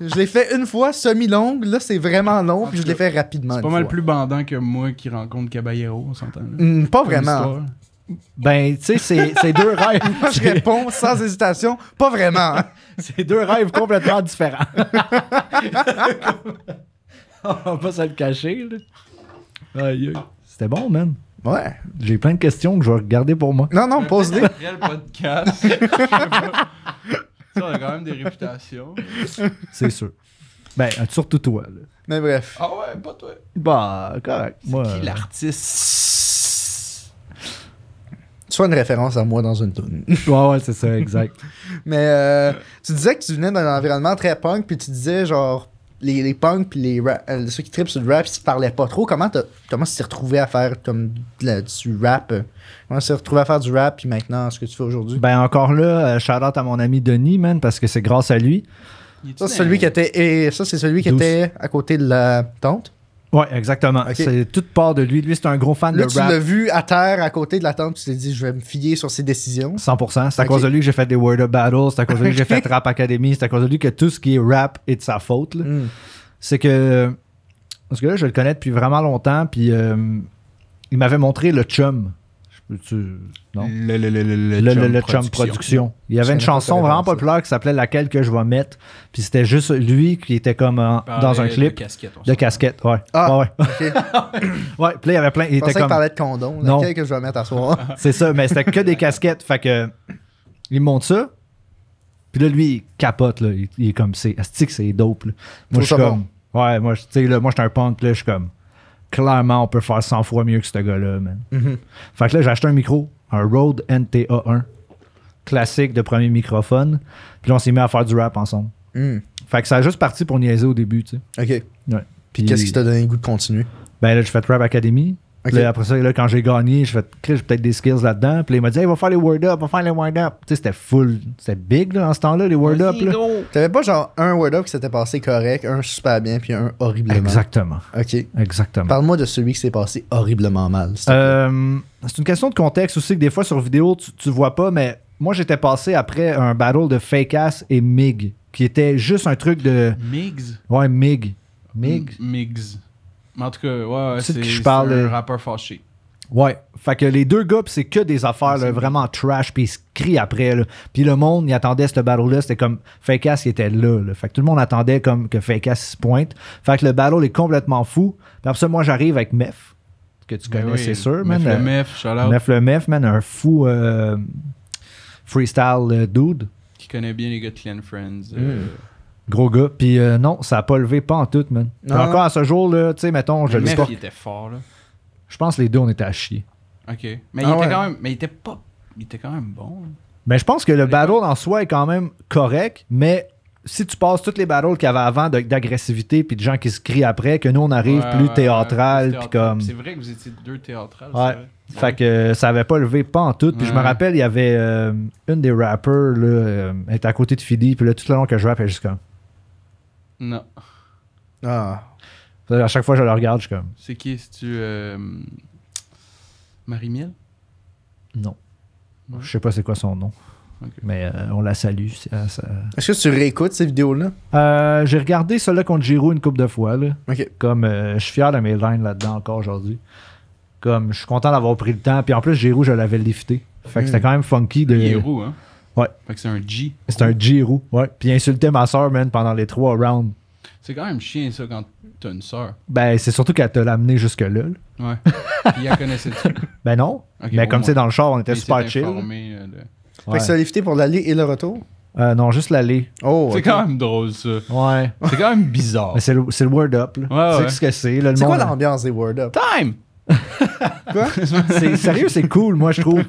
C: Je l'ai fait une fois, semi-longue. Là, c'est vraiment long, puis je l'ai fait rapidement.
A: C'est pas
C: une
A: mal
C: fois.
A: plus bandant que moi qui rencontre Caballero, on s'entend. Là.
C: Pas
A: Comme
C: vraiment.
A: histoire.
B: Ben, tu sais, c'est deux rêves.
C: Moi, je réponds sans hésitation. Pas vraiment. hein.
B: C'est deux rêves complètement différents. On va pas se le cacher, là. Aïe, aïe. C'était bon, man.
C: Ouais.
B: J'ai plein de questions que je vais regarder pour moi.
C: Non, pose-les.
A: Après le podcast, je sais pas. Ça, on a quand même des réputations.
B: C'est sûr. Ben, surtout toi, là.
C: Mais bref.
A: Ah ouais, pas toi.
B: Bah, correct. Moi,
A: Qui l'artiste?
C: Soit une référence à moi dans une tune.
B: ouais, c'est ça, exact.
C: Mais tu disais que tu venais d'un environnement très punk, puis tu disais genre les punks puis ceux qui trippent sur le rap, ils se parlaient pas trop. Comment tu t'es retrouvé à faire comme du rap? Comment tu t'es retrouvé à faire du rap, puis maintenant, ce que tu fais aujourd'hui?
B: Ben, encore là, shout-out à mon ami Denis, man, parce que c'est grâce à lui.
C: Ça, c'est celui qui était. Ça, c'est celui qui
B: Douce.
C: était à côté de la tante.
B: Ouais, exactement.
C: Ok.
B: C'est toute part de lui. Lui, c'est un gros fan
C: Là,
B: de
C: tu
B: rap.
C: l'as vu à terre à côté de la tante, tu t'es dit, je vais me fier sur ses décisions.
B: 100%. C'est à
C: Ok.
B: cause de lui que j'ai fait des Word Up Battles. C'est à cause de lui que j'ai fait Rap Academy. C'est à cause de lui que tout ce qui est rap est de sa faute. Là.
C: Mm.
B: C'est que. Parce que là, je le connais depuis vraiment longtemps. Puis il m'avait montré le Chum. Je peux-tu. Non? Le Chum Production. Il y avait
C: Je
B: une
C: connais pas
B: chanson
C: cette
B: vraiment
C: référence-là.
B: populaire qui s'appelait Laquelle que je vais mettre. Puis c'était juste lui qui était comme dans un clip de casquette. Ouais.
C: Ah,
B: Ouais.
C: ok.
B: Ouais. Puis là, il y avait plein. Il
C: Je
B: était
C: pensais qu'il
B: comme.
C: parlait de condom.
B: Non.
C: Lequel que je vais mettre à soir.
B: C'est ça, mais c'était que des casquettes. Fait que. Il me montre ça. Puis là, lui, il capote. Là. Il est comme. Asti que c'est dope. Là. Moi, je suis
C: Trouve ça
B: comme. Ouais, moi, tu sais, là, moi, je suis un punk. Là, je suis comme. Clairement, on peut faire 100 fois mieux que ce gars-là, man.
C: Mhm.
B: Fait que là, j'ai acheté un micro, un Rode NTA1, classique de premier microphone. Puis là, on s'est mis à faire du rap ensemble.
C: Mm.
B: Fait que ça a juste parti pour niaiser au début, tu sais.
C: Ok.
B: Ouais.
C: Puis qu'est-ce qui t'a donné le goût de continuer?
B: Ben là, j'ai fait Rap Academy.
C: Ok.
B: Là, après ça, là, quand j'ai gagné, j'ai fait, Chris, j'ai peut-être des skills là-dedans. Puis là, il m'a dit, hey, va faire les word up, va faire les word up. Tu sais, c'était full, c'était big, là, en ce temps-là, les word up, là.
C: T'avais pas genre un word up qui s'était passé correct, un super bien, puis un horriblement.
B: Exactement.
C: Ok.
B: Exactement.
C: Parle-moi de celui qui s'est passé horriblement mal. s'il te plaît.
B: C'est une question de contexte aussi, que des fois, sur vidéo, tu vois pas, mais moi, j'étais passé après un battle de Fake Ass et Mig, qui était juste un truc de...
A: Migs?
B: Ouais, Mig. Mig?
A: Migs. Mais en tout cas, ouais,
B: C'est
A: c'est
B: que je parle,
A: un rappeur fâché.
B: Ouais. Fait que les deux gars, pis c'est que des affaires là, vraiment trash, puis ils se crient après. Là. Puis le monde, il attendait ce battle-là, c'était comme Fake Ass qui était là. Fait que tout le monde attendait comme que Fake Ass se pointe. Fait que le battle est complètement fou. Puis après ça, moi, j'arrive avec Mef, que tu connais, c'est sûr, man.
A: Mef le Mef, shout-out.
B: Mef le Mef, man, un fou freestyle dude.
A: Qui connaît bien les gars de Clan Friends.
B: Gros gars. Puis non, ça a pas levé pas en tout, man. Puis
C: Non.
B: encore à ce jour, là, tu sais, mettons, je
A: Le
B: le
A: Mef,
B: sais pas.
A: il était fort, là.
B: Je pense que les deux, on était à chier.
A: Ok. Mais
C: Ah
A: il était
C: ouais.
A: quand même. Mais il était pas. Il était quand même bon. là.
B: Mais je pense que le battle en soi est quand même correct, mais si tu passes toutes les battles qu'il y avait avant d'agressivité puis de gens qui se crient après, que nous on arrive
A: Ouais,
B: plus
A: ouais,
B: théâtral,
A: plus
B: puis comme...
A: C'est vrai que vous étiez deux théâtrales.
B: Ouais.
A: c'est vrai.
B: Fait que ça avait pas levé pas en tout. Puis je me
A: Ouais.
B: rappelle, il y avait une des rappers, là, elle était à côté de Fidi, puis là, tout le long que je rappe, elle est juste comme...
A: Non.
C: Ah.
B: À chaque fois que je le regarde, je suis comme...
A: C'est qui? C'est-tu. Marie-Miel?
B: Non.
A: Ouais.
B: Je sais pas c'est quoi son nom.
A: Ok.
B: Mais on la salue.
C: Est-ce que tu réécoutes ces vidéos-là?
B: J'ai regardé celle-là contre Giroud une couple de fois, là.
C: Ok.
B: Comme je suis fier de mes lines là-dedans encore aujourd'hui. Comme je suis content d'avoir pris le temps. Puis en plus, Giroud, je l'avais lifté. Fait que c'était quand même funky de.
A: Il est roux, hein?
B: Ouais.
A: Fait que c'est un G.
B: C'est un Giroud. Ouais. Puis il insultait ma soeur, man, pendant les 3 rounds.
A: C'est quand même chiant, ça, quand t'as une sœur.
B: Ben, c'est surtout qu'elle t'a l'amené jusque-là. là.
A: Ouais. Puis elle connaissait-tu.
B: Ben non.
A: Ok,
B: Mais
A: au
B: comme
A: moins.
B: c'est dans le char, on était
A: Il s'est
B: super chill.
A: informé,
C: Fait
B: Ouais.
C: que ça a lifté pour l'aller et le retour.
B: Non, juste l'aller.
C: Oh,
A: C'est
C: ok.
A: quand même drôle, ça.
B: Ouais.
A: C'est quand même bizarre.
B: Mais c'est le word up. Là.
A: Ouais,
B: Tu
A: ouais.
B: sais ce que c'est. Là, le
C: C'est quoi
B: monde-
C: l'ambiance des Word Up?
A: Time!
C: Quoi?
B: C'est sérieux, c'est cool, moi, je trouve.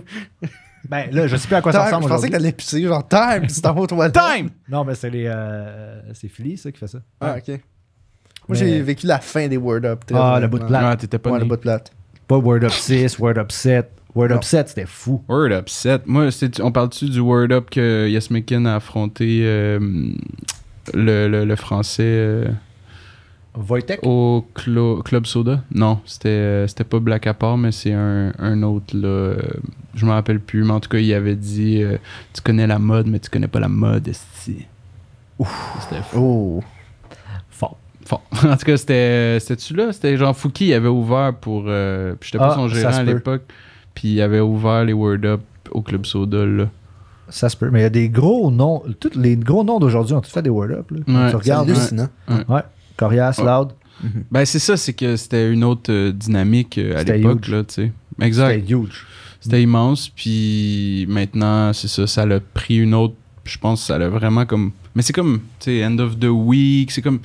B: Ben là, je sais plus à quoi ça
C: Time,
B: ressemble
C: je pensais que
B: aujourd'hui.
C: t'allais pisser, genre time, puis tu t'en vas aux toilettes.
A: Time!
B: Non, mais c'est les... c'est Philly, ça, qui fait ça.
C: Ah, ok. Moi,
B: Mais-
C: j'ai vécu la fin des Word Up. très
B: Ah, le
C: honnêtement.
B: bout de plate.
A: Ouais, t'étais pas
C: Ouais, le
A: né.
C: bout de plate.
B: Pas Word Up 6, Word Up 7. Word
C: Non.
B: Up 7, c'était fou.
A: Word Up 7. Moi, on parle-tu du Word Up que Yes McKin a affronté le français
B: Wojtek?
A: au Club Soda? Non, c'était pas Black Apart, mais c'est un autre, là. Je me rappelle plus, mais en tout cas, il avait dit tu connais la mode, mais tu connais pas la mode, esti. Ouf, c'était fou.
C: Oh.
B: Fort.
A: Fort. En tout cas, c'était-tu là? C'était genre Fouki, il avait ouvert pour... puis j'étais pas
B: Ah,
A: son
B: ça
A: gérant
B: se
A: à
B: peut.
A: l'époque. Puis il avait ouvert les Word Up au Club Soda, là.
B: Ça se peut. Mais il y a des gros noms. Tous les gros noms d'aujourd'hui ont tous fait des Word Up. Là.
A: Ouais.
B: Tu
C: C'est
B: regardes.
C: hallucinant.
B: Ouais. Corias,
A: Ouais.
B: Loud.
A: Ben, c'est ça, c'est que c'était une autre dynamique à
B: C'était
A: l'époque,
B: huge.
A: là, tu sais. Exact.
B: C'était huge.
A: C'était immense, puis maintenant, c'est ça, ça l'a pris une autre... Je pense que ça l'a vraiment comme... Mais c'est comme, tu sais, End of the Week, c'est comme...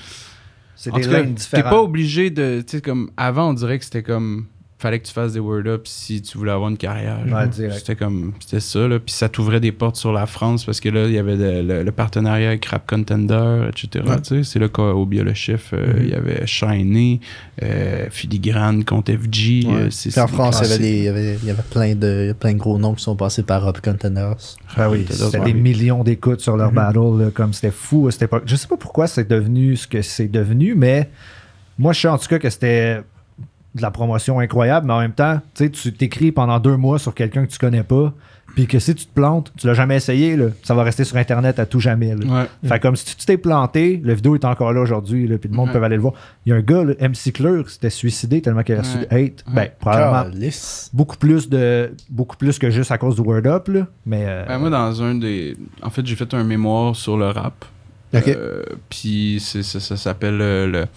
B: C'est
A: En
B: des
A: tout cas,
B: lanes
A: t'es
B: différentes.
A: pas obligé de... Tu sais, comme... Avant, on dirait que c'était comme... Fallait que tu fasses des Word Up si tu voulais avoir une carrière. genre.
B: Ouais, direct.
A: C'était comme... C'était ça, là. Puis ça t'ouvrait des portes sur la France, parce que là, il y avait le partenariat avec Rap Contender, etc.
C: Ouais.
A: Tu sais, c'est là qu'au Bio le Chef, il y avait Shiny, Filigrane contre FG.
C: Ouais.
A: C'est
C: Puis en
A: des
C: France,
A: classiques.
C: il y avait plein de gros noms qui sont passés par Rap Contenders.
B: Ah oui,
A: Contenders,
B: c'était
A: ouais.
B: des millions d'écoutes sur leur battle, là, comme c'était fou à cette époque. Je sais pas pourquoi c'est devenu ce que c'est devenu, mais moi, je sais en tout cas que c'était de la promotion incroyable, mais en même temps, tu sais, tu t'écris pendant 2 mois sur quelqu'un que tu connais pas, puis que si tu te plantes, tu l'as jamais essayé, là, ça va rester sur Internet à tout jamais. Là.
A: Ouais.
B: Fait comme si tu t'es planté, la vidéo est encore là aujourd'hui, là, puis le monde
A: Ouais.
B: peut aller le voir. Il y a un gars, là, MC Clur, s'était suicidé tellement qu'il a reçu
A: Ouais.
B: du hate.
A: Ouais.
B: Ben, probablement
C: Calice.
B: beaucoup plus que juste à cause du Word Up, là, mais...
A: Ben, moi, dans un des... En fait, j'ai fait un mémoire sur le rap.
C: Ok.
A: Puis ça s'appelle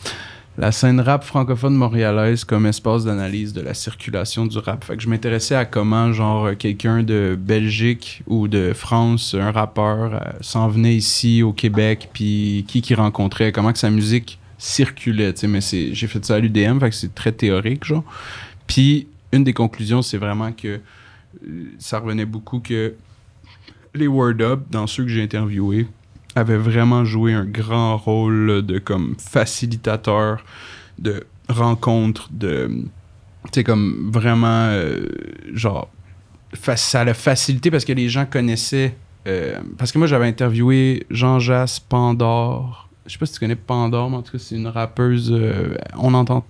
A: la scène rap francophone montréalaise comme espace d'analyse de la circulation du rap. Fait que je m'intéressais à comment, genre, quelqu'un de Belgique ou de France, un rappeur, s'en venait ici au Québec, puis qui rencontrait, comment que sa musique circulait, tu sais. Mais j'ai fait ça à l'UDM, fait que c'est très théorique, genre. Puis une des conclusions, c'est vraiment que ça revenait beaucoup que les Word Up, dans ceux que j'ai interviewés, avaient vraiment joué un grand rôle là, de comme facilitateur de rencontres, de... Tu sais, comme vraiment, genre, ça l'a facilité parce que les gens connaissaient... parce que moi, j'avais interviewé Jean-Jas Pandore. Je sais pas si tu connais Pandore, mais en tout cas, c'est une rappeuse... on n'entend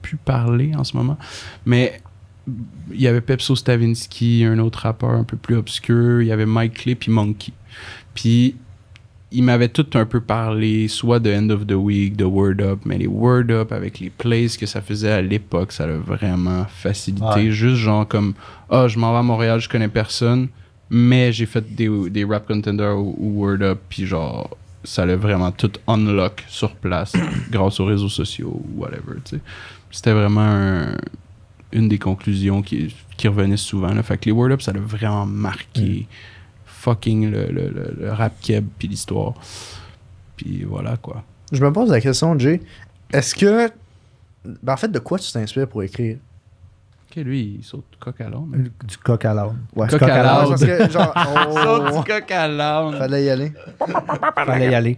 A: plus parler en ce moment. Mais il y avait Pepso Stavinsky, un autre rappeur un peu plus obscur. Il y avait Mike Clay puis Monkey. Puis ils m'avaient tout un peu parlé, soit de End of the Week, de Word Up, mais les Word Up avec les plays que ça faisait à l'époque, ça l'a vraiment facilité.
B: Ouais.
A: Juste genre comme, je m'en vais à Montréal, je connais personne, mais j'ai fait des Rap Contenders ou Word Up, puis genre, ça l'a vraiment tout unlock sur place grâce aux réseaux sociaux ou whatever, tu sais. C'était vraiment une des conclusions qui revenait souvent. Là. Fait que les Word Up, ça l'a vraiment marqué fucking le rap keb puis l'histoire. Puis voilà, quoi.
C: Je me pose la question, Jay. Est-ce que. Ben, en fait, de quoi tu t'inspires pour écrire?
A: Ok, lui, il saute du coq à l'âne.
B: Du coq à l'âne.
C: Ouais.
A: Coq à l'âne.
C: Parce que, genre,
A: Saute du coq à l'âne.
C: fallait y aller.
B: Fallait y aller.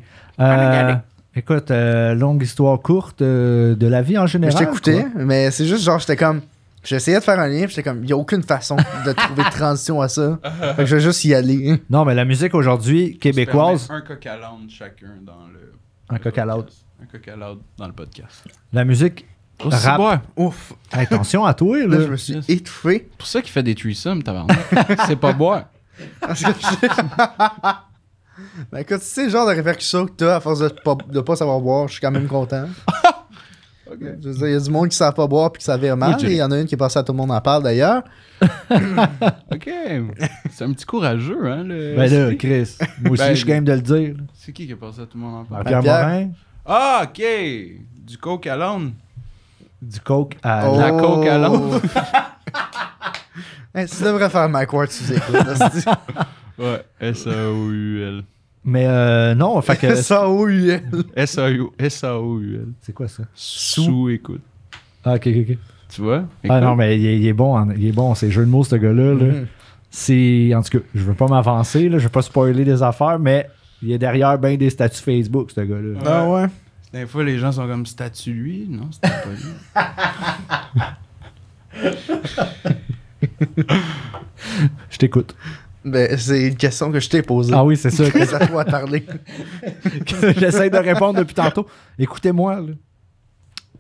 B: Écoute, longue histoire courte de la vie en
C: Mais
B: général.
C: je t'écoutais,
B: quoi.
C: mais c'est juste genre, j'étais comme. J'essayais de faire un lien, puis j'étais comme, il n'y a aucune façon de trouver de transition à ça. Fait que je vais juste y aller.
B: Non, mais la musique aujourd'hui québécoise,
A: Un coq à l'âne chacun dans le.
B: Un coq à l'âne.
A: Un coq à l'âne dans le podcast.
B: la musique rap.
C: Ouf.
B: Attention à toi,
C: Là,
B: là.
C: je me suis étouffé.
A: C'est pour ça qu'il fait des threesomes, tabarnak. C'est pas boire.
C: Parce que ben écoute, si c'est le genre de répercussion que t'as à force de pas savoir boire, je suis quand même content. Je veux dire, il y a du monde qui ne savent pas boire puis qui savait mal.
A: Oui,
C: Et il y en a une qui est passée à Tout le monde en parle d'ailleurs.
A: OK. C'est un petit courageux, hein, le...
B: Ben là, Chris, moi aussi,
A: Ben,
B: je suis game de le dire. là.
A: C'est qui est passé à Tout le monde en parle?
B: Pierre
C: Pierre.
B: Morin.
A: Ah, ok! Du coke à l'âne.
B: Du coke à
C: Oh.
A: La coke à l'âne.
C: Hey, tu devrais faire Mike Ward sous écoute.
A: Ouais, S-A-O-U-L.
B: Mais non, fait que.
C: S-A-O-U-L.
A: S-A-O-U-L.
B: C'est quoi ça?
A: Sous-écoute.
B: Ah, ok.
A: Tu vois?
B: Ah non, mais il est bon, il est bon, c'est jeu de mots, ce gars-là. Là.
C: Mhm.
B: C'est. En tout cas, je veux pas m'avancer, là, je veux pas spoiler des affaires, mais il est derrière bien des statuts Facebook, ce gars-là.
C: Ah ouais?
A: Des fois, les gens sont comme statut lui. Non, c'était pas lui.
B: Je t'écoute.
C: Ben, c'est une question que je t'ai posée.
B: Ah oui, c'est ça.
C: C'est à toi de parler.
B: que j'essaie de répondre depuis tantôt. Écoutez-moi, là.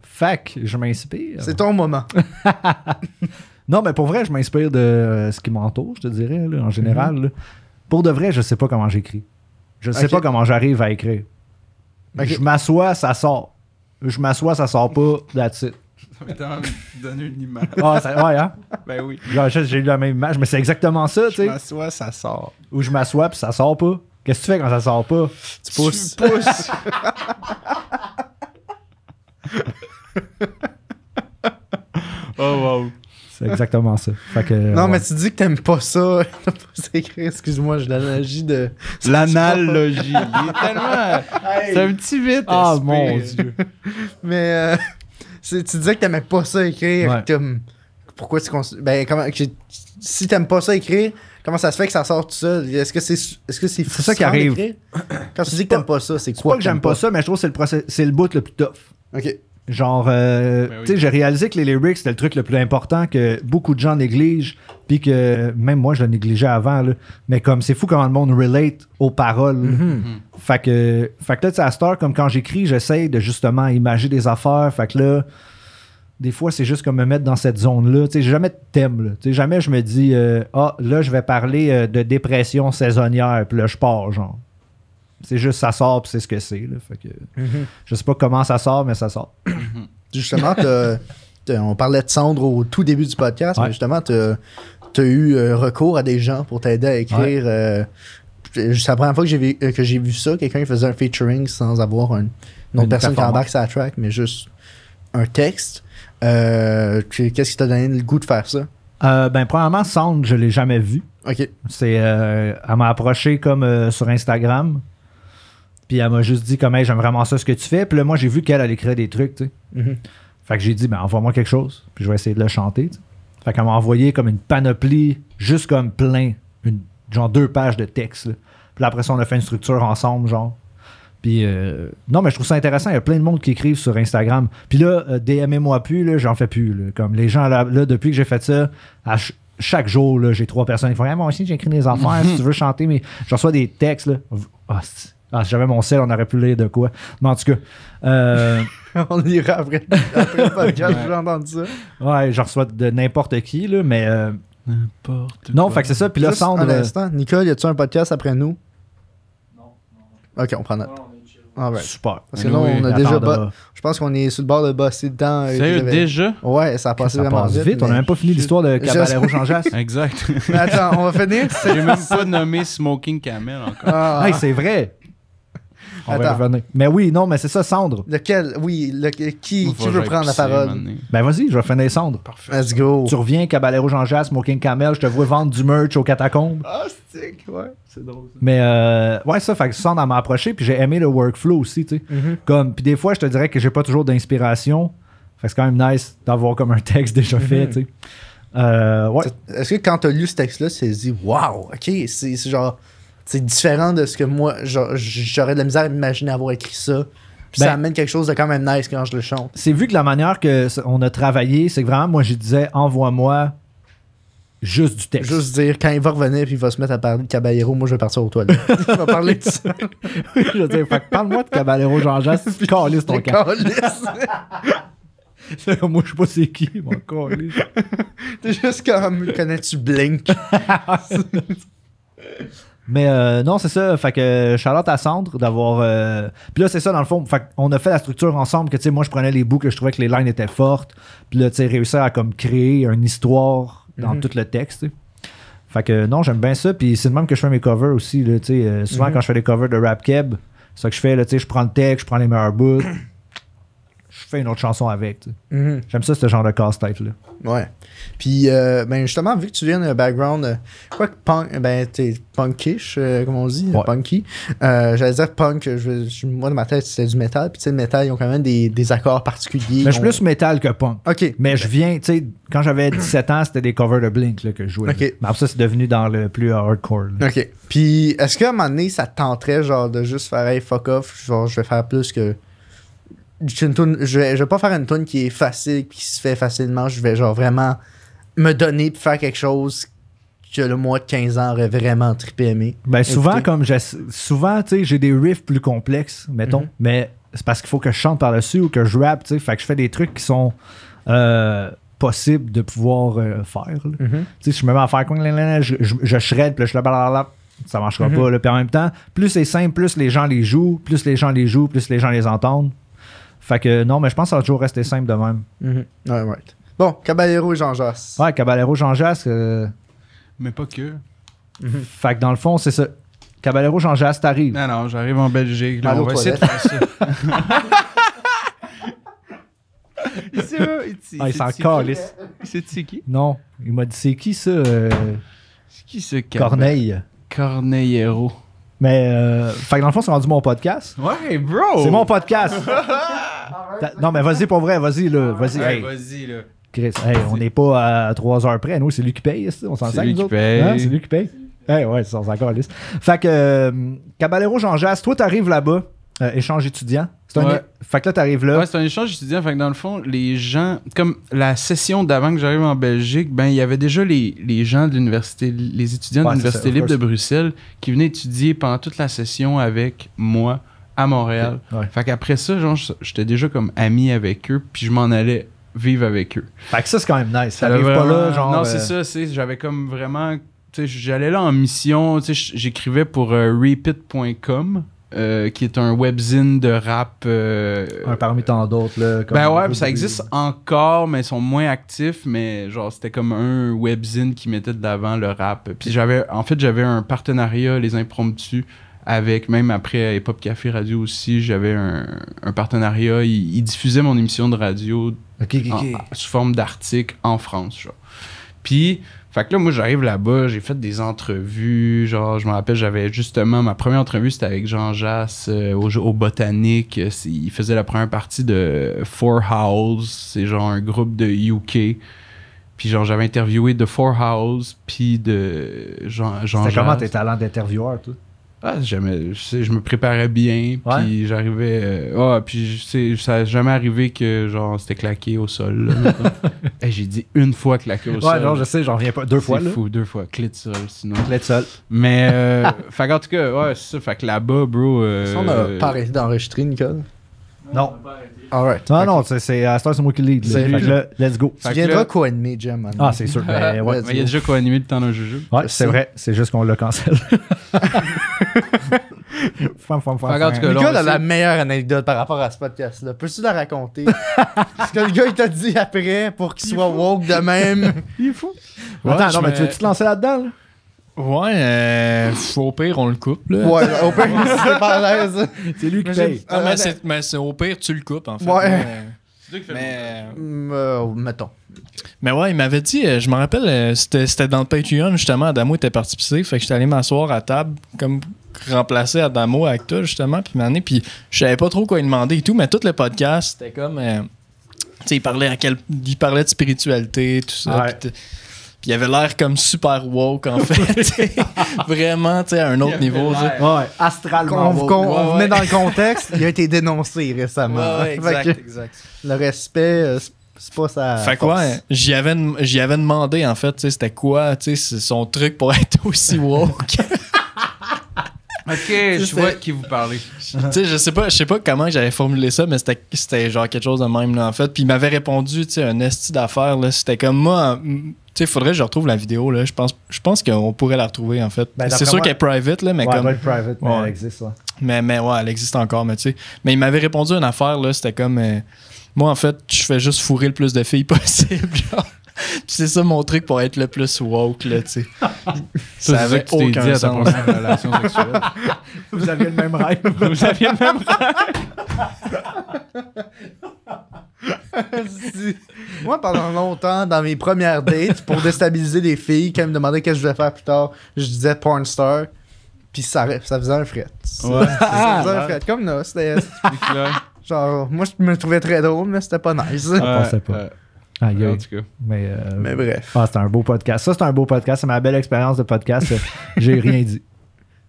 B: Fac, je m'inspire.
C: C'est ton moment.
B: Non, mais pour vrai, je m'inspire de ce qui m'entoure, je te dirais, là, en général. Là. Pour de vrai, je sais pas comment j'écris. Je sais
C: Ok.
B: pas comment j'arrive à écrire.
C: Ok.
B: Je m'assois, ça sort. Je m'assois, ça sort pas, that's it.
A: Ça m'a donné une image.
B: Ah, ouais, hein?
A: Ben oui.
B: Genre, j'ai eu la même image, mais c'est exactement ça, tu
A: Je
B: sais.
A: m'assois, ça sort.
B: Où je m'assois, puis ça sort pas. Qu'est-ce que tu fais quand ça sort pas?
C: Tu pousses.
A: Tu pousses. Oh wow.
B: C'est exactement ça. Fait que,
C: Non,
B: ouais.
C: mais tu dis que t'aimes pas ça. T'as pas écrit, excuse-moi, j'ai l'analogie de.
A: L'analogie. Il est tellement. C'est un petit vite.
B: Ah,
A: esprit.
B: mon Dieu.
C: Mais tu disais que t'aimais pas ça écrire.
B: Ouais.
C: Comme, pourquoi tu ben, si t'aimes pas ça écrire, comment ça se fait que ça sort tout seul? Est-ce que c'est
B: ça qui
C: frustrant
B: arrive.
C: d'écrire? Quand tu dis que t'aimes pas ça, c'est
B: C'est
C: quoi
B: pas que j'aime pas ça, mais je trouve que c'est le bout le plus tough.
C: Ok.
B: Genre,
A: oui.
B: tu sais, j'ai réalisé que les lyrics, c'était le truc le plus important que beaucoup de gens négligent, puis que même moi, je le négligeais avant, là. Mais comme, c'est fou comment le monde relate aux paroles. Fait que là, tu sais, à cette heure, comme quand j'écris, j'essaye de justement imaginer des affaires. Fait que là, des fois, c'est juste comme me mettre dans cette zone-là. Tu sais, j'ai jamais de thème, là. Tu sais, jamais je me dis, là, je vais parler de dépression saisonnière, puis là, je pars, genre. C'est juste, ça sort, puis c'est ce que c'est, là. Fait que je sais pas comment ça sort, mais ça sort.
C: Justement, on parlait de Sandre au tout début du podcast,
B: Ouais.
C: mais justement, t'as eu recours à des gens pour t'aider à écrire. C'est la première fois que j'ai vu ça, quelqu'un qui faisait un featuring sans avoir une autre
B: Une
C: personne qui
B: performance.
C: embarque sa track, mais juste un texte. Qu'est-ce qui t'a donné le goût de faire ça?
B: Ben, premièrement, Sound, je l'ai jamais vu.
C: Ok.
B: C'est, elle m'a approché comme sur Instagram. Puis elle m'a juste dit comme, hey, j'aime vraiment ça ce que tu fais. Puis là, moi, j'ai vu qu'elle écrire des trucs, tu sais.
C: Mhm.
B: Fait que j'ai dit, ben, envoie-moi quelque chose. Puis je vais essayer de le chanter, tu sais. Fait qu'elle m'a envoyé comme une panoplie, juste comme plein, genre 2 pages de texte, là. Puis là, après ça, on a fait une structure ensemble, genre. Puis, non, mais je trouve ça intéressant. Il y a plein de monde qui écrivent sur Instagram. Puis là, DMez-moi plus, là, j'en fais plus, là. Comme les gens, là, depuis que j'ai fait ça, chaque jour, là, j'ai 3 personnes qui font, hey, moi aussi, j'écris des affaires. Si tu veux chanter, mais je reçois des textes, là. Si j'avais mon sel, on aurait pu lire de quoi. Mais en tout cas,
C: On ira après le podcast, j'ai entendu ça.
B: ouais, je reçois de n'importe qui, là, mais
A: N'importe
B: non,
A: quoi.
B: fait que c'est ça. Puis là,
C: Juste
B: Sandre.
C: un instant. Nicole, y a-tu un podcast après nous? Non. Ok, on prend note. Alright.
B: Super.
C: Parce que là, on a
B: Il
C: déjà.
B: attendra.
C: Je pense qu'on est sur le bord de bosser dedans.
A: Sérieux, déjà?
C: Ouais, ça a passé
B: Ça
C: vraiment
B: passe vite. On
C: mais-
B: n'a même pas fini l'histoire de Caballero Jean-Jas.
A: Exact.
C: Mais attends, on va finir.
A: J'ai même pas nommé Smoking Camel encore.
C: Ah,
B: Hey, c'est vrai. On va y
C: Attends.
B: revenir. Mais oui, non, mais c'est ça, Sandre.
C: lequel? Oui, qui
A: Faut que
C: veut
A: j'aille
C: prendre la
A: pisser,
C: parole?
A: mané.
B: Ben vas-y, je vais finir Sandre.
C: Let's go.
B: Tu reviens, Caballero Jean-Jas, Smoking Camel, je te vois vendre du merch aux catacombes.
C: Ah, stick, ouais. C'est drôle ça.
B: Mais ouais, ça, fait que Sandre, elle m'a approché, puis j'ai aimé le workflow aussi, tu sais. Comme, puis des fois, je te dirais que j'ai pas toujours d'inspiration. Fait que c'est quand même nice d'avoir comme un texte déjà fait, tu sais. Ouais.
C: Est-ce que quand t'as lu ce texte-là, tu t'es dit, wow, ok, c'est genre. C'est différent de ce que moi, j'aurais de la misère à m'imaginer avoir écrit ça. Puis
B: Ben-
C: ça amène quelque chose de quand même nice quand je le chante.
B: C'est vu que la manière que on a travaillé, c'est que vraiment, moi, je disais, envoie-moi juste du texte.
C: Juste dire, quand il va revenir puis il va se mettre à parler de Caballero, moi je vais partir aux toilettes. Il va parler de ça.
B: Je veux dire, fait que parle-moi de Caballero Jean-Jas, puis calisse ton camp.
C: Calisse.
B: Moi, je sais pas c'est qui, mon calisse.
C: T'es juste comme, connais-tu Blink?
B: Mais non, c'est ça. Fait que Charlotte à Sandre d'avoir. Puis là, c'est ça, dans le fond. Fait on a fait la structure ensemble. Que tu sais, moi, je prenais les bouts que je trouvais que les lines étaient fortes. Puis là, tu sais, réussir à comme créer une histoire dans tout le texte. Tu sais. Fait que non, j'aime bien ça. Puis c'est de même que je fais mes covers aussi. Là, tu sais, souvent, quand je fais des covers de Rap Keb, C'est ça que je fais, là, tu sais, je prends le texte, je prends les meilleurs bouts, je fais une autre chanson avec, tu sais.
C: Mhm.
B: J'aime ça, ce genre de casse-tête-là.
C: Ouais. Puis, ben justement, vu que tu viens d'un background, quoi que punk, ben, t'es punkish, comme on dit,
B: Ouais.
C: punky. J'allais dire punk, moi, dans ma tête, c'était du métal. Puis, tu sais, le métal, ils ont quand même des accords particuliers.
B: Mais je suis plus métal que punk.
C: Ok.
B: Mais je viens, tu sais, quand j'avais 17 ans, c'était des covers de Blink là, que je jouais.
C: Ok.
B: Mais après ça, c'est devenu dans le plus hardcore. Là.
C: Ok. Puis, est-ce qu'à un moment donné, ça te tenterait, genre, de juste faire, hey, fuck off, genre, je vais faire plus que. Je vais pas faire une tune qui est facile, qui se fait facilement. Je vais, genre, vraiment me donner pour faire quelque chose que le moi de 15 ans aurait vraiment trippé aimé.
B: Ben souvent,
C: Écoutez.
B: souvent, tu sais, j'ai des riffs plus complexes, mettons,
C: Mhm.
B: mais c'est parce qu'il faut que je chante par-dessus ou que je rappe, tu sais. Fait que je fais des trucs qui sont possibles de pouvoir faire. Là.
C: Mhm.
B: Tu sais, si je me mets à faire je shred, puis là, je le blablabla, ça marchera
C: Mhm.
B: pas. Là. Puis en même temps, plus c'est simple, plus les gens les jouent, plus les gens les entendent. Fait que non, mais je pense que ça va toujours rester simple de même.
C: Mhm. Ouais, right. Bon, Caballero et Jean Jass.
B: Ouais, Caballero Jean Jass,
A: Mais pas que.
B: fait que dans le fond, c'est ça. Caballero Jean Jass, t'arrives.
A: Non, j'arrive en Belgique. Là,
C: Mal
A: on
C: aux
A: va essayer de
C: toilettes.
A: faire ça.
B: Ah, il s'en calisse.
A: C'est qui?
B: Non, il m'a dit c'est qui ça,
A: C'est qui ce
B: Corneille.
A: Corneillero.
B: Mais, fait que dans le fond, c'est rendu mon podcast.
A: Ouais, bro!
B: C'est mon podcast. Non, mais vas-y, pour vrai, vas-y, là. Vas-y,
A: Ouais,
B: hey,
A: vas-y, là.
B: Chris, hey, on n'est pas à 3 heures près. Nous, c'est lui qui paye. On s'en
A: C'est
B: sert,
A: lui
B: nous
A: qui
B: autres?
A: paye.
B: Hein, c'est lui qui paye. Hey, ouais, c'est on s'en calisse. Fait que, Caballero Jean Jass, toi, t'arrives là-bas, échange étudiant.
A: Ouais.
B: Fait que là, t'arrives là.
A: Ouais, c'est un échange étudiant. Fait que dans le fond, les gens, comme la session d'avant que j'arrive en Belgique, ben il y avait déjà les gens de l'université, les étudiants
B: Ouais,
A: de l'Université
B: c'est ça,
A: libre
B: of
A: de
B: course.
A: Bruxelles qui venaient étudier pendant toute la session avec moi à Montréal.
B: Ouais.
A: Fait qu'après ça, genre, j'étais déjà comme ami avec eux, puis je m'en allais vivre avec eux.
B: Fait que ça, c'est quand même nice.
A: Ça
B: T'arrives
A: l'a
B: pas là,
A: vraiment-
B: genre.
A: Non, c'est ça, j'avais comme vraiment. Tu sais, j'allais là en mission, tu sais, j'écrivais pour repeat.com. Qui est un webzine de rap.
B: Un parmi tant d'autres, là. comme-
A: Ben ouais, puis ça existe encore, mais ils sont moins actifs. Mais genre, c'était comme un webzine qui mettait de l'avant le rap. Puis j'avais un partenariat, les impromptus, avec, même après Hip Hop Café Radio aussi, j'avais un partenariat. Ils diffusaient mon émission de radio
B: Ok.
A: sous forme d'article en France, genre. Puis, fait que là, moi, j'arrive là-bas, j'ai fait des entrevues, genre, je me rappelle, j'avais justement, ma première entrevue, c'était avec Jean Jass au Botanique. Il faisait la première partie de Four House, c'est genre un groupe de UK. Puis genre, j'avais interviewé de Four House, puis de Jean
B: C'était
A: Jass.
B: comment tes talents d'intervieweur, toi?
A: Ah, je me préparais bien, puis j'arrivais... puis ça n'a jamais arrivé que, genre, c'était claqué au sol, là, mettons. Hey, j'ai dit une fois claqué au sol.
B: Ouais, non, je sais, j'en reviens pas. 2 fois,
A: C'est
B: là.
A: fou, 2 fois. Clé de sol, sinon.
B: Clé de sol.
A: Mais, fait qu'en tout cas, ouais, c'est ça. Fait que là-bas, bro...
C: Si on n'a pas arrêté d'enregistrer, Nicole.
B: Non.
C: Alright.
B: Non, à cette heure, c'est moi qui lead. là.
C: C'est
B: Fait
C: lui.
B: que là, let's go.
C: Tu
A: Fait que
C: viendras
A: là-
C: co-animer, Jam.
B: Ah, c'est sûr. Ben, ouais.
C: Let's
A: Mais il a
C: go.
A: déjà co-animé le temps d'un jujube.
B: Ouais, c'est vrai. C'est juste qu'on l'a cancel.
A: Fait qu'en tout cas, là,
C: Nicole
A: on
C: a la
A: essaie-
C: meilleure anecdote par rapport à ce podcast-là. Peux-tu la raconter? Ce que le gars, il t'a dit après pour qu'il soit woke de même.
A: Il est fou.
B: Attends,
D: je
B: non, mais
D: me-
B: tu veux-tu te lancer là-dedans? Là?
D: Ouais, au pire, on le coupe, là.
C: Ouais, au pire, c'est pas à l'aise.
B: C'est lui qui
C: Mais j'ai-
B: paye.
D: Ah, mais c'est au pire, tu le coupes, en fait.
C: Ouais.
D: Mais
C: Mettons.
D: ouais, il m'avait dit, je me rappelle, c'était dans le Patreon, justement, Adamo était parti pisser, fait que j'étais allé m'asseoir à table, comme remplacer Adamo avec toi, justement, puis je savais pas trop quoi lui demander et tout, mais tout le podcast, c'était comme, tu sais, il parlait de spiritualité, tout ça,
B: Ouais.
D: puis il avait l'air comme super woke, en fait, t'sais. Vraiment, tu sais, à un autre niveau, t'sais.
B: Ouais, astralement.
C: On vous met dans le contexte, il a été dénoncé récemment.
D: Ouais,
C: Fait que
D: exact.
C: le respect, c'est pas ça.
D: Fait que ouais, j'y avais demandé en fait, tu sais, c'était quoi, tu sais, son truc pour être aussi woke.
A: Ok, je vois de qui vous parlez.
D: Tu sais, je sais pas comment j'avais formulé ça, mais c'était genre quelque chose de même là en fait. Puis il m'avait répondu, tu sais, un esti d'affaires là, c'était comme moi, tu sais, faudrait que je retrouve la vidéo là. Je pense qu'on pourrait la retrouver en fait.
B: Ben,
D: c'est
B: d'après
D: sûr
B: moi-
D: qu'elle est private là, mais
B: Ouais,
D: comme
B: elle doit être private, mais
D: Ouais.
B: elle existe, ça.
D: mais ouais, elle existe encore, mais tu sais. Mais il m'avait répondu une affaire là, c'était comme moi en fait, je fais juste fourrer le plus de filles possible, genre. Puis c'est ça mon truc pour être le plus woke, là, tu sais.
A: Ça, c'est ça que tu t'es dit à ta
D: sens.
A: première relation sexuelle.
B: Vous aviez le même rêve.
A: Vous aviez le même
C: Moi, pendant longtemps, dans mes premières dates, pour déstabiliser les filles, quand elles me demandaient qu'est-ce que je voulais faire plus tard, je disais porn star. Puis ça faisait un fret.
A: Ouais.
C: Ça faisait un fret. Comme là, c'était. Genre, moi, je me trouvais très drôle, mais c'était pas nice.
B: pensais pas. Aïe,
A: En
B: aïe.
A: tout cas.
C: Mais bref.
B: Ah, c'était un beau podcast. Ça, c'est un beau podcast. C'est ma belle expérience de podcast. J'ai rien dit.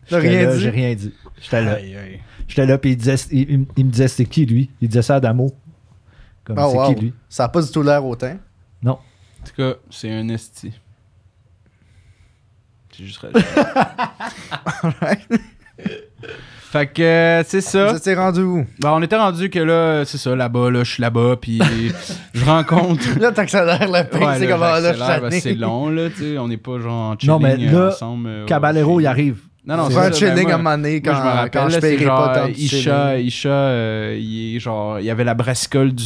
C: T'as
B: J'étais
C: rien
B: là,
C: dit?
B: J'ai rien dit. J'étais là.
A: Aïe, aïe.
B: J'étais là, puis il me disait c'est qui lui? Il disait ça à Damo. Comme
C: Oh,
B: c'est
C: wow.
B: qui lui?
C: Ça a pas du tout l'air autant.
B: Non.
A: En tout cas, c'est un esti. C'est juste Fait que, c'est ça.
C: Ça t'es rendu où?
A: On était rendu que là, c'est ça, là-bas, là, je suis là-bas, puis je rencontre...
C: Là, t'accélères le pace,
A: Ouais,
C: c'est
A: là,
C: comme là, je
A: j'accélère, parce que
C: suis
A: c'est long, là, tu sais, on n'est pas genre en chilling
B: Non, mais là,
A: ensemble.
B: Caballero, il arrive.
A: Non, non,
C: On
A: c'est
C: fait un
A: ça,
C: chilling
A: ben,
C: à un moment donné
A: moi, je me rappelle,
C: quand je
A: là, c'est
C: paierai
A: genre,
C: pas tant de chilling.
A: Isha, il est genre, il y avait la brassicole du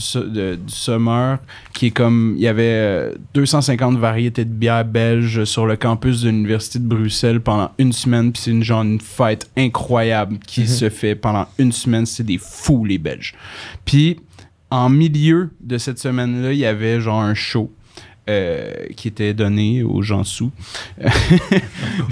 A: Summer, qui est comme, il y avait 250 variétés de bières belges sur le campus de l'Université de Bruxelles pendant une semaine, puis c'est une fête incroyable qui se fait pendant une semaine, c'est des fous, les Belges. Puis, en milieu de cette semaine-là, il y avait genre un show. Qui était donné aux gens sous,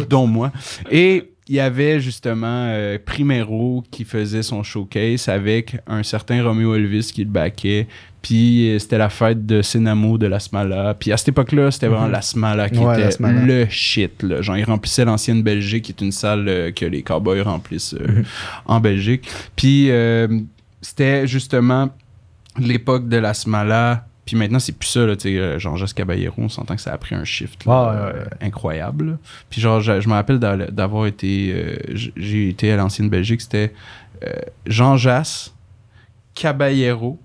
A: dont moi. Et il y avait justement Primero qui faisait son showcase avec un certain Romeo Elvis qui le backait. Puis c'était la fête de Senamo de la Smala. Puis à cette époque-là, c'était vraiment la Smala qui
C: Ouais,
A: était
C: la Smala.
A: le shit. Là. Genre, ils remplissaient l'ancienne Belgique, qui est une salle que les cowboys remplissent en Belgique. Puis c'était justement l'époque de la Smala. Puis maintenant, c'est plus ça, là, tu sais, Jean-Jacques Caballero, on s'entend que ça a pris un shift là, incroyable. Là. Puis genre, je me rappelle d'avoir été... j'ai été à l'ancienne Belgique, c'était Jean-Jacques Caballero,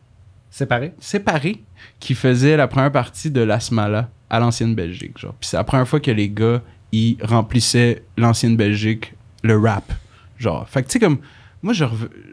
A: séparés, qui faisait la première partie de la Smala à l'ancienne Belgique. Genre. Puis c'est la première fois que les gars, ils remplissaient l'ancienne Belgique, le rap. Genre, fait que tu sais, comme... Moi,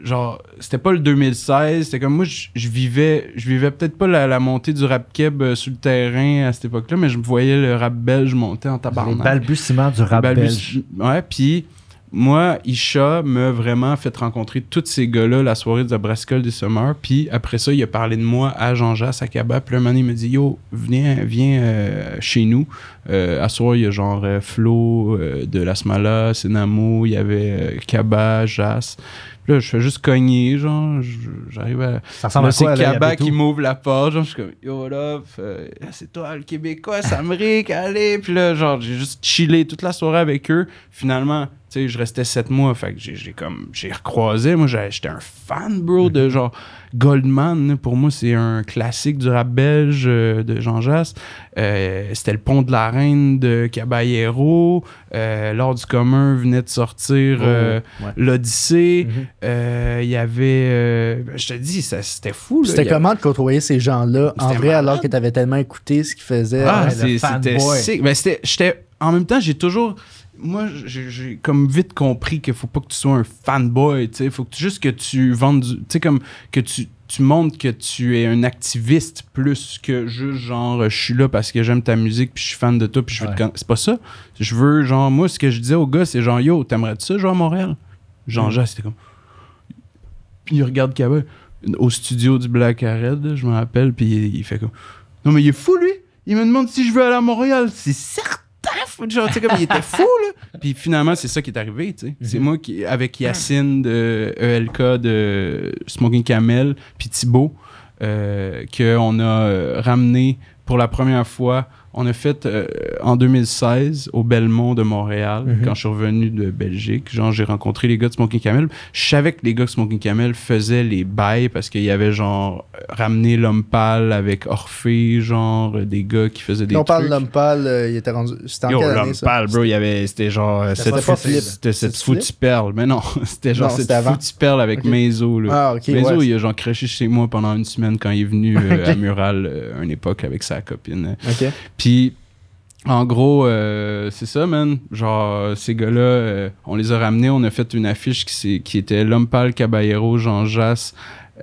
A: genre, c'était pas le 2016, c'était comme moi, je vivais peut-être pas la montée du rap keb sur le terrain à cette époque-là, mais je me voyais le rap belge monter en tabarnak.
B: Les balbutiements du rap belge.
A: Ouais, puis moi, Isha m'a vraiment fait rencontrer tous ces gars-là la soirée de la Brassicole des Summers, puis après ça, il a parlé de moi à Jean-Jacques Sakaba, puis là, un moment donné, il m'a dit « Yo, viens chez nous. À soir, il y a genre Flo de la Smala, Senamo, il y avait Kaba, Jas. Puis là, je fais juste cogner, genre, j'arrive à...
B: Ça ressemble
A: là,
B: à quoi,
A: c'est
B: là,
A: Kaba
B: Yabetou?
A: qui m'ouvre la porte, genre, je suis comme « Yo, là, c'est toi, le Québécois, Samric, allez! » Puis là, genre, j'ai juste chillé toute la soirée avec eux. Finalement, tu sais, je restais 7 mois, fait que j'ai recroisé. Moi, j'étais un fan, bro, de genre Goldman. Là, pour moi, c'est un classique du rap belge de Jean Jass. C'était le Pont de la Reine de Caballero. L'Ordre du commun venait de sortir l'Odyssée. Il y avait... je te dis, c'était fou. Là.
C: C'était
A: Il y avait-
C: comment de côtoyer ces gens-là en
A: C'était
C: vrai
A: malade.
C: alors que t'avais tellement écouté ce qu'ils faisaient?
A: Ah,
B: le
A: c'était
B: fanboy.
A: sick. Ben, en même temps, j'ai toujours... Moi, j'ai comme vite compris qu'il faut pas que tu sois un fanboy, tu sais. Faut que juste que tu vendes du... Tu sais, comme que tu montres que tu es un activiste plus que juste genre je suis là parce que j'aime ta musique puis je suis fan de toi puis je veux te c'est pas ça. Je veux genre moi ce que je disais aux gars c'est genre yo t'aimerais-tu ça genre à Montréal? Jean-Jacques c'était comme puis il regarde Kaba au studio du Black Arred là, je me rappelle puis il fait comme non mais il est fou lui. Il me demande si je veux aller à Montréal. C'est certain. Genre, tu sais, comme il était fou, là. Puis finalement, c'est ça qui est arrivé, tu sais. C'est moi qui, avec Yacine de ELK, de Smoking Camel, puis Thibaut, qu'on a ramené pour la première fois. On a fait en 2016 au Belmont de Montréal, quand je suis revenu de Belgique. Genre, j'ai rencontré les gars de Smoking Camel. Je savais que les gars de Smoking Camel faisaient les bails parce qu'il y avait genre ramené l'homme pâle avec Orphée, genre des gars qui faisaient des
C: On parle
A: trucs.
C: de l'homme pâle, il était rendu. C'était en
A: Yo,
C: quelle année
A: l'homme
C: ça?
A: pâle, bro, c'était genre
C: C'était pas Flip.
A: c'était cette
C: C'était
A: foutue
C: Flip?
A: perle. Mais non, c'était genre
C: Non,
A: cette
C: c'était avant.
A: foutue perle avec
C: Ok.
A: Meizo, là.
C: Ah, ok.
A: Meizo,
C: ouais.
A: il a genre crashé chez moi pendant une semaine quand il est venu à Mural à une époque avec sa copine.
C: Ok.
A: Puis, en gros, c'est ça, man. Genre, ces gars-là, on les a ramenés, on a fait une affiche qui était L'Homme Pâle, Caballero, Jean Jass,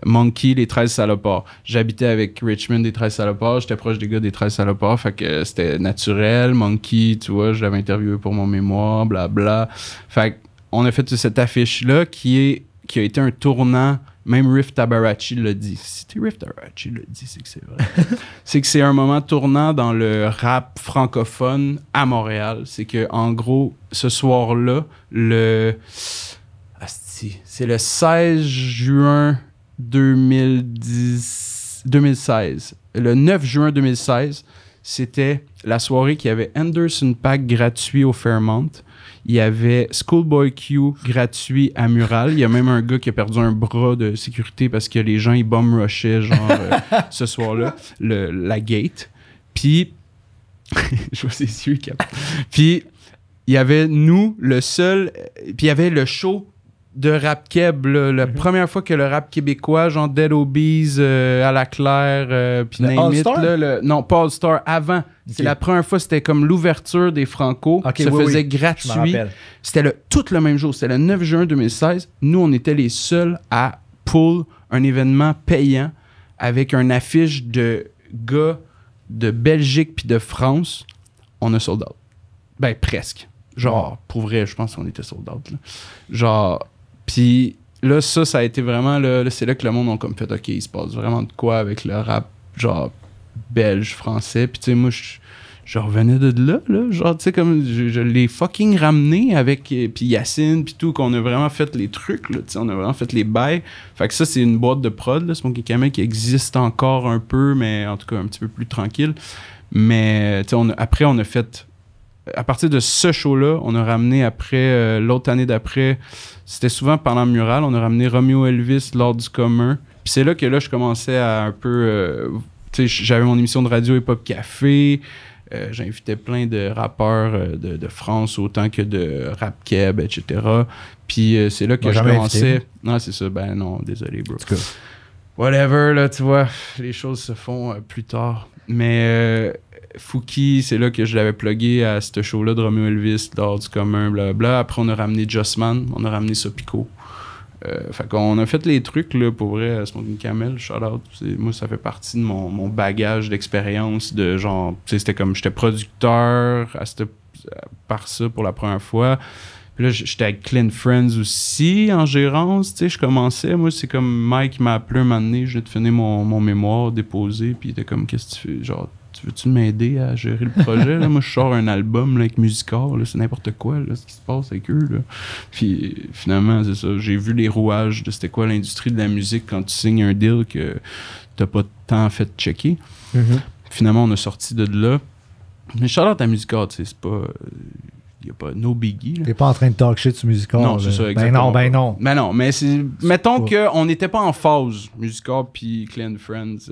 A: Monkey, les 13 salopards. J'habitais avec Richmond des 13 salopards, j'étais proche des gars des 13 salopards, fait que c'était naturel. Monkey, tu vois, je l'avais interviewé pour mon mémoire, blabla. Fait qu'on a fait cette affiche-là qui a été un tournant. Même Riff Tabarachi l'a dit. Si Riff Tabarachi l'a dit, c'est que c'est vrai. C'est que c'est un moment tournant dans le rap francophone à Montréal. C'est que en gros, ce soir-là, c'est le 16 juin 2016. Le 9 juin 2016, c'était la soirée qu'il y avait Anderson .Paak gratuit au Fairmont. Il y avait Schoolboy Q gratuit à Mural. Il y a même un gars qui a perdu un bras de sécurité parce que les gens, ils bomb rushaient, genre, ce soir-là, la gate. Puis, je vois ses yeux. Puis, il y avait nous, le seul... Puis, il y avait le show de rap keb, la première fois que le rap québécois, genre Dead Obies, à la Claire, puis Name It, non, pas All Star, avant. C'est la première fois, c'était comme l'ouverture des Franco, se faisait gratuit. C'était tout le même jour, c'était le 9 juin 2016. Nous, on était les seuls à pull un événement payant avec une affiche de gars de Belgique puis de France. On a sold out. Ben, presque. Genre, pour vrai, je pense qu'on était sold out. Là. Genre... Puis là, ça a été vraiment... Là, c'est là que le monde a comme fait, OK, il se passe vraiment de quoi avec le rap, genre, belge, français. Puis tu sais, moi, je revenais de là. Genre, tu sais, comme je l'ai fucking ramené avec... Puis Yacine, puis tout, qu'on a vraiment fait les trucs, là. Tu sais, on a vraiment fait les bails. Fait que ça, c'est une boîte de prod, là. Smoky Camel qui existe encore un peu, mais en tout cas, un petit peu plus tranquille. Mais, tu sais, après, on a fait... À partir de ce show-là, on a ramené après, l'autre année d'après, c'était souvent pendant Mural, on a ramené Romeo Elvis lors du commun. Puis c'est là que je commençais à un peu... tu sais, j'avais mon émission de radio Hip Hop Café. J'invitais plein de rappeurs de France autant que de rap keb, etc. Puis c'est là que je commençais... Non, c'est ça. Ben non, désolé, bro. Whatever, là, tu vois, les choses se font plus tard. Mais... Fouki, c'est là que je l'avais plugué à ce show-là de Romeo Elvis, lors du commun, blablabla. Après, on a ramené Jossman, on a ramené Sopico. Fait qu'on a fait les trucs, là, pour vrai, Smoking Camel, shout-out. Moi, ça fait partie de mon bagage d'expérience, de genre, tu sais, c'était comme, j'étais producteur par ça pour la première fois. Puis là, j'étais avec Clean Friends aussi, en gérance, tu sais, je commençais. Moi, c'est comme Mike m'a appelé un moment donné, je venais de finir mon mémoire déposé, puis il était comme, qu'est-ce que tu fais? Genre, tu veux-tu m'aider à gérer le projet? Là? Moi, je sors un album là, avec Musicor, là, c'est n'importe quoi, là, ce qui se passe avec eux. Là. Puis finalement, c'est ça. J'ai vu les rouages de c'était quoi l'industrie de la musique quand tu signes un deal que t'as pas tant fait checker. Mm-hmm. Finalement, on a sorti de là. Mais Charlotte à Musicor, tu sais, c'est pas... Il n'y a pas no biggie. T'es
B: pas en train de talk shit sur Musicor.
A: Non, c'est ça, exactement.
B: Ben non.
A: Ben non, mais c'est... Mettons qu'on n'était pas en phase, Musicor puis Clean Friends...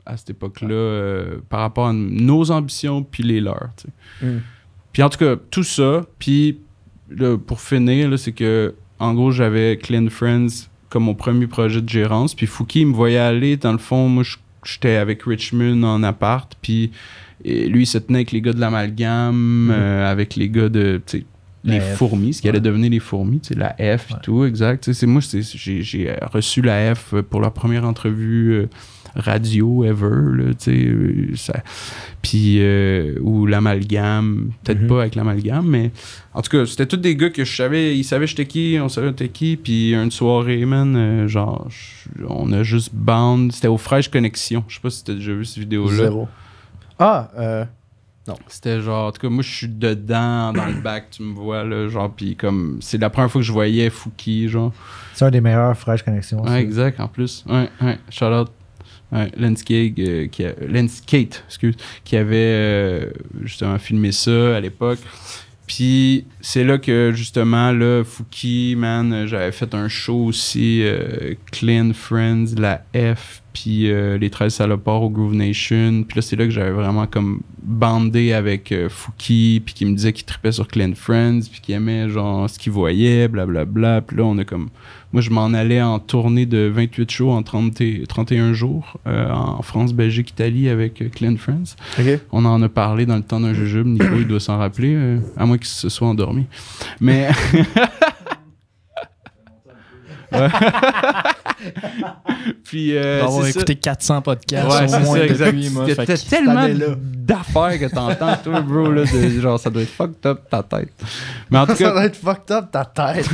A: à cette époque-là, par rapport à nos ambitions puis les leurs. Puis en tout cas, tout ça, puis là, pour finir, là, c'est que en gros, j'avais Clean Friends comme mon premier projet de gérance, puis Fouki me voyait aller, dans le fond, moi, j'étais avec Richmond en appart, puis lui, il se tenait avec les gars de l'Amalgame, avec les gars de... les fourmis, ce qui allait devenir les fourmis, la F et tout, exact. Moi, j'ai reçu la F pour la première entrevue radio ever, là, tu sais. Puis, ou l'amalgame, peut-être pas avec l'amalgame, mais en tout cas, c'était tous des gars que je savais, ils savaient j'étais qui, on savait j'étais qui, puis une soirée, man, genre, on a juste bound, c'était au Fraîche Connexion. Je sais pas si t'as déjà vu cette vidéo-là.
C: Zéro. Non.
A: C'était genre, en tout cas, moi, je suis dedans, dans le bac, tu me vois, là, genre, puis comme, c'est la première fois que je voyais Fouki, genre.
B: C'est un des meilleurs Fraîche Connexion.
A: Ouais, exact, en plus. Ouais, shout out. Ouais, Lenskate, qui avait justement filmé ça à l'époque. Puis c'est là que justement, là, Fouki, man, j'avais fait un show aussi, Clean Friends, la F, puis les 13 salopards au Groove Nation. Puis là, c'est là que j'avais vraiment comme bandé avec Fouki, puis qui me disait qu'il trippait sur Clean Friends, puis qu'il aimait genre ce qu'il voyait, blablabla. Puis là, on a comme... Moi, je m'en allais en tournée de 28 shows en 31 jours en France, Belgique, Italie avec Clean Friends.
C: Okay.
A: On en a parlé dans le temps d'un jujube. Nico, il doit s'en rappeler, à moins qu'il se soit endormi. Mais... Puis,
D: D'avoir
A: c'est ça.
D: écouté 400 podcasts
A: Ouais,
D: au
A: c'est
D: moins
A: ça, exact.
D: depuis, moi.
A: T'as
D: Fait que-
A: tellement
B: année-là.
A: d'affaires que t'entends, toi, bro, là, de, genre, ça doit être fucked up ta tête. Mais en tout
C: Ça
A: cas,
C: doit être fucked up ta tête.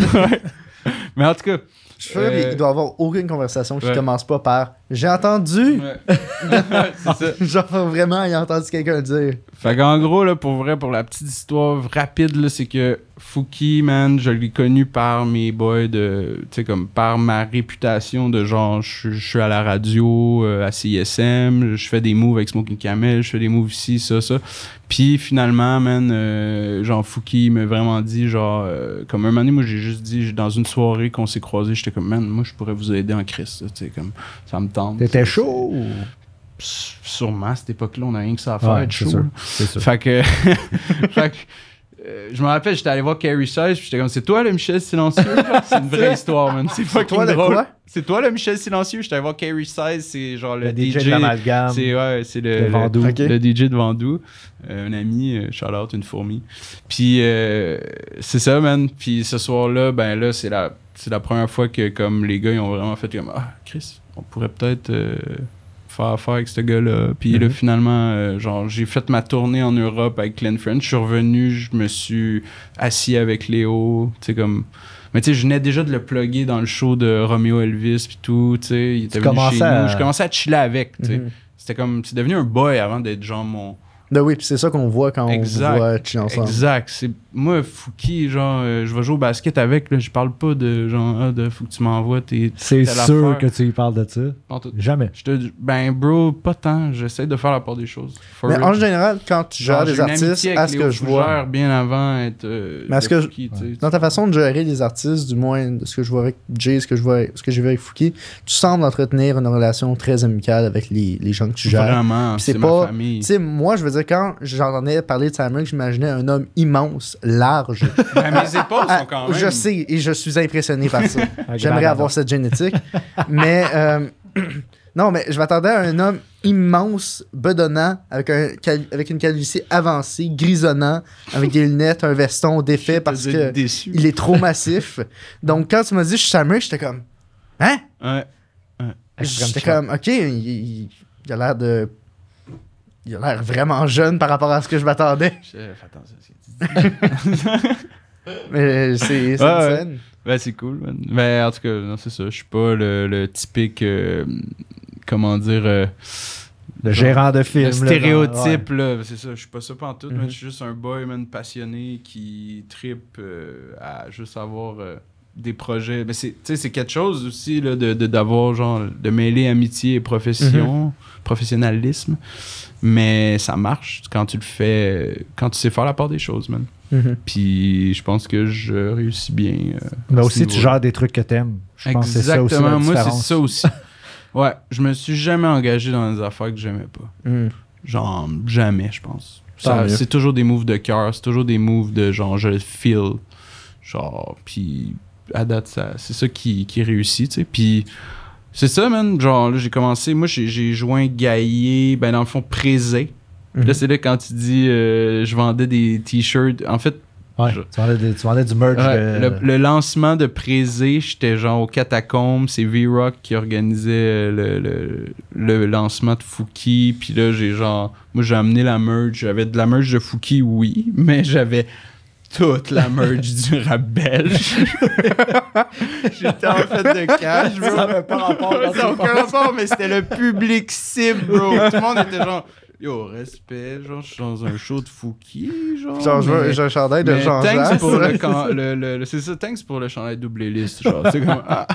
A: mais en tout cas,
C: Je suis sûr qu'il doit y avoir aucune conversation qui
A: Ouais.
C: commence pas par j'ai entendu.
A: ouais. c'est ça.
C: Genre faut vraiment y entendu quelqu'un dire.
A: Fait qu'en gros, là, pour vrai, pour la petite histoire rapide, là, c'est que Fouki, man, je l'ai connu par mes boys de. Tu sais, comme par ma réputation de genre, je suis à la radio, à CISM, je fais des moves avec Smoking Camel, je fais des moves ici, ça. Puis finalement, man, genre, Fouki m'a vraiment dit, genre, comme un moment donné, moi, j'ai juste dit, dans une soirée qu'on s'est croisés, j'étais comme, man, moi, je pourrais vous aider en Christ, tu sais, comme, ça me tente.
B: T'étais chaud ou...
A: Sûrement, à cette époque-là, on n'a rien que ça à faire,
B: Ouais,
A: être
B: c'est
A: chaud.
B: sûr.
A: là.
B: C'est sûr.
A: Fait que, fait que, je me rappelle, j'étais allé voir Carrie 16, puis j'étais comme, c'est toi le Michel Silencieux? Genre, c'est une vraie histoire, man. C'est fucking
C: toi le
A: drôle.
C: quoi?
A: C'est toi le Michel Silencieux? J'étais allé voir Carrie 16, c'est genre le,
B: Le DJ de l'amalgame.
A: c'est
B: de
A: le,
B: Vendoux.
C: Ok.
A: le DJ de Vendoux. Un ami, shout-out, une fourmi. Puis c'est ça, man. Puis ce soir-là, ben là, c'est la première fois que comme les gars, ils ont vraiment fait comme, ah, Chris, on pourrait peut-être... faire affaire avec ce gars-là. Puis là, finalement, genre, j'ai fait ma tournée en Europe avec Glenn French. Je suis revenu, je me suis assis avec Léo. Tu sais, comme. Mais tu sais, je venais déjà de le plugger dans le show de Romeo Elvis, puis tout. Tu sais, il était venu chez nous. Je commençais à chiller avec. Tu sais. C'était comme. C'est devenu un boy avant d'être genre mon.
C: Ben oui, puis c'est ça qu'on voit quand
A: Exact.
C: on vous voit chiller ensemble.
A: Exact. C'est moi, Fouki, genre, je vais jouer au basket avec. Là, je parle pas de genre, faut que tu m'envoies tes.
B: C'est
A: telle
B: sûr
A: affaire.
B: que tu y parles de ça.
A: En tout-
B: Jamais.
A: Ben, bro, pas tant. J'essaie de faire la part des choses. For
C: Mais
A: real.
C: en général, quand tu
A: Genre,
C: gères
A: j'ai
C: des
A: une
C: artistes,
A: amitié
C: à
A: avec
C: ce
A: Léo
C: que je vois,
A: Fougère bien avant être
C: Mais à ce que je-
A: Fouki, tu sais.
C: dans ta façon de gérer les artistes, du moins de ce que je vois avec Jay, ce que j'ai vu avec Fouki, tu sembles entretenir une relation très amicale avec les gens que tu gères.
A: Vraiment,
C: Puis
A: c'est ma
C: pas,
A: famille.
C: tu sais, moi, je veux dire, quand j'entendais parler de Sam Rick, j'imaginais un homme immense, large.
A: Ben, mes épaules
C: Ah,
A: sont quand même.
C: je sais, et je suis impressionné par ça.
B: Un
C: J'aimerais
B: grand
C: avoir cette génétique. Mais, non, mais je m'attendais à un homme immense, bedonnant, avec une calvitie avancée, grisonnant, avec des lunettes, un veston défait parce
A: Vous
C: que
A: êtes déçus.
C: il est trop massif. Donc, quand tu m'as dit je suis Sam Rick, j'étais comme, hein?
A: Ouais.
B: Extrême
C: J'étais
B: choc.
C: comme, ok, il a l'air de. Il a l'air vraiment jeune par rapport à ce que je m'attendais.
A: Fais attention à ce que tu dis.
C: Mais c'est une
A: Ouais.
C: scène.
A: Ben, c'est cool, man. Ben, en tout cas, non, c'est ça. Je suis pas le typique. Comment dire.
B: Le gérant de film.
A: Le
B: là,
A: stéréotype,
B: ouais.
A: là, c'est ça, je suis pas ça pantoute,
C: Mhm.
A: man, je suis juste un boy, man, passionné qui trippe à juste avoir des projets. Mais c'est, tu sais, c'est quelque chose aussi, là, d'avoir, genre, de mêler amitié et professionnalisme, mais ça marche quand tu le fais, quand tu sais faire la part des choses, man.
C: Mhm.
A: Puis je pense que je réussis bien.
B: Mais
A: à ce
B: aussi, tu
A: niveau-là.
B: gères des trucs que t'aimes. Je pense que c'est ça aussi la
A: Exactement, moi, c'est
B: différence.
A: ça aussi. Ouais, je me suis jamais engagé dans des affaires que j'aimais pas.
C: Mhm.
A: Genre, jamais, je pense.
C: Tant mieux.
A: C'est toujours des moves de cœur, c'est toujours des moves de genre, je le feel. Genre, puis à date, c'est ça qui réussit, tu sais. Puis c'est ça, man. Genre, là, j'ai commencé, moi, j'ai joint Gaillé, ben, dans le fond, Présé. Puis là, c'est là quand tu dis, je vendais des t-shirts. En fait,
B: Ouais,
A: Je-
B: tu vendais du merch.
A: ouais,
B: de...
A: le lancement de Présé, j'étais genre au Catacombe, c'est V-Rock qui organisait le lancement de Fouki, puis là moi j'ai amené la merch, j'avais de la merch de Fouki, oui, mais j'avais toute la merch du rap belge. J'étais en fait de cash, bro.
B: Ça avait pas rapport quand
A: Ça n'a
B: tu
A: aucun rapport, mais c'était le public cible, bro. Tout le monde était genre, yo, respect, genre, je suis dans un show de Fouki, genre.
C: Genre,
A: mais-
C: j'ai un chandail de
A: mais
C: Jean-Jacques.
A: thanks pour c'est ça, thanks pour le chandail double liste, genre, c'est comme, ah.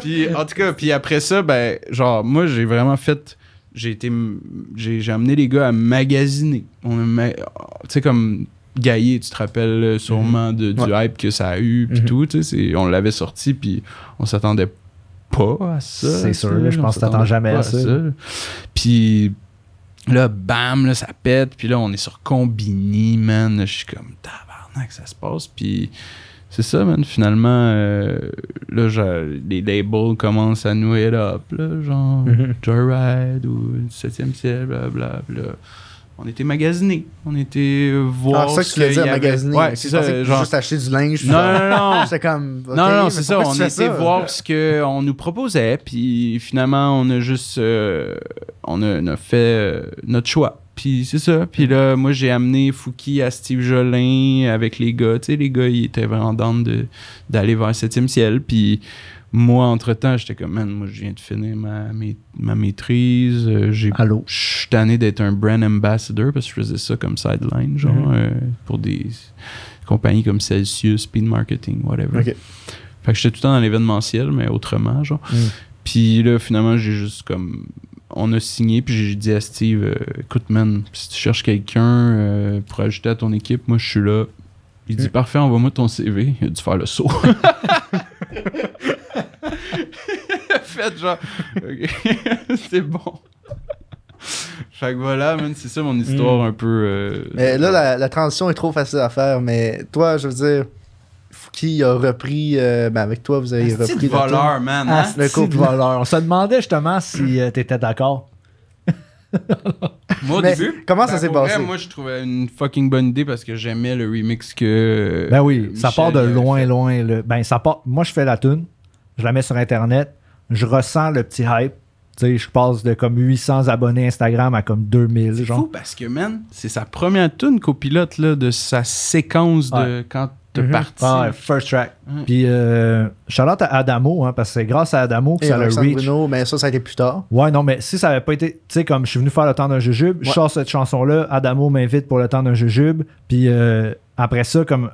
A: Puis, en tout cas, puis après ça, ben, genre, moi, j'ai vraiment fait, j'ai amené les gars à magasiner. Tu sais, comme Gaillé, tu te rappelles sûrement du hype que ça a eu, puis tout, tu sais, on l'avait sorti, puis on s'attendait pas à ça.
B: C'est sûr,
A: tu sais,
B: là, je pense que t'attends jamais
A: pas
B: à ça.
A: Puis là, bam, là, ça pète. Puis là, on est sur Combini, man. Je suis comme, tabarnak, ça se passe. Puis c'est ça, man. Finalement, là, les labels commencent à nous hit up, là, genre
C: Mhm.
A: Joyride ou 7e ciel, blablabla. Puis là, on était magasiner. On était voir.
C: Ah, c'est ça que tu voulais dire, magasiner.
A: Ouais, c'est ça. Genre...
C: Juste acheter du linge.
A: Non.
C: C'est comme. Okay,
A: non, c'est ça. On
C: était
A: était voir ce qu'on nous proposait. Puis finalement, on a juste. On a fait notre choix. Puis c'est ça. Puis là, moi, j'ai amené Fouki à Steve Jolin avec les gars. Tu sais, les gars, ils étaient vraiment down d'aller vers le 7e ciel. Puis moi, entre-temps, j'étais comme, man, moi, je viens de finir ma maîtrise. Je suis tanné d'être un brand ambassador parce que je faisais ça comme sideline, genre, pour des compagnies comme Celsius, Speed Marketing, whatever.
C: Okay.
A: Fait que j'étais tout le temps dans l'événementiel, mais autrement, genre. Puis là, finalement, j'ai juste comme... On a signé, puis j'ai dit à Steve, écoute, man, si tu cherches quelqu'un pour ajouter à ton équipe, moi, je suis là. Il dit, parfait, envoie-moi ton CV. Il a dû faire le saut. Il a fait genre, OK, c'est bon. Fait que voilà, man, c'est ça mon histoire un peu...
C: mais là, la transition est trop facile à faire, mais toi, je veux dire... Qui a repris, avec toi, vous avez repris
A: le voleur, man. Hein?
B: Le couple voleur. On se demandait justement si t'étais d'accord.
A: Moi, au début,
C: comment ça s'est passé?
A: Moi, je trouvais une fucking bonne idée parce que j'aimais le remix que.
B: Ben oui,
A: Michel
B: ça part de loin. Ben, ça part. Moi, je fais la tune, je la mets sur Internet, je ressens le petit hype. Tu sais, je passe de comme 800 abonnés Instagram à comme 2000.
A: C'est
B: genre.
A: fou parce que, man, c'est sa première tune copilote là, de sa séquence de quand t'es parti.
B: Ouais, first track. Puis, shout-out à Adamo, parce que c'est grâce à Adamo que
C: et
B: ça a reach.
C: Bruno, mais ça a été plus tard.
B: Ouais, non, mais si ça avait pas été... Tu sais, comme je suis venu faire le temps d'un jujube, je sors cette chanson-là, Adamo m'invite pour le temps d'un jujube, puis après ça, comme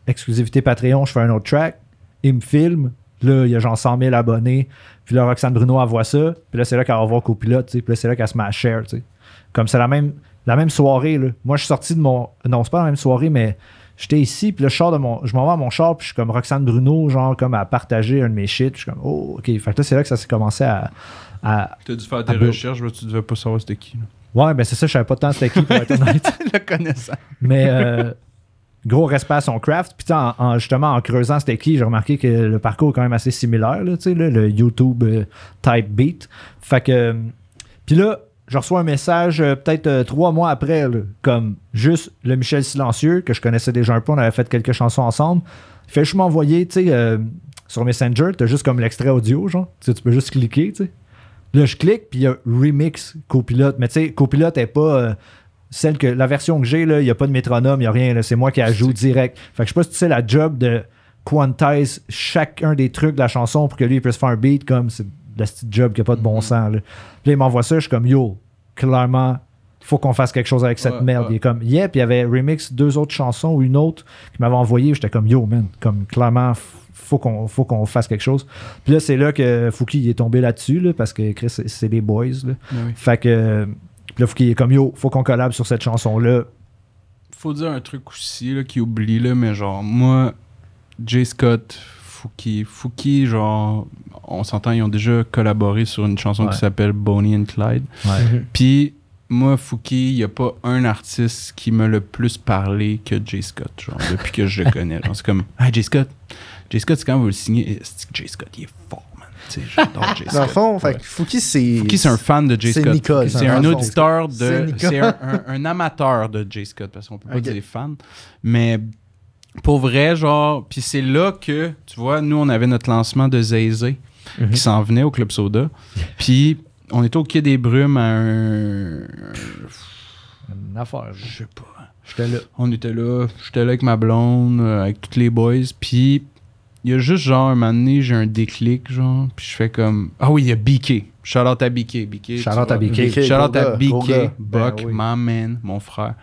B: exclusivité Patreon, je fais un autre track, il me filme, là, il y a genre 100 000 abonnés, puis là, Roxane Bruno, elle voit ça, puis là, c'est là qu'elle va voir copilote, tu sais, puis là, c'est là qu'elle se met à share, tu sais. Comme c'est la même soirée, là. Moi, je suis sorti de mon... Non, c'est pas la même soirée, mais... J'étais ici, puis là, je m'en vais à mon char, puis je suis comme Roxane Bruno, genre, comme à partager un de mes shit. Puis je suis comme, oh, OK. Fait que là, c'est là que ça s'est commencé à
A: T'as dû faire tes recherches, mais tu devais pas savoir c'était qui. Là.
B: Ouais, ben c'est ça, je savais pas tant c'était qui, pour être honnête.
A: Le connaissant.
B: Mais gros respect à son craft. Puis justement, en creusant c'était qui, j'ai remarqué que le parcours est quand même assez similaire, là, tu sais, le YouTube type beat. Fait que... Puis là, je reçois un message peut-être 3 mois après, là, comme juste le Michel Silencieux, que je connaissais déjà un peu, on avait fait quelques chansons ensemble. Il fait juste m'envoyer, tu sais, sur Messenger, t'as juste comme l'extrait audio, genre. Tu peux juste cliquer, tu sais. Là, je clique, puis il y a Remix Copilote. Mais tu sais, Copilote est pas la version que j'ai, là, il n'y a pas de métronome, il n'y a rien, là, c'est moi qui ajoute direct. Fait que je sais pas si tu sais la job de quantize chacun des trucs de la chanson pour que lui il puisse faire un beat comme c'est la petite job qui n'a pas de bon sens. Là. Puis là, il m'envoie ça, je suis comme, yo, clairement, faut qu'on fasse quelque chose avec cette merde. Il est comme, puis il y avait remix 2 autres chansons ou une autre qui m'avait envoyé, j'étais comme, yo, man, comme, clairement, faut qu'on fasse quelque chose. Puis là, c'est là que Fouki il est tombé là-dessus, là, parce que Chris, c'est des boys. Là.
A: Oui.
B: Fait que, puis là, Fouki est comme, yo, faut qu'on collab sur cette chanson-là.
A: Faut dire un truc aussi, là, qui oublie, là, mais genre, moi, J. Scott, Fouki, genre, on s'entend, ils ont déjà collaboré sur une chanson qui s'appelle Bonnie and Clyde.
B: Ouais.
A: Puis, moi, Fouki, il n'y a pas un artiste qui m'a le plus parlé que J. Scott, genre, depuis que je le connais. Genre, c'est comme, hey, J. Scott, c'est quand vous le signez. J. Scott, il est fort, man. J'adore J. Scott.
C: Dans le fond, Fouki, c'est
A: un fan de J. Scott.
C: C'est Nicole.
A: C'est un auditeur de... C'est un amateur de J. Scott, parce qu'on peut pas dire fan. Mais... Pour vrai, genre, puis c'est là que, tu vois, nous, on avait notre lancement de Zay qui s'en venait au Club Soda. Puis, on était au Quai des Brumes à
B: Une affaire.
A: Je sais pas.
B: J'étais là.
A: On était là. J'étais là avec ma blonde, avec tous les boys. Puis, il y a juste, genre, un moment donné, j'ai un déclic, genre. Puis, je fais comme... Ah oui, il y a BK. Shout-out à BK.
B: Shout-out à BK.
A: Shout-out à BK.
C: Ben
A: Buck, my man, mon frère.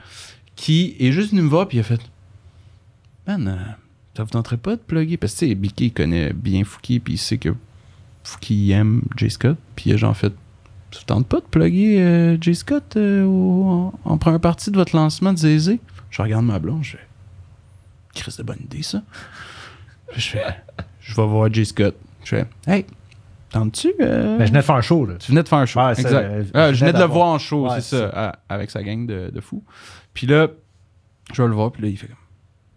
A: Qui est juste venu me voir, puis il a fait... Man, ça vous tenterait pas de plugger? Parce que, tu sais, BK, il connaît bien Fouki, puis il sait que Fouki aime J. Scott. Puis il a genre fait, ça vous tente pas de plugger J. Scott en première partie de votre lancement de Zézé? Je regarde ma blonde, je fais, Chris, de bonne idée, ça. Puis je fais, je vais voir J. Scott. Je fais, hey, tentes-tu?
B: Mais je venais de faire un show, là.
A: Tu venais de faire un show,
B: Ouais,
A: exact. Je venais de le voir en show, c'est ça, avec sa gang de fous. Puis là, je vais le voir, puis là, il fait comme,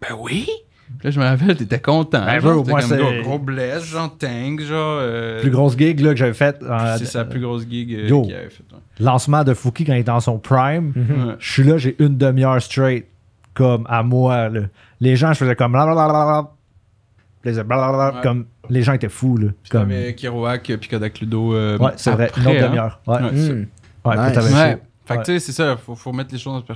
A: ben oui! Là, je me rappelle, t'étais content.
B: Ben,
A: genre,
B: bro,
A: t'étais
B: moi,
A: comme,
B: c'est-
A: gros bless, genre tank, genre.
B: Plus grosse gig là, que j'avais faite.
A: C'est sa plus grosse gig
B: Yo.
A: qu'il avait faite. Ouais.
B: Lancement de Fouki quand il était dans son prime.
A: Ouais.
B: Je suis là, j'ai une demi-heure straight, comme à moi. Là. Les gens, je faisais comme blablabla. Puis ils faisaient blablabla,
A: Ouais.
B: comme les gens étaient fous. Là,
A: Puis
B: comme...
A: t'avais Kerouac puis Kodak Ludo.
B: Ouais, c'est vrai, une
A: après,
B: autre
A: hein.
B: demi-heure. Ouais,
A: Ouais,
C: Hmm.
B: ouais,
C: Nice.
B: puis t'avais
A: Ouais.
B: chaud.
A: Fait que
B: Ouais.
A: tu sais, c'est ça, faut mettre les choses en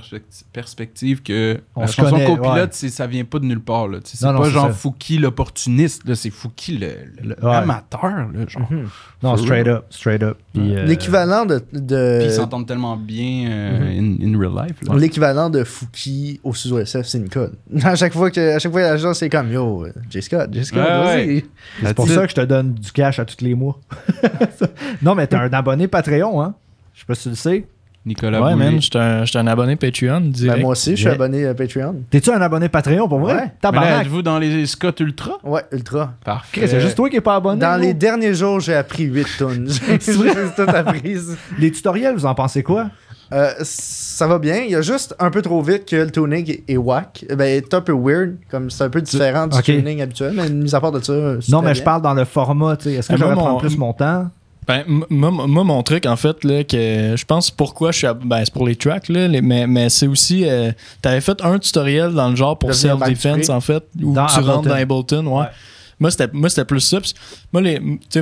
A: perspective que
B: On
A: la
B: se
A: chanson
B: connaît,
A: copilote,
B: ouais.
A: ça vient pas de nulle part. Là. Tu sais, c'est
B: Non, non,
A: pas
B: c'est
A: genre
B: ça.
A: Fouki l'opportuniste, là, c'est Fouki
B: Ouais.
A: l'amateur. Là, genre.
C: Mhm.
B: Non,
A: For
B: straight
A: real.
B: up, straight up. Puis,
C: L'équivalent de,
A: Puis
C: de
A: ils s'entendent tellement bien in real life. Là.
C: l'équivalent de Fouki au Sud-OSF, c'est Nicole. À chaque fois la gens c'est comme yo, J. Scott,
A: Ouais,
C: vas-y.
A: ouais.
B: c'est pour ça que je te donne du cash à tous les mois. Non, mais t'es un abonné Patreon, hein? Je sais pas si tu le sais.
A: Nicolas
D: Ouais,
A: Boulay.
D: man, j'étais un abonné Patreon, direct.
C: Ben, moi aussi, je suis
B: Yeah.
C: abonné à Patreon.
B: T'es-tu un abonné Patreon pour vrai?
C: Ouais.
A: Mais là,
B: Tabarnak!
A: êtes-vous dans les Scott Ultra?
C: Ouais, ultra.
A: Parfait.
B: Chris, c'est juste toi qui es pas abonné.
C: Dans
B: gros.
C: les derniers jours, j'ai appris 8 tonnes. J'ai tout appris.
B: Les tutoriels, vous en pensez quoi?
C: Ça va bien. Il y a juste un peu trop vite que le tuning est whack. Ben, est un peu weird. Comme c'est un peu différent du
B: Ok.
C: tuning habituel. Mais mis à part de ça, c'est
B: Non,
C: très
B: mais je
C: bien.
B: parle dans le format, tu sais. Est-ce que
D: Ah, moi,
B: j'aurais prendre
D: mon-
B: plus mon temps?
D: Ben, moi, mon truc, en fait, là, que je pense pourquoi je suis. Ben, c'est pour les tracks, là, mais c'est aussi. T'avais fait un tutoriel dans le genre pour
C: Devenir
D: self-defense,
C: back-to-free.
D: en fait, où
B: Dans
D: tu rentres
B: Ableton.
D: dans Ableton, ouais.
B: Ouais.
D: Moi, c'était plus ça. Puis moi, tu sais,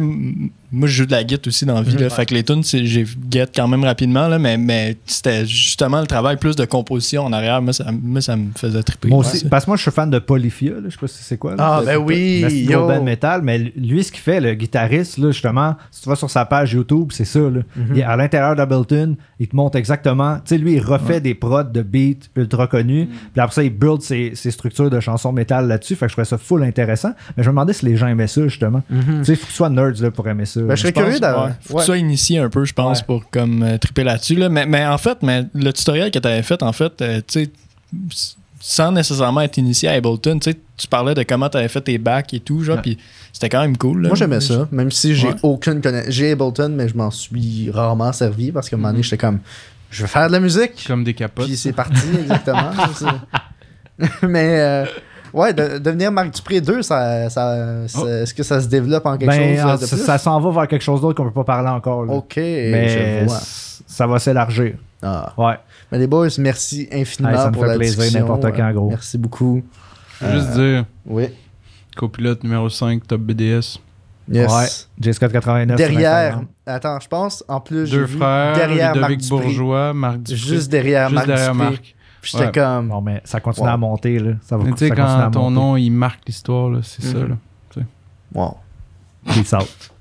D: moi, je joue de la guitare aussi dans la vie. Là, fait que les tunes, j'ai guette quand même rapidement, là, mais c'était justement le travail plus de composition en arrière. Moi, ça me faisait triper.
B: Moi
D: Ouais,
B: aussi.
D: ça.
B: Parce que moi, je suis fan de Polyphia, là. Je sais pas si c'est quoi. là.
C: Ah,
B: Le-
C: ben oui,
B: le style
C: yo.
B: band metal. Mais lui, ce qu'il fait, le guitariste, là, justement, si tu vas sur sa page YouTube, c'est ça. Là. Il est à l'intérieur d'Ableton, il te montre exactement. Tu sais, lui, il refait des prods de beats ultra connus. Puis après ça, il build ses structures de chansons métal là-dessus. Fait que je trouvais ça full intéressant. Mais je me demandais si les gens aimaient ça, justement. Tu sais, il faut que tu sois nerds là, pour aimer ça.
C: Ben, je serais
D: Je pense,
C: curieux d'avoir.
D: ouais. Faut que tu sois initié un peu, je pense,
B: Ouais.
D: pour comme triper là-dessus. Là. Mais en fait, le tutoriel que tu avais fait, en fait, tu sais, sans nécessairement être initié à Ableton, tu sais, tu parlais de comment tu avais fait tes backs et tout, genre,
B: Ouais.
D: puis c'était quand même cool. Là.
C: Moi, j'aimais ça, même si j'ai
D: Ouais.
C: aucune connaissance. J'ai Ableton, mais je m'en suis rarement servi parce qu'à un moment donné, j'étais comme, je veux faire de la musique.
A: Comme des capotes.
C: Puis c'est parti, exactement. Mais, ouais, devenir Marc Dupré 2, est-ce que ça se développe en quelque
B: Ben,
C: chose de plus?
B: ça s'en va vers quelque chose d'autre qu'on peut pas parler encore. là.
C: Ok,
B: Mais
C: je vois.
B: ça va s'élargir.
C: Ah.
B: Ouais.
C: Mais les boys, merci infiniment
B: Hey, ça me
C: pour
B: fait
C: la
B: plaisir
C: discussion.
B: n'importe quand, gros.
C: Merci beaucoup.
A: Je veux juste dire,
C: Oui.
A: copilote numéro 5, top BDS.
C: Yes.
B: Ouais. J-Scott 89. sur
C: Derrière,
B: Instagram.
C: attends, je pense, en plus, j'ai
A: Deux
C: vu
A: frères,
C: derrière Marc
A: Ludovic
C: Dupré.
A: Bourgeois, Marc Dupré.
C: Juste derrière
A: Juste
C: Marc
A: derrière
C: Dupré.
A: Marc.
C: Puis j'étais
A: Ouais.
C: comme,
B: Bon, mais ça continue
C: Wow.
B: à monter. Là. Ça va
A: Mais tu sais,
B: ça continue
A: quand
B: à
A: ton
B: monter.
A: nom, il marque l'histoire, là, c'est ça.
C: Mhm.
A: Là.
C: wow.
B: Peace out.